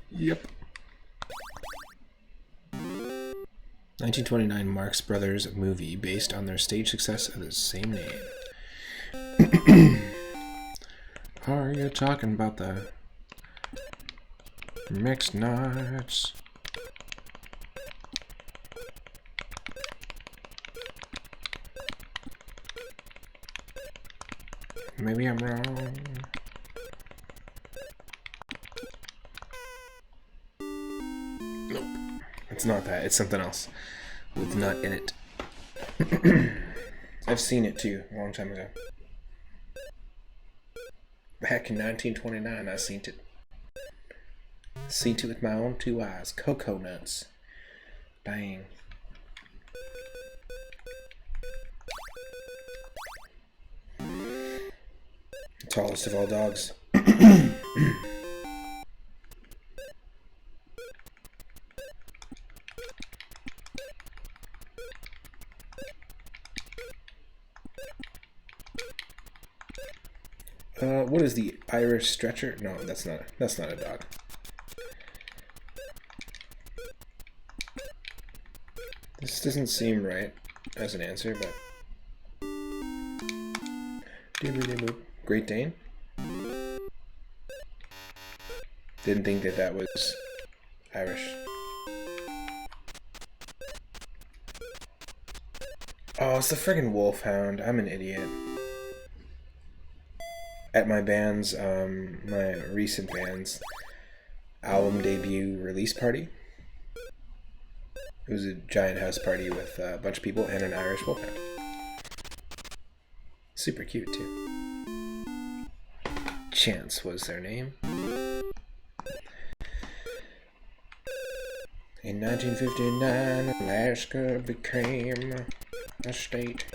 A: Yep. 1929 Marx Brothers movie based on their stage success of the same name. Are you talking about the mixed nuts? Maybe I'm wrong. Nope. It's not that. It's something else with nut in it. I've seen it too, a long time ago. Back in 1929, I seen it. Seen it with my own 2 eyes. Cocoa nuts. Dang. Tallest of all dogs. What is the Irish stretcher? No, that's not a dog. This doesn't seem right as an answer, but Great Dane? Didn't think that was Irish. Oh, it's the friggin' Wolfhound. I'm an idiot. At my band's, my recent band's album debut release party, it was a giant house party with a bunch of people and an Irish Wolfhound. Super cute, too. Chance was their name. In 1959, Alaska became a state.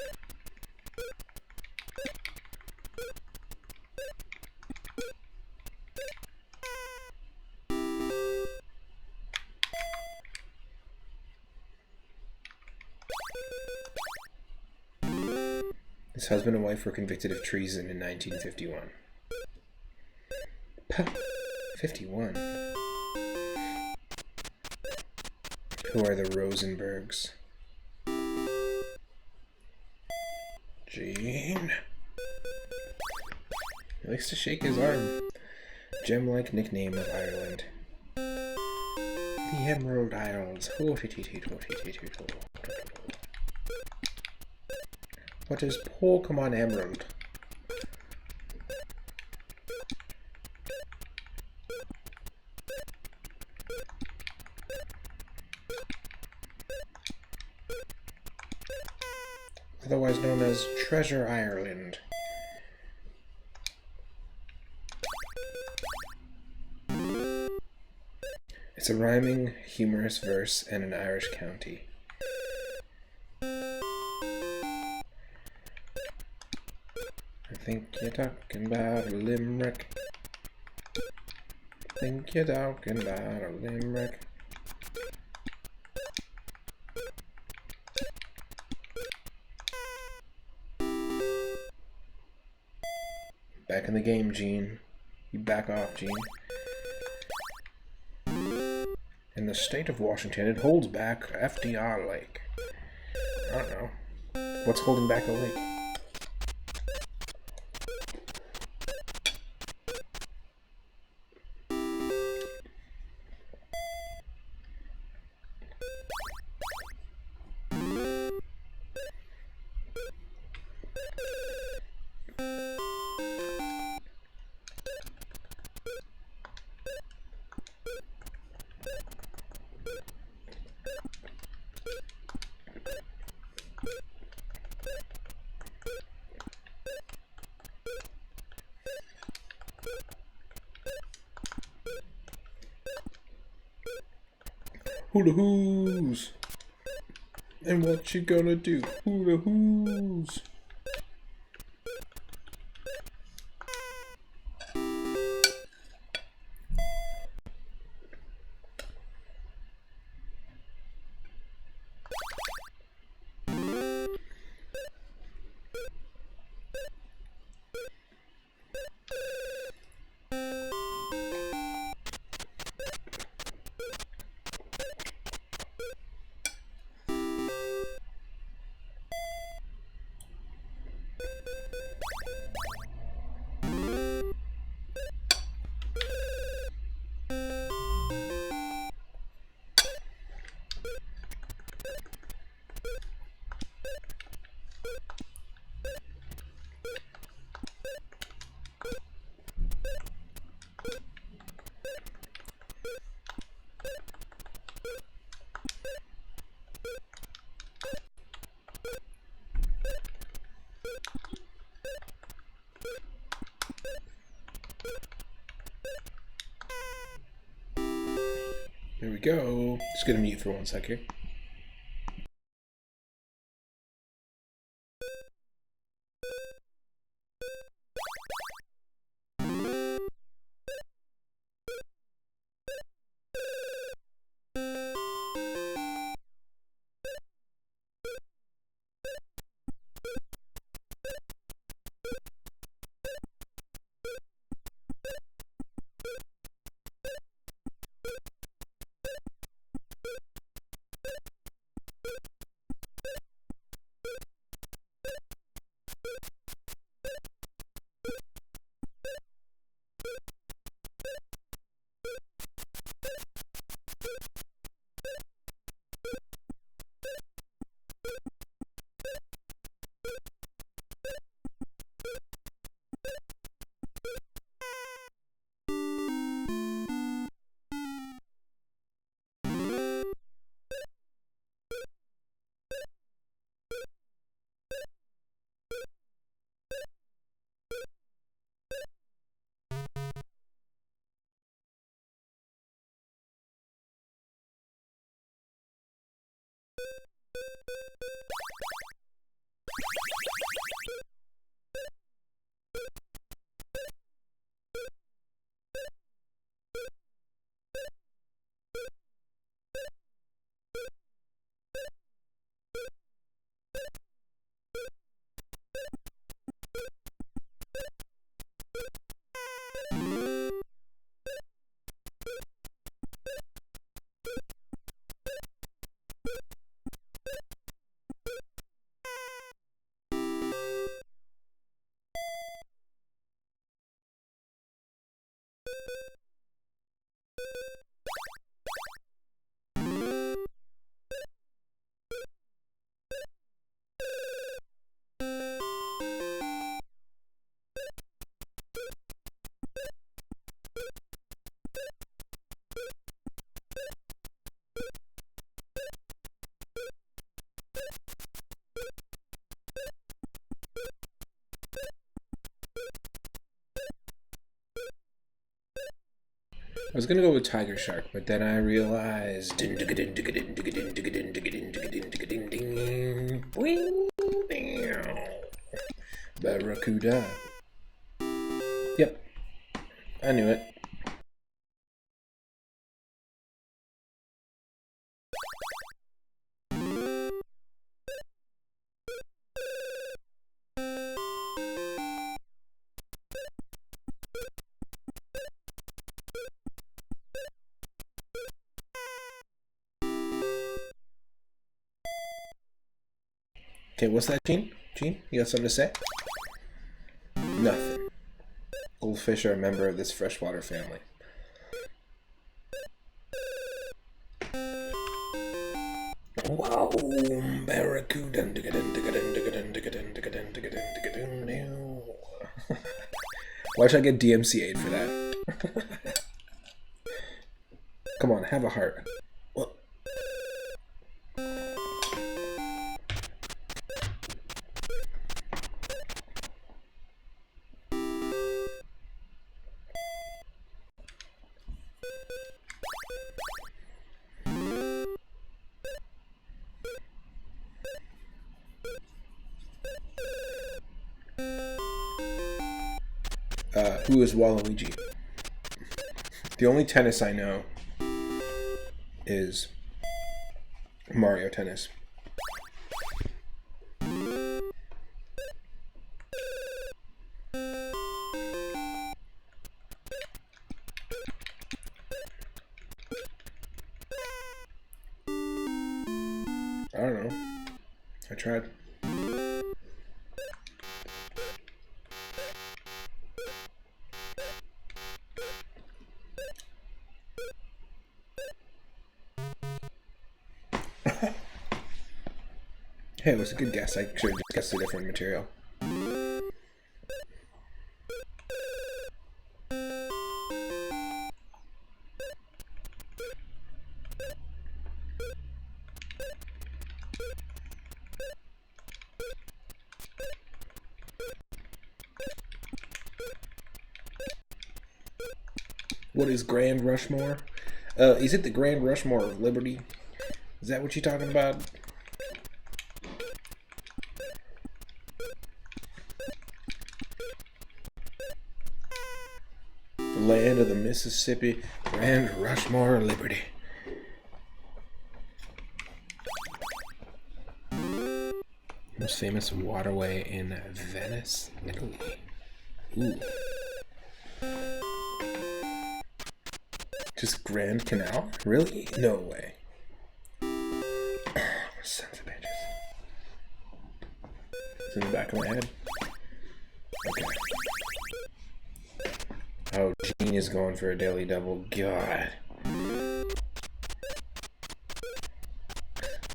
A: His husband and wife were convicted of treason in 1951. 51? Who are the Rosenbergs? Gene? He likes to shake his arm. Gem-like nickname of Ireland. The Emerald Isles. What is Pokemon Emerald? Otherwise known as Treasure Ireland. It's a rhyming, humorous verse and an Irish county. I think you're talking about a limerick. Think you're talking about a limerick. Back in the game, Gene. You back off, Gene. In the state of Washington, it holds back FDR Lake. I don't know. What's holding back a lake? Hula hoos! And what you gonna do? Hula hoos! There we go. Just gonna mute for 1 sec here. I was gonna go with Tiger Shark, but then I realized Barracuda. Yep, I knew it. Okay, what's that, Gene? Gene, you got something to say? Nothing. Goldfish are a member of this freshwater family. Wow, Barracuda. Why should I get DMCA'd for that? Come on, have a heart. Who is Waluigi? The only tennis I know is Mario Tennis. I don't know. I tried. Hey, it was a good guess. I should have just guessed a different material. What is Grand Rushmore? Is it the Grand Rushmore of Liberty? Is that what you're talking about? The land of the Mississippi, Grand Rushmore of Liberty. Most famous waterway in Venice, Italy. Ooh. Just Grand Canal? Really? No way. Sons of bitches. It's in the back of my head. Okay. Oh, Gene is going for a daily double. God.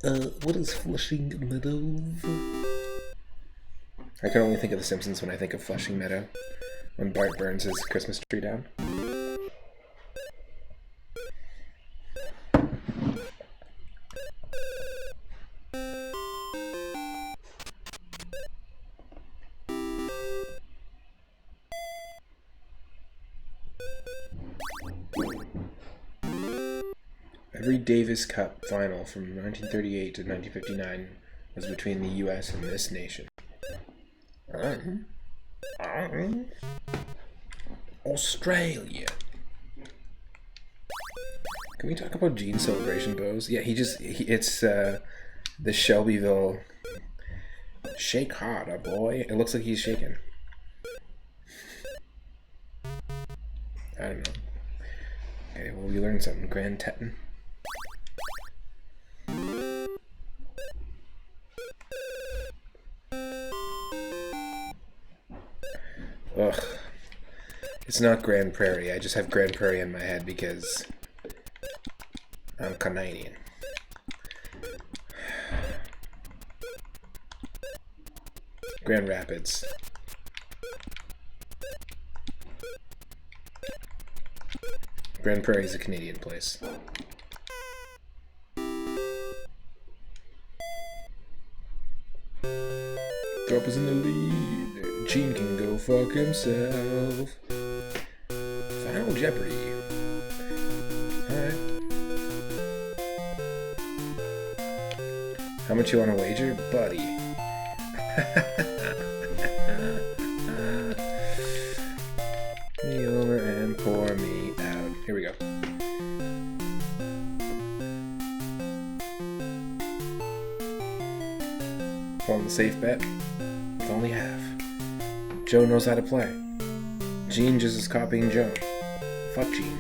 A: What is Flushing Meadows? I can only think of The Simpsons when I think of Flushing Meadow. When Bart burns his Christmas tree down. Every Davis Cup final from 1938 to 1959 was between the U.S. and this nation. Australia. Can we talk about Gene's celebration pose? Yeah, it's the Shelbyville shake harder, boy. It looks like he's shaking. I don't know. Okay, well, we learned something. Grand Teton. Ugh. It's not Grand Prairie. I just have Grand Prairie in my head because I'm Canadian. Grand Rapids. Grand Prairie is a Canadian place. Drop is in the lead. Gene can go fuck himself. Final Jeopardy. How much you want to wager, buddy? Me over and pour me out. Here we go. On the safe bet, with only half. Joe knows how to play. Gene just is copying Joe. Fuck Gene.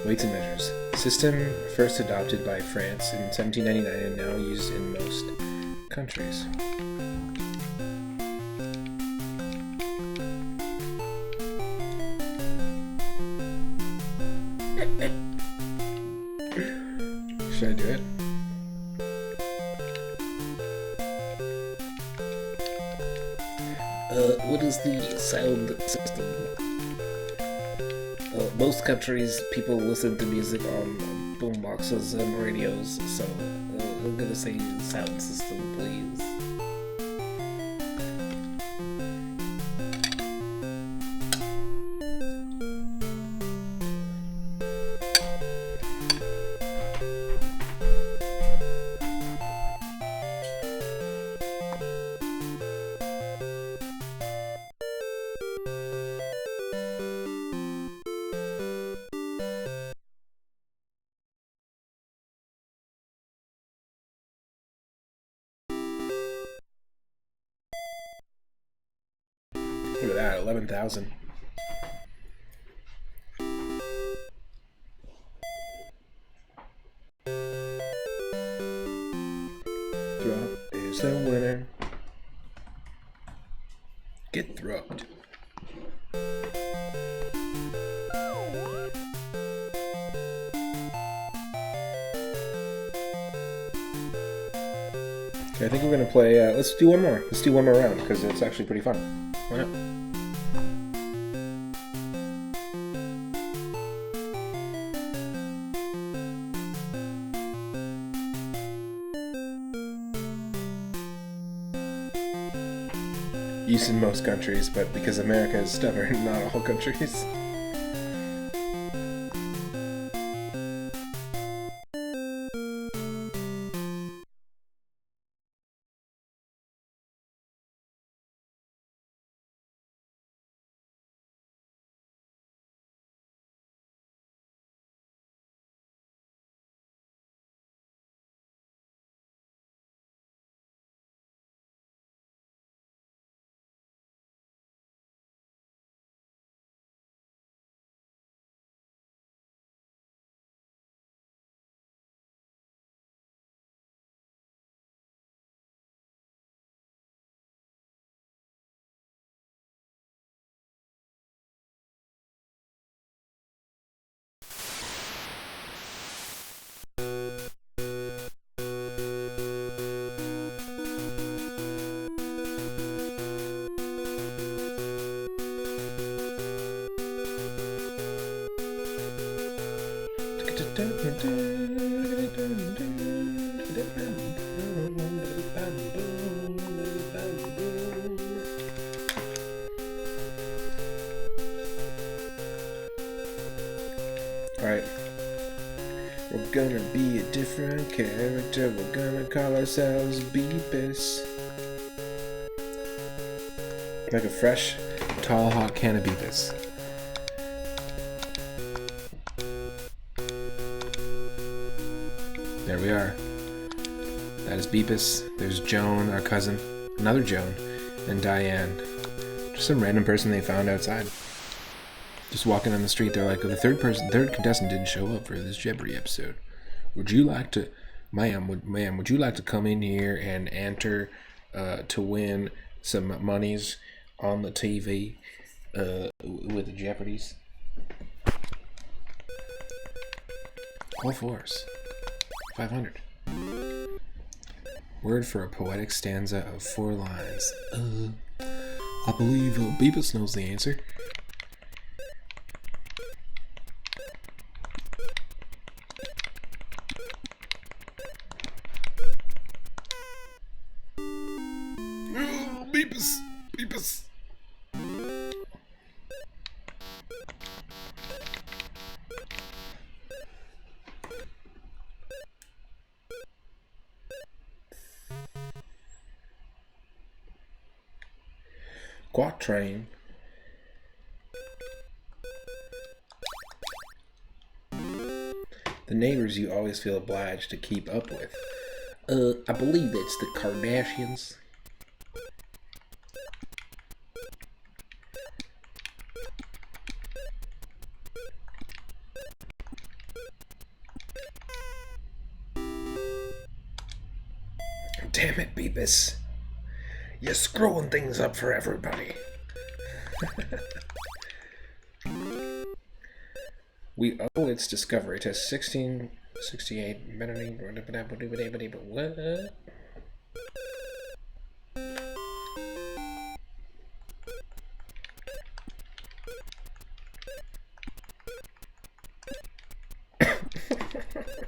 A: Weights and measures. System first adopted by France in 1799 and now used in most countries. Should I do it? What is the sound system? Most countries, people listen to music on boomboxes and radios, so I'm gonna say sound system, please. Look at that, 11,000. Thrupp is the winner. Get thrupped. Okay, I think we're gonna play. Let's do one more. Let's do one more round because it's actually pretty fun. Why not? Used in most countries, but because America is stubborn, not all countries. Alright. We're gonna be a different character. We're gonna call ourselves Beepus. Like a fresh, tall, hot can of Beepus. There we are. That is Beepus. There's Joan, our cousin, another Joan, and Diane. Just some random person they found outside. Just walking on the street, they're like, the third contestant didn't show up for this Jeopardy episode. Would you like to, ma'am, would you like to come in here and enter to win some monies on the TV with the Jeopardies? All fours. 500. Word for a poetic stanza of 4 lines. I believe Beepus knows the answer. Beepus! Beepus! Quatrain. The neighbors you always feel obliged to keep up with. I believe it's the Kardashians. Damn it, Beavis. You're screwing things up for everybody. We owe its discovery to 1668. What?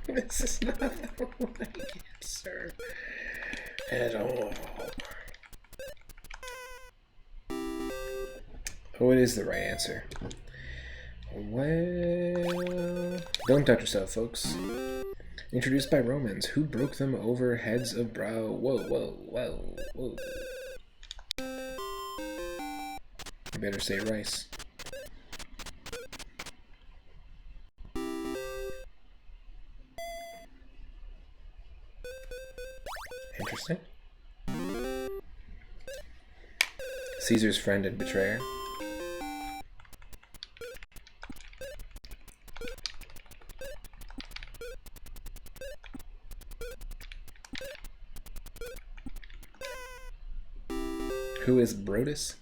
A: This is not the right answer at all. Oh, it is the right answer. Well, don't touch yourself, folks. Introduced by Romans, who broke them over heads of brow. Whoa, whoa, whoa, whoa. You better say rice. Interesting. Caesar's friend and betrayer. Who is Brodus?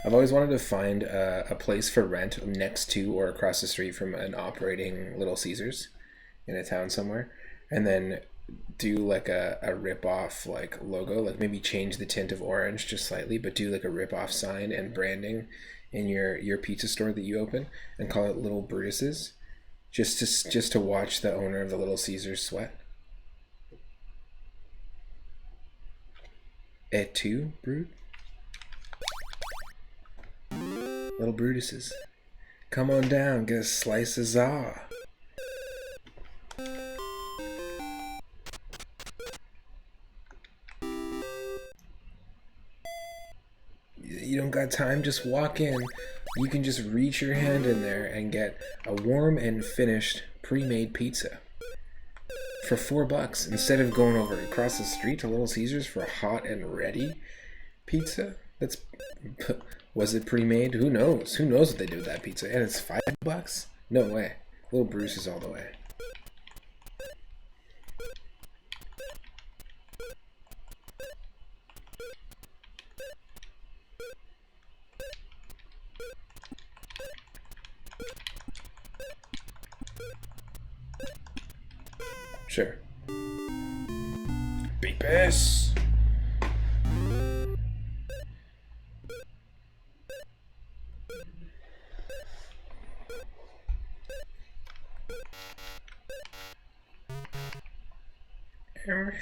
A: I've always wanted to find a place for rent next to or across the street from an operating Little Caesars in a town somewhere, and then do like a rip-off like logo, like maybe change the tint of orange just slightly, but do like a rip-off sign and branding in your pizza store that you open and call it Little Brutus's, just to watch the owner of the Little Caesars sweat. Et tu, Brute? Little Brutus's. Come on down, get a slice of za. You don't got time? Just walk in. You can just reach your hand in there and get a warm and finished pre-made pizza for $4 instead of going over across the street to Little Caesars for a hot and ready pizza. That's... Was it pre-made? Who knows? Who knows what they do with that pizza? And it's $5? No way. Little Bruce is all the way. Sure. Beepus!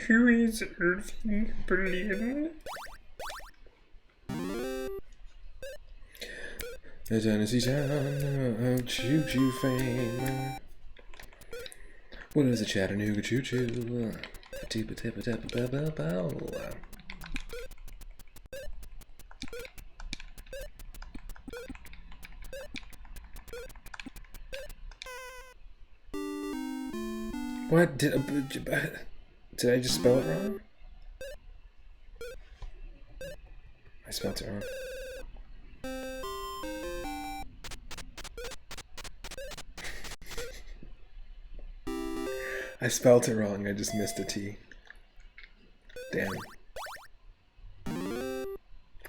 A: Who is Earthly Berlin? The Tennessee town of choo-choo fame. What is a Chattanooga choo-choo? What did I just spell it wrong? I spelled it wrong. I spelled it wrong, I just missed a T. Damn.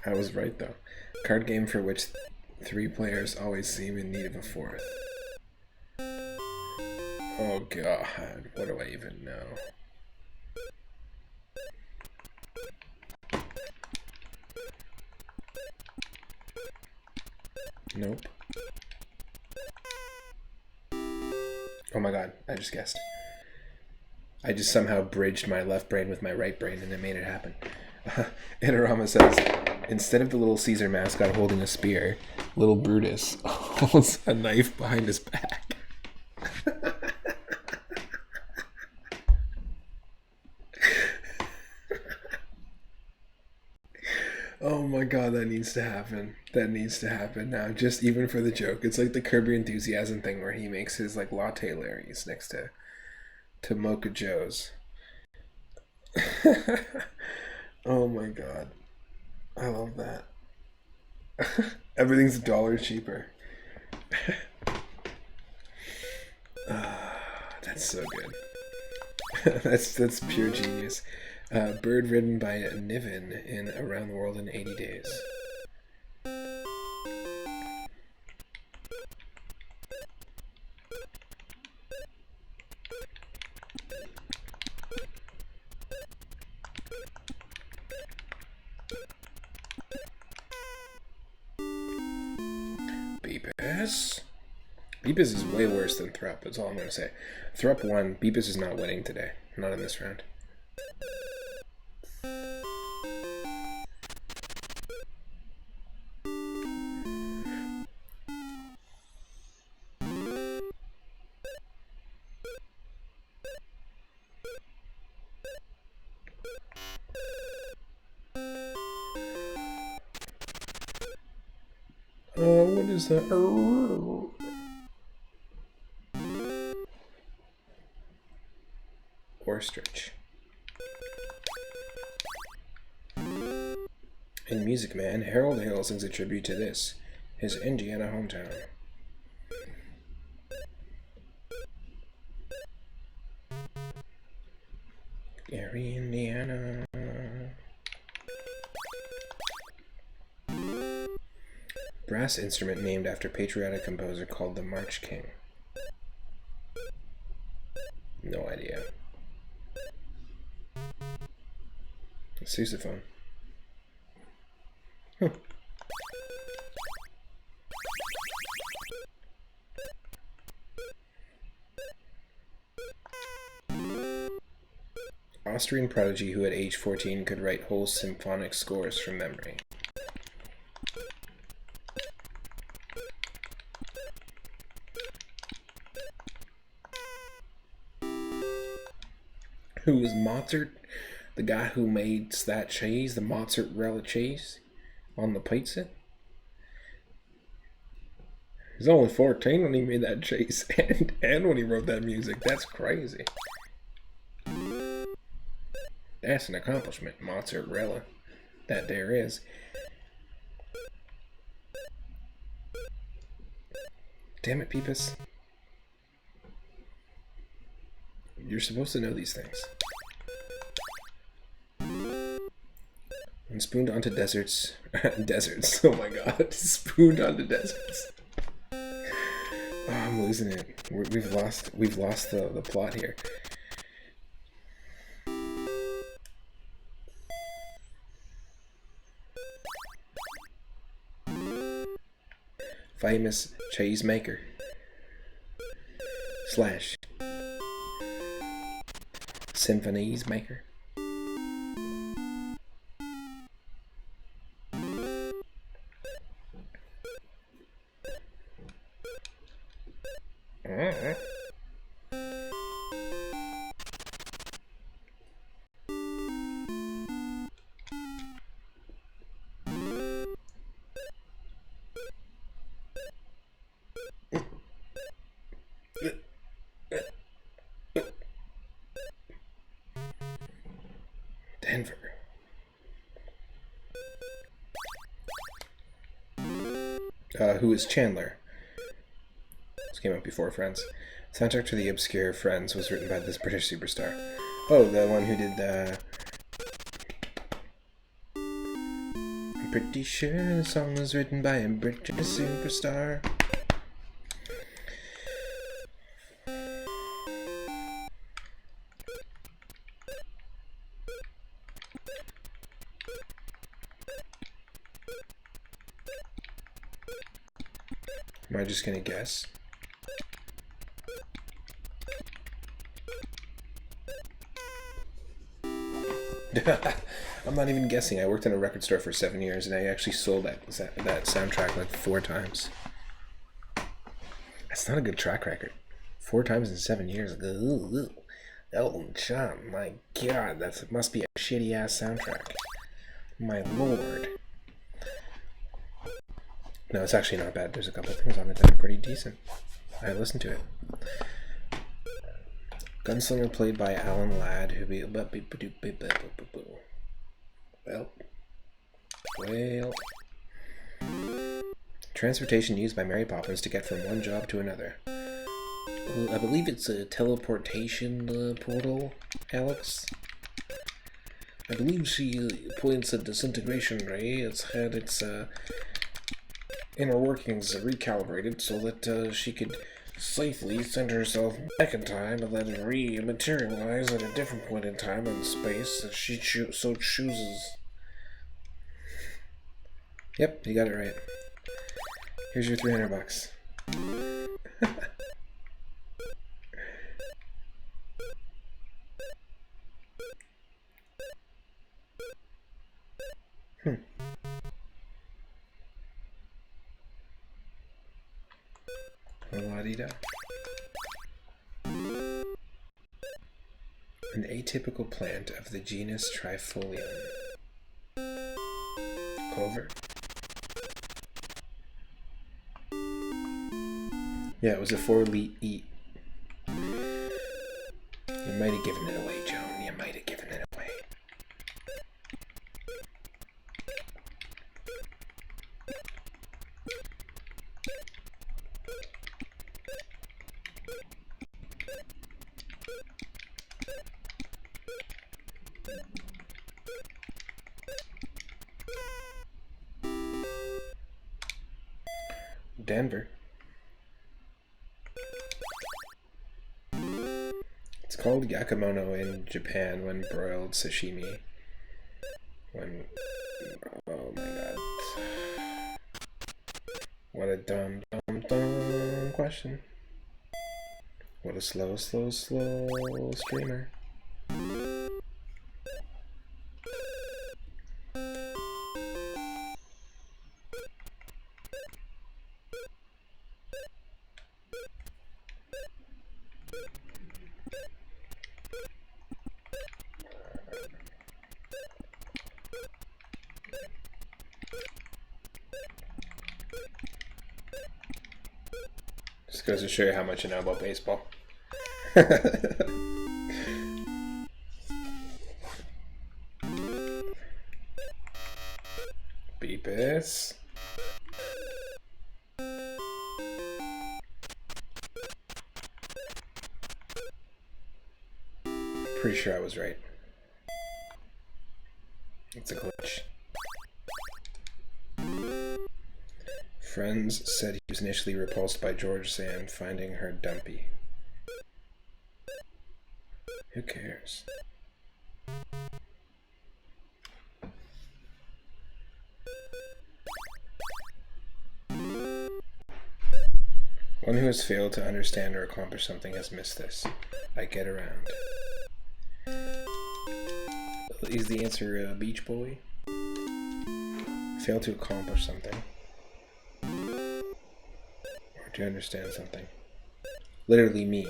A: I was right though. Card game for which 3 players always seem in need of a 4th. Oh god, what do I even know? Nope. Oh my god, I just guessed. I just somehow bridged my left brain with my right brain and it made it happen. Inorama says, instead of the Little Caesar mascot holding a spear, Little Brutus holds a knife behind his back. Oh Oh my god, that needs to happen. That needs to happen now, just even for the joke. It's like the Kirby Enthusiasm thing where he makes his like latte Larrys next to Mocha Joe's. Oh my god. I love that. Everything's $1 cheaper. That's so good. That's pure genius. Bird ridden by a Niven in Around the World in 80 Days. Beepus? Beepus is way worse than Thrup, that's all I'm going to say. Thrup won. Beepus is not winning today. Not in this round. What is that? Ostrich. In Music Man, Harold Hale sings a tribute to this, his Indiana hometown. Gary, Indiana. Brass instrument named after patriotic composer called the March King. No idea. Sousaphone. Huh. Austrian prodigy who at age 14 could write whole symphonic scores from memory. Who was Mozart? The guy who made that cheese, the mozzarella cheese on the pizza? He's only 14 when he made that cheese and when he wrote that music. That's crazy. That's an accomplishment, mozzarella. That there is. Damn it, Peepus. You're supposed to know these things. And spooned onto deserts. Deserts. Oh my god. Spooned onto deserts. Oh, I'm losing it. We've lost the plot here. Famous cheese maker. Slash. Symphonies maker. Denver. Who is Chandler? This came out before Friends. Soundtrack to the obscure Friends was written by this British superstar. Oh, the one who did the... I'm pretty sure the song was written by a British superstar. Am I just gonna guess? I'm not even guessing. I worked in a record store for 7 years, and I actually sold that soundtrack like 4 times. That's not a good track record. 4 times in 7 years. Elton John, my God, that must be a shitty ass soundtrack. My lord. No, it's actually not bad. There's a couple things on it that are pretty decent. I listened to it. Gunslinger played by Alan Ladd, who be well. Transportation used by Mary Poppins to get from one job to another. I believe it's a teleportation portal, Alex. I believe she points a disintegration ray. It's had its inner workings recalibrated so that she could safely send herself back in time and then re-materialize at a different point in time and space if she so chooses. Yep, you got it right. Here's your $300. La-di-da. An atypical plant of the genus Trifolium. Clover. Yeah, it was a 4-leaf eat. You might have given it away, Joan. You might have given it away. Denver. It's called yakimono in Japan when broiled sashimi. Oh my god. What a dumb question. What a slow streamer. Just goes to show you how much you know about baseball. Beepus. Pretty sure I was right. It's a glitch. Friends said he was initially repulsed by George Sand, finding her dumpy. Who cares? One who has failed to understand or accomplish something has missed this. I get around. Is the answer Beach Boy? Fail to accomplish something. Or to understand something. Literally me.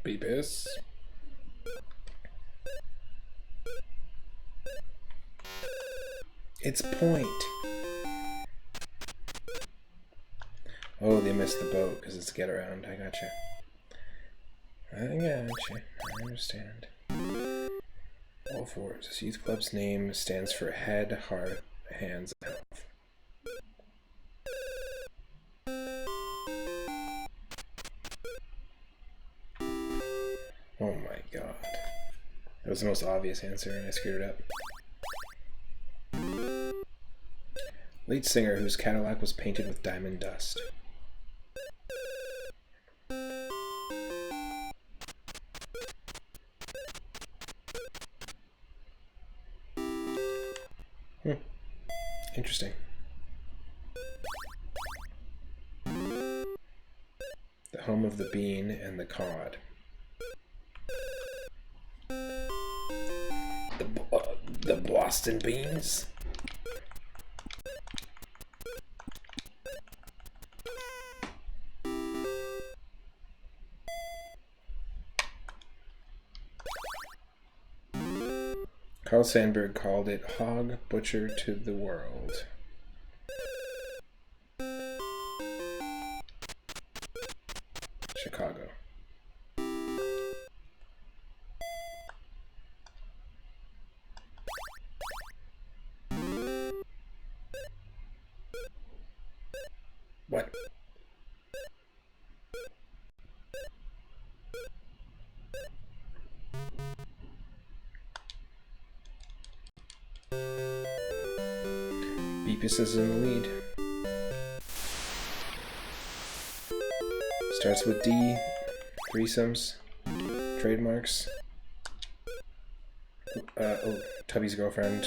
A: Beepus. It's point. Oh, they missed the boat because it's get around. I gotcha. I understand. All fours. This youth club's name stands for head, heart, hands, and health. Oh my god. That was the most obvious answer and I screwed it up. Lead singer whose Cadillac was painted with diamond dust. Interesting. The home of the bean and the cod. The Boston beans? Carl Sandburg called it Hog Butcher to the World. Chicago. What? Beepus is in the lead. Starts with D. Threesomes. Trademarks. Oh, Tubby's girlfriend.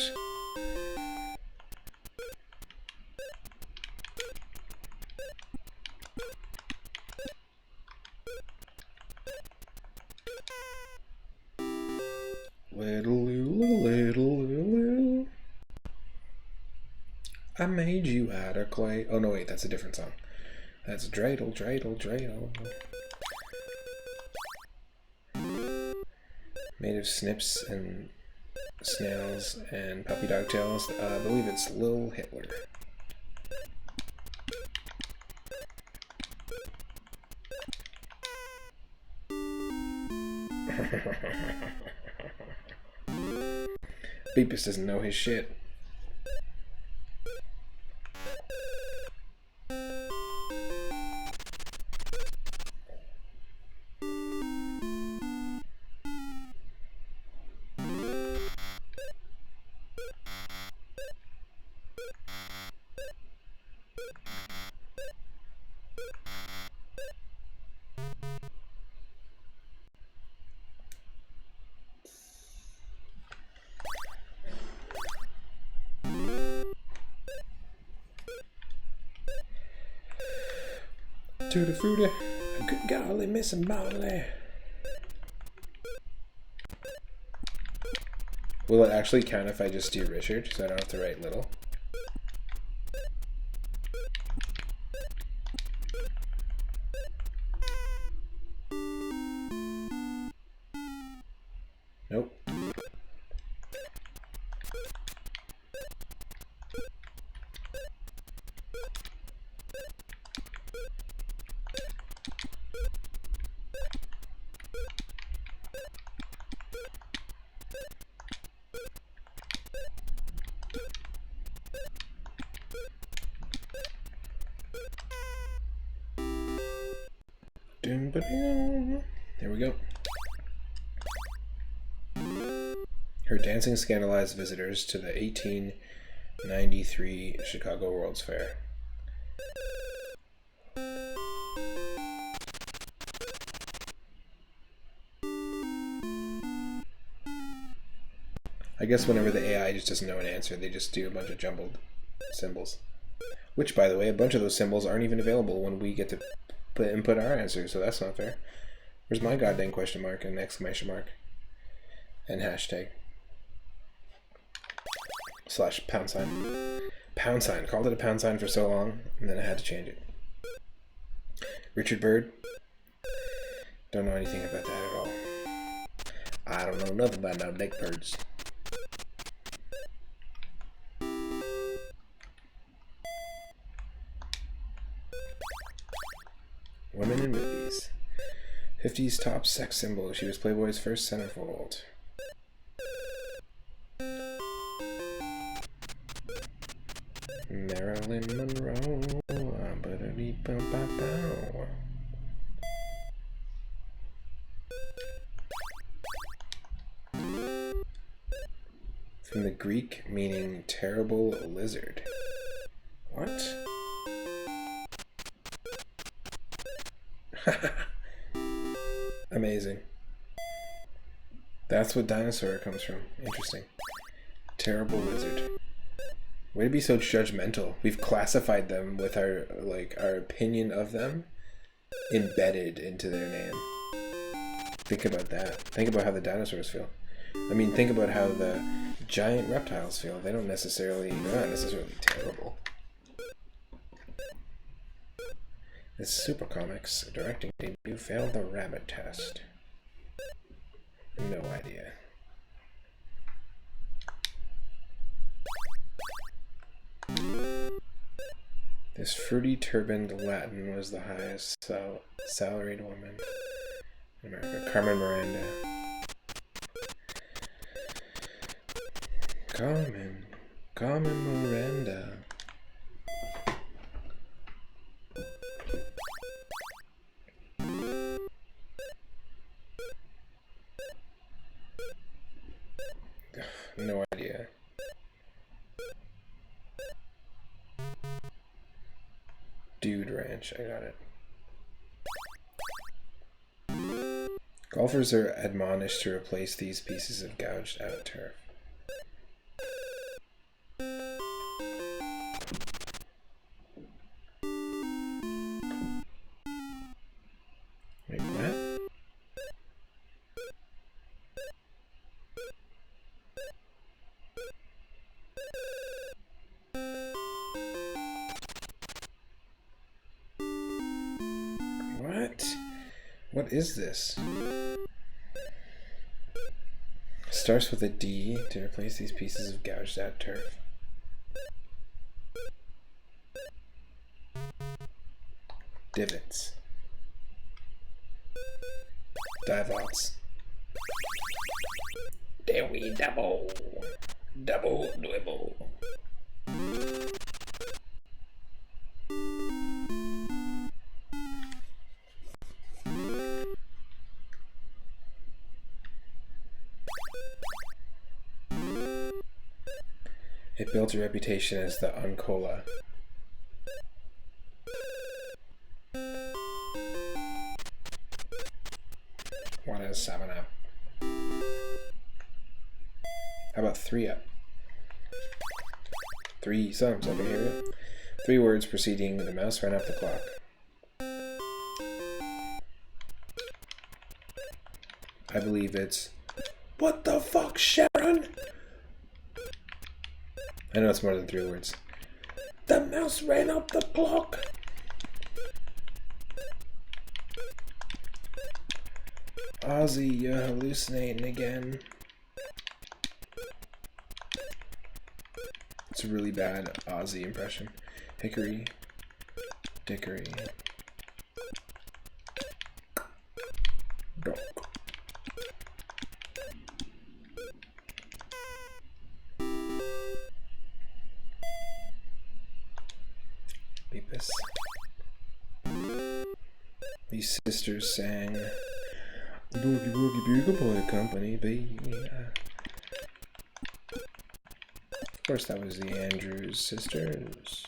A: Little. I made you out of clay. Oh no, wait, that's a different song. That's dreidel. Made of snips and snails and puppy dog tails. I believe it's Lil Hitler. Beepus doesn't know his shit. Tutti frutti, a good golly missing Molly. Will it actually count if I just do Richard, so I don't have to write little? Nope. There we go. Her dancing scandalized visitors to the 1893 Chicago World's Fair. I guess whenever the AI just doesn't know an answer, they just do a bunch of jumbled symbols. Which, by the way, a bunch of those symbols aren't even available when we get to input our answer, so that's not fair. Where's my goddamn question mark and exclamation mark and hashtag / pound sign? Pound sign. Called it a pound sign for so long, and then I had to change it. Richard Bird. Don't know anything about that at all. I don't know nothing about no dick birds. Women in movies. 50s top sex symbol. She was Playboy's first centerfold. Marilyn Monroe. From the Greek meaning terrible lizard. What? Amazing. That's what dinosaur comes from. Interesting. Terrible lizard. Way to be so judgmental. We've classified them with our opinion of them embedded into their name. Think about that. Think about how the dinosaurs feel. I mean, think about how the giant reptiles feel. They're not necessarily terrible. This Super Comics directing debut failed the rabbit test. No idea. This fruity turbaned Latin was the highest salaried woman in America. Carmen Miranda. Carmen Miranda. No idea. Dude Ranch, I got it. Golfers are admonished to replace these pieces of gouged out turf. Wait, what? What is this? Starts with a D to replace these pieces of gouged out turf. Divots. Divots. Dewey double. Double dribble. It built a reputation as the Uncola. One is 7-Up. How about 3-Up? 3 sums, okay, here we go. 3 words preceding the mouse ran up the clock. I believe it's what the fuck, Sharon? I know it's more than 3 words. The mouse ran up the clock. Ozzy, you're hallucinating again. It's a really bad Ozzy impression. Hickory, dickory, dock. Beepus. These sisters sang Boogie Boogie Bugle Boy Company, baby. Of course, that was the Andrews sisters.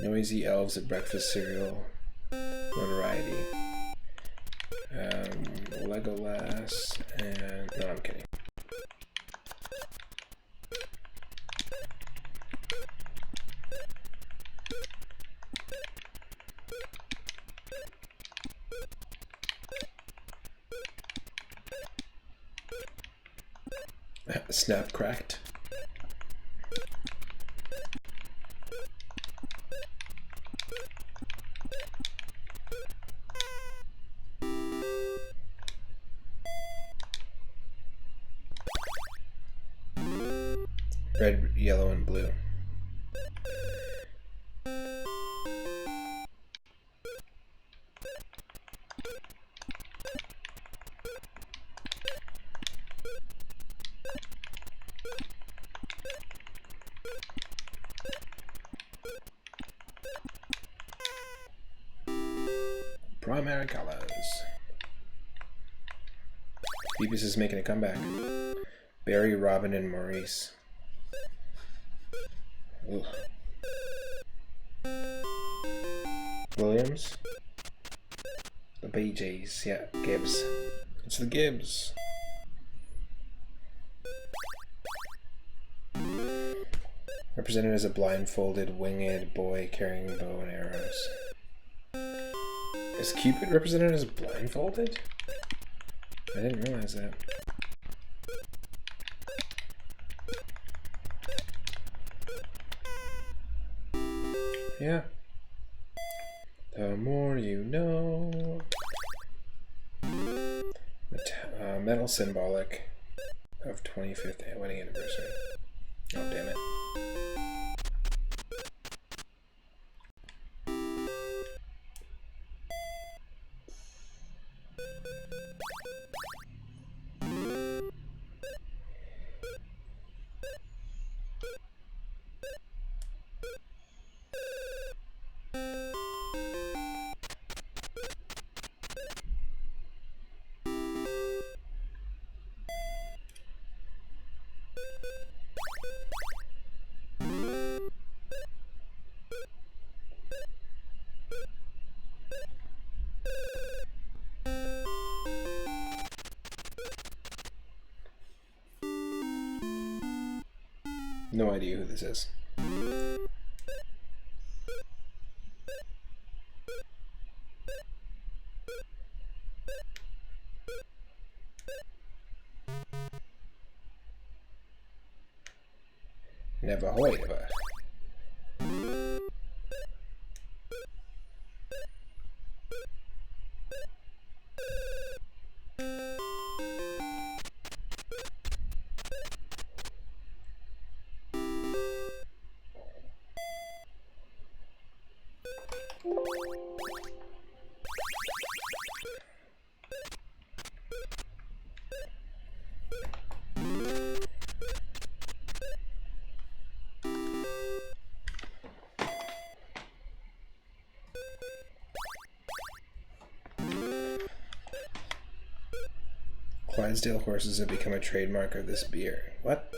A: Noisy elves at breakfast cereal. Notoriety. Legolas and... No, I'm kidding. Snap cracked. Red, yellow, and blue. Primary colors. Beavis is making a comeback. Barry, Robin, and Maurice. Ugh. Williams. The BJs, yeah, Gibbs. It's the Gibbs. Represented as a blindfolded, winged boy carrying a bow and arrows. Is Cupid represented as blindfolded? I didn't realize that. Yeah. The more you know. Metal symbolic of 25th wedding anniversary. Oh, damn it. No idea who this is. Never heard of her. Clydesdale horses have become a trademark of this beer. What?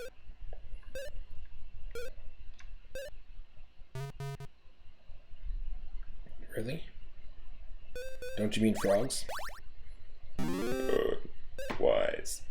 A: Really? Don't you mean frogs? Wise.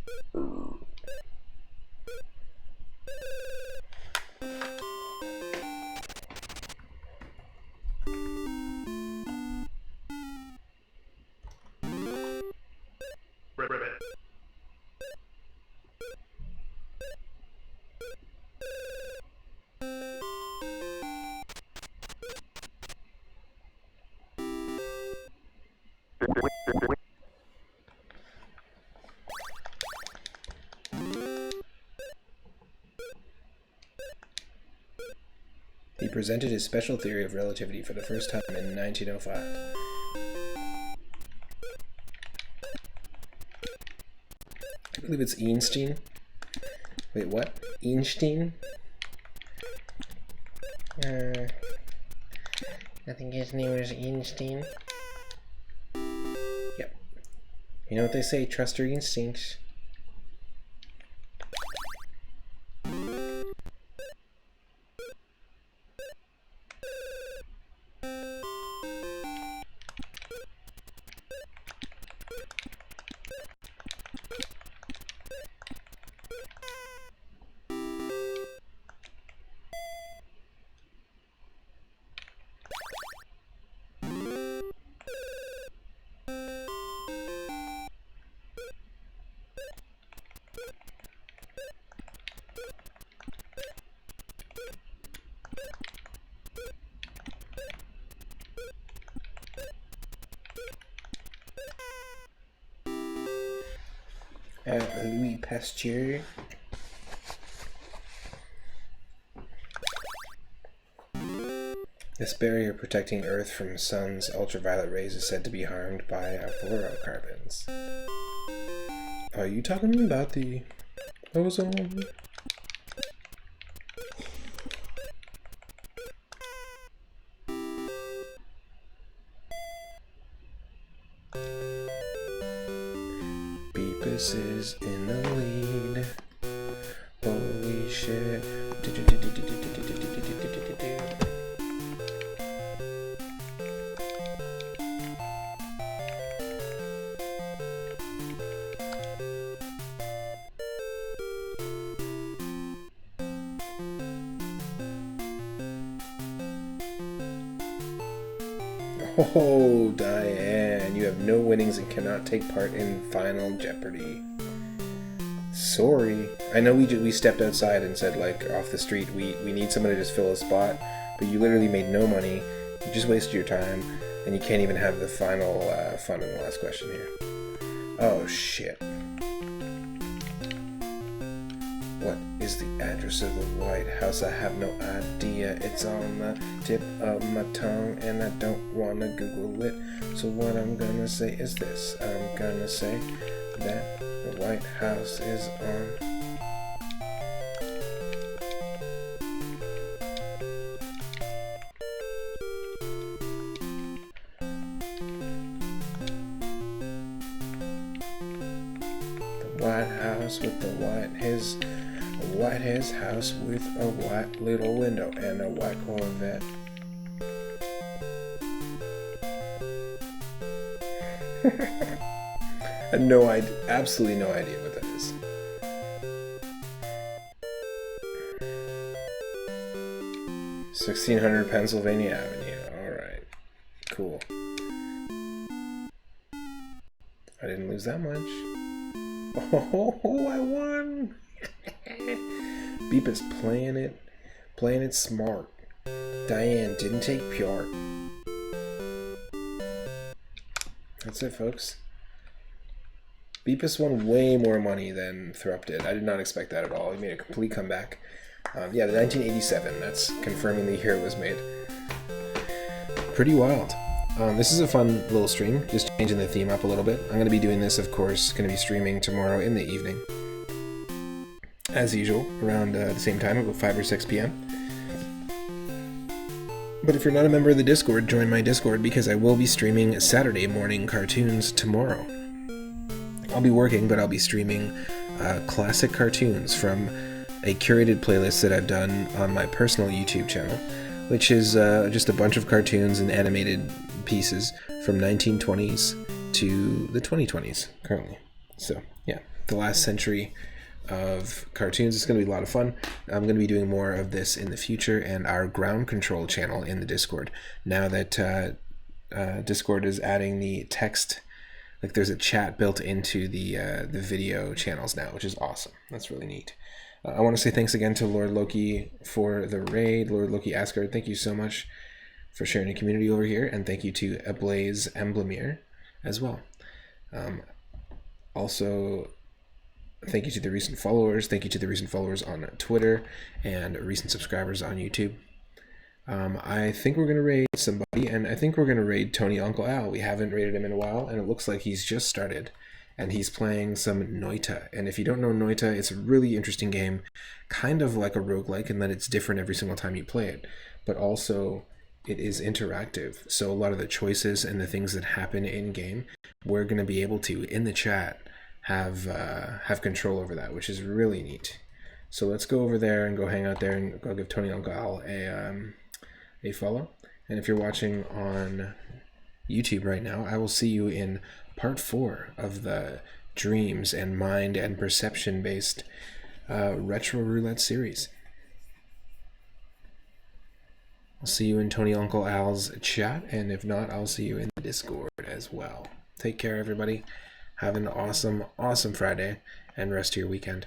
A: He presented his special theory of relativity for the first time in 1905. I believe it's Einstein. Wait, what? Einstein? I think his name was Einstein. Yep. You know what they say, trust your instincts. Louis Pasteur. This barrier protecting Earth from sun's ultraviolet rays is said to be harmed by fluorocarbons. Are you talking about the ozone? Beepus is in the lead. Holy shit. Oh, Diane, you have no winnings and cannot take part in Final Jeopardy. sorry. I know we stepped outside and said, like, off the street, we need someone to just fill a spot, but you literally made no money. You just wasted your time, and you can't even have the final fun in the last question here. Oh, shit. What is the address of the White House? I have no idea. It's on the tip of my tongue, and I don't want to Google it. So what I'm gonna say is this. I'm gonna say that the White House is on... the White House with the white his... a white his house with a white little window and a white Corvette. No idea, absolutely no idea what that is. (1600) Pennsylvania Avenue. Alright. Cool. I didn't lose that much. Oh, I won! Beep is playing it smart. Diane didn't take pure. That's it, folks. Beepus won way more money than Thrupp did. I did not expect that at all. He made a complete comeback. Yeah, the 1987. That's confirming the year it was made. Pretty wild. This is a fun little stream, just changing the theme up a little bit. I'm going to be doing this, of course, going to be streaming tomorrow in the evening. As usual, around the same time, about 5 or 6 p.m. But if you're not a member of the Discord, join my Discord because I will be streaming Saturday morning cartoons tomorrow. I'll be working, but I'll be streaming classic cartoons from a curated playlist that I've done on my personal YouTube channel, which is just a bunch of cartoons and animated pieces from 1920s to the 2020s currently. So yeah, the last century of cartoons. It's going to be a lot of fun. I'm going to be doing more of this in the future, and our ground control channel in the Discord, now that Discord is adding the text, like there's a chat built into the video channels now, which is awesome. That's really neat. I want to say thanks again to Lord Loki for the raid. Lord Loki Asgard, thank you so much for sharing your community over here, and thank you to Ablaze Emblemir as well. Also, thank you to the recent followers. Thank you to the recent followers on Twitter and recent subscribers on YouTube. I think we're going to raid somebody, and I think we're going to raid Tony Uncle Al. We haven't raided him in a while, and it looks like he's just started, and he's playing some Noita. And if you don't know Noita, it's a really interesting game, kind of like a roguelike in that it's different every single time you play it, but also it is interactive. So a lot of the choices and the things that happen in-game, we're going to be able to, in the chat, have control over that, which is really neat. So let's go over there and go hang out there and go give Tony Uncle Al a follow. And if you're watching on YouTube right now, I will see you in part 4 of the dreams and mind and perception based retro roulette series. I'll see you in Tony Uncle Al's chat, and if not, I'll see you in the Discord as well. Take care, everybody. Have an awesome, awesome Friday, and rest of your weekend.